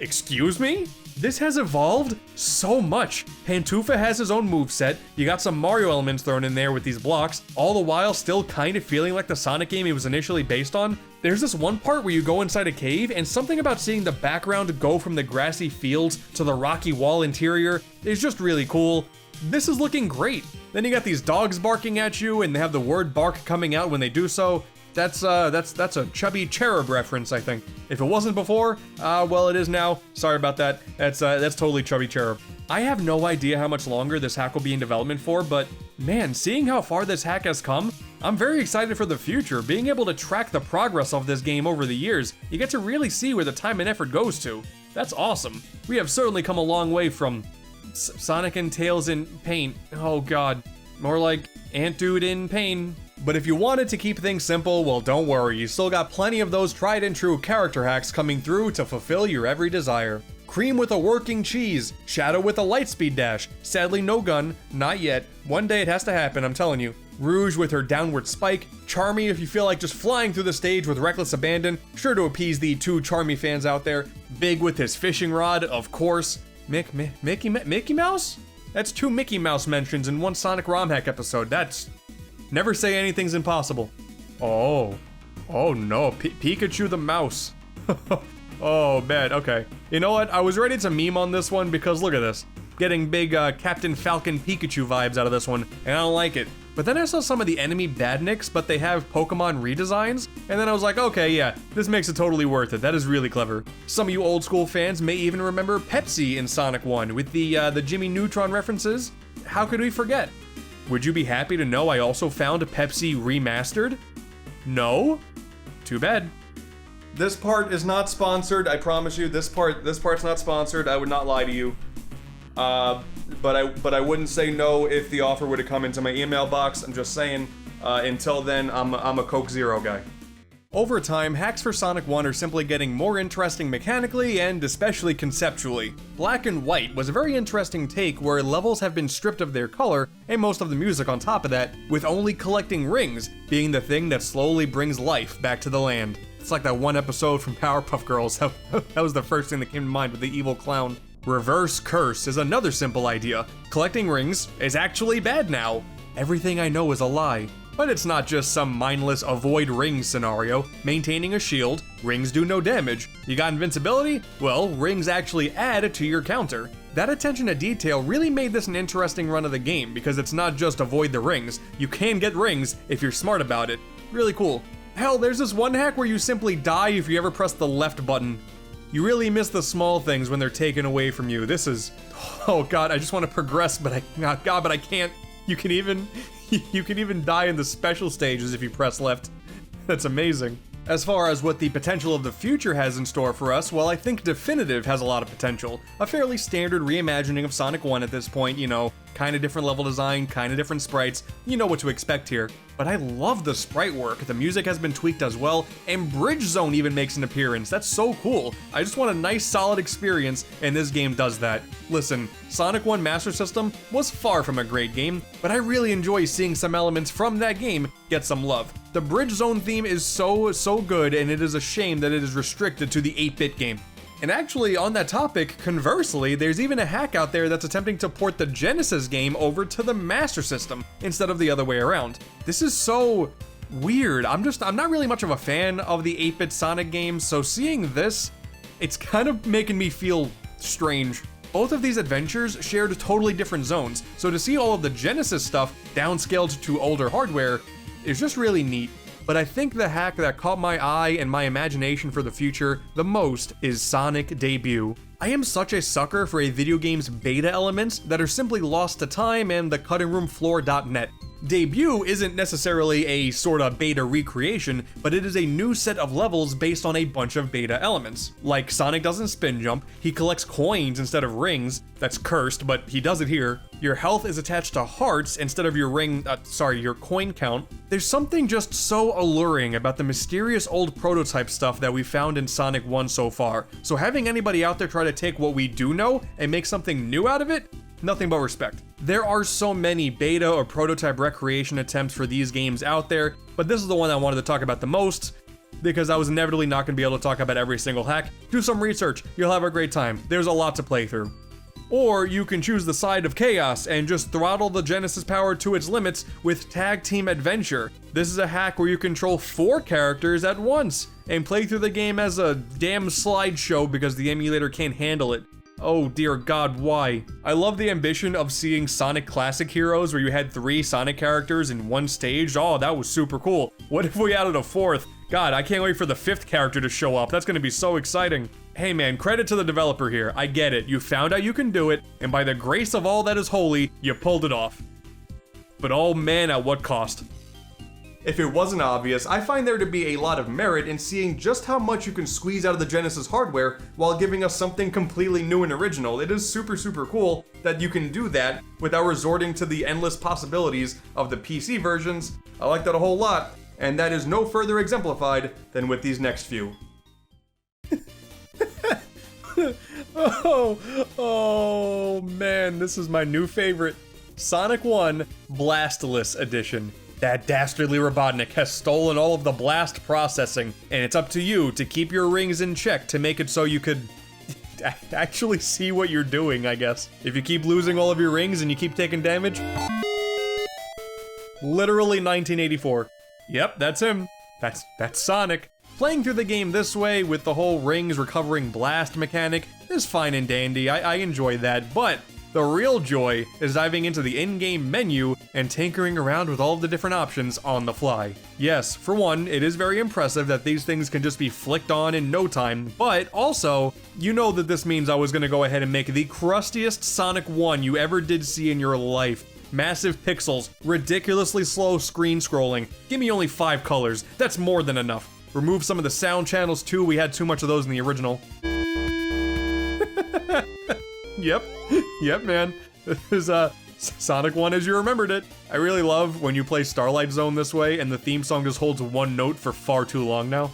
excuse me? This has evolved so much. Pantufa has his own moveset, you got some Mario elements thrown in there with these blocks, all the while still kind of feeling like the Sonic game it was initially based on. There's this one part where you go inside a cave, and something about seeing the background go from the grassy fields to the rocky wall interior is just really cool. This is looking great. Then you got these dogs barking at you, and they have the word bark coming out when they do so. That's a chubby cherub reference, I think. If it wasn't before, well, it is now. Sorry about that. That's totally chubby cherub. I have no idea how much longer this hack will be in development for, but man, seeing how far this hack has come, I'm very excited for the future. Being able to track the progress of this game over the years, you get to really see where the time and effort goes to. That's awesome. We have certainly come a long way from Sonic and Tails in pain. Oh God, more like AntDude in pain. But if you wanted to keep things simple, well don't worry, you still got plenty of those tried and true character hacks coming through to fulfill your every desire. Cream with a working cheese, Shadow with a lightspeed dash, sadly no gun, not yet, one day it has to happen, I'm telling you. Rouge with her downward spike, Charmy if you feel like just flying through the stage with reckless abandon, sure to appease the two Charmy fans out there. Big with his fishing rod, of course. Mickey Mouse? That's two Mickey Mouse mentions in one Sonic ROM hack episode, that's... Never say anything's impossible. Oh no, Pikachu the mouse. Oh man, okay. You know what, I was ready to meme on this one because look at this. Getting big Captain Falcon Pikachu vibes out of this one, and I don't like it. But then I saw some of the enemy badniks, but they have Pokemon redesigns, and then I was like, okay, yeah, this makes it totally worth it. That is really clever. Some of you old school fans may even remember Pepsi in Sonic 1 with the Jimmy Neutron references. How could we forget? Would you be happy to know I also found Pepsi Remastered? No? Too bad. This part is not sponsored, I promise you. This part's not sponsored, I would not lie to you. But I wouldn't say no if the offer were to come into my email box. I'm just saying, until then, I'm a Coke Zero guy. Over time, hacks for Sonic 1 are simply getting more interesting mechanically and especially conceptually. Black and White was a very interesting take where levels have been stripped of their color and most of the music on top of that, with only collecting rings being the thing that slowly brings life back to the land. It's like that one episode from Powerpuff Girls. That was the first thing that came to mind with the evil clown. Reverse curse is another simple idea. Collecting rings is actually bad now. Everything I know is a lie. But it's not just some mindless avoid rings scenario. Maintaining a shield, rings do no damage. You got invincibility? Well, rings actually add to your counter. That attention to detail really made this an interesting run of the game because it's not just avoid the rings. You can get rings if you're smart about it. Really cool. Hell, there's this one hack where you simply die if you ever press the left button. You really miss the small things when they're taken away from you. This is, oh god, I just want to progress, but I can't. You can even die in the special stages if you press left. That's amazing. As far as what the potential of the future has in store for us, well, I think Definitive has a lot of potential. A fairly standard reimagining of Sonic 1 at this point, you know, kinda different level design, kinda different sprites, you know what to expect here. But I love the sprite work, the music has been tweaked as well, and Bridge Zone even makes an appearance. That's so cool. I just want a nice solid experience, and this game does that. Listen, Sonic 1 Master System was far from a great game, but I really enjoy seeing some elements from that game get some love. The Bridge Zone theme is so good, and it is a shame that it is restricted to the 8-bit game. And actually, on that topic, conversely, there's even a hack out there that's attempting to port the Genesis game over to the Master System instead of the other way around. This is so weird. I'm not really much of a fan of the 8-bit Sonic games, so seeing this, it's kind of making me feel strange. Both of these adventures shared totally different zones, so to see all of the Genesis stuff downscaled to older hardware is just really neat. But I think the hack that caught my eye and my imagination for the future the most is Sonic Debut. I am such a sucker for a video game's beta elements that are simply lost to time and the cuttingroomfloor.net. Debut isn't necessarily a sorta beta recreation, but it is a new set of levels based on a bunch of beta elements. Like Sonic doesn't spin jump, he collects coins instead of rings. That's cursed, but he does it here. Your health is attached to hearts instead of your your coin count. There's something just so alluring about the mysterious old prototype stuff that we found in Sonic 1 so far. So having anybody out there try to take what we do know and make something new out of it, nothing but respect. There are so many beta or prototype recreation attempts for these games out there, but this is the one I wanted to talk about the most because I was inevitably not going to be able to talk about every single hack. Do some research, you'll have a great time. There's a lot to play through. Or you can choose the side of chaos and just throttle the Genesis power to its limits with Tag Team Adventure. This is a hack where you control 4 characters at once and play through the game as a damn slideshow because the emulator can't handle it. Oh dear god, why? I love the ambition of seeing Sonic Classic Heroes where you had 3 Sonic characters in one stage. Oh, that was super cool. What if we added a 4th? God, I can't wait for the 5th character to show up. That's gonna be so exciting. Hey man, credit to the developer here. I get it. You found out you can do it, and by the grace of all that is holy, you pulled it off. But oh man, at what cost? If it wasn't obvious, I find there to be a lot of merit in seeing just how much you can squeeze out of the Genesis hardware while giving us something completely new and original. It is super cool that you can do that without resorting to the endless possibilities of the PC versions. I like that a whole lot, and that is no further exemplified than with these next few. Oh man, this is my new favorite. Sonic 1 Blastless Edition. That dastardly Robotnik has stolen all of the blast processing, and it's up to you to keep your rings in check to make it so you could actually see what you're doing, I guess. If you keep losing all of your rings and you keep taking damage. Literally 1984. Yep, that's him. That's Sonic. Playing through the game this way with the whole rings recovering blast mechanic is fine and dandy. I enjoy that, but the real joy is diving into the in-game menu and tinkering around with all of the different options on the fly. Yes, for one, it is very impressive that these things can just be flicked on in no time, but also, you know that this means I was gonna go ahead and make the crustiest Sonic 1 you ever did see in your life. Massive pixels, ridiculously slow screen scrolling. Give me only 5 colors, that's more than enough. Remove some of the sound channels too, we had too much of those in the original. Yep, man. Sonic 1 as you remembered it. I really love when you play Starlight Zone this way and the theme song just holds one note for far too long now.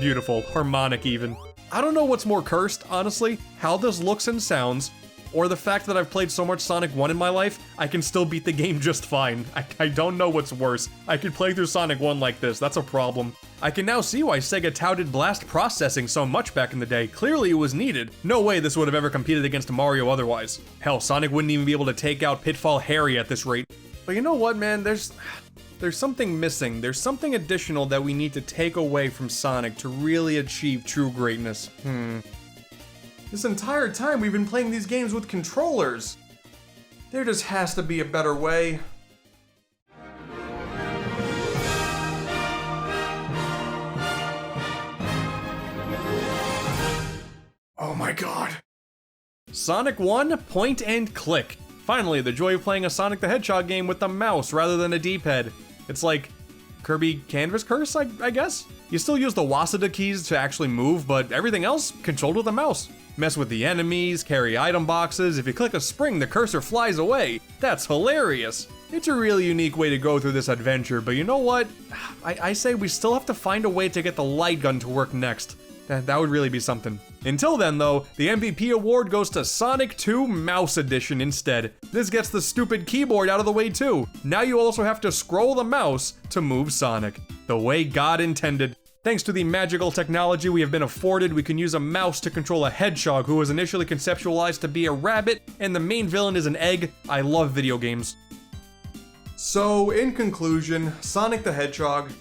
Beautiful, harmonic even. I don't know what's more cursed, honestly, how this looks and sounds, or the fact that I've played so much Sonic 1 in my life, I can still beat the game just fine. I don't know what's worse. I could play through Sonic 1 like this, that's a problem. I can now see why Sega touted blast processing so much back in the day. Clearly it was needed. No way this would have ever competed against Mario otherwise. Hell, Sonic wouldn't even be able to take out Pitfall Harry at this rate. But you know what, man, there's something missing. There's something additional that we need to take away from Sonic to really achieve true greatness. This entire time we've been playing these games with controllers. There just has to be a better way. Oh my god. Sonic 1, point and click. Finally, the joy of playing a Sonic the Hedgehog game with a mouse rather than a D-pad. It's like Kirby Canvas Curse, I guess? You still use the Waseda keys to actually move, but everything else controlled with a mouse. Mess with the enemies, carry item boxes, if you click a spring, the cursor flies away. That's hilarious. It's a really unique way to go through this adventure, but you know what? I say we still have to find a way to get the light gun to work next. That would really be something. Until then though, the MVP award goes to Sonic 2 Mouse Edition instead. This gets the stupid keyboard out of the way too. Now you also have to scroll the mouse to move Sonic. The way God intended. Thanks to the magical technology we have been afforded, we can use a mouse to control a hedgehog who was initially conceptualized to be a rabbit, and the main villain is an egg. I love video games. So, in conclusion, Sonic the Hedgehog,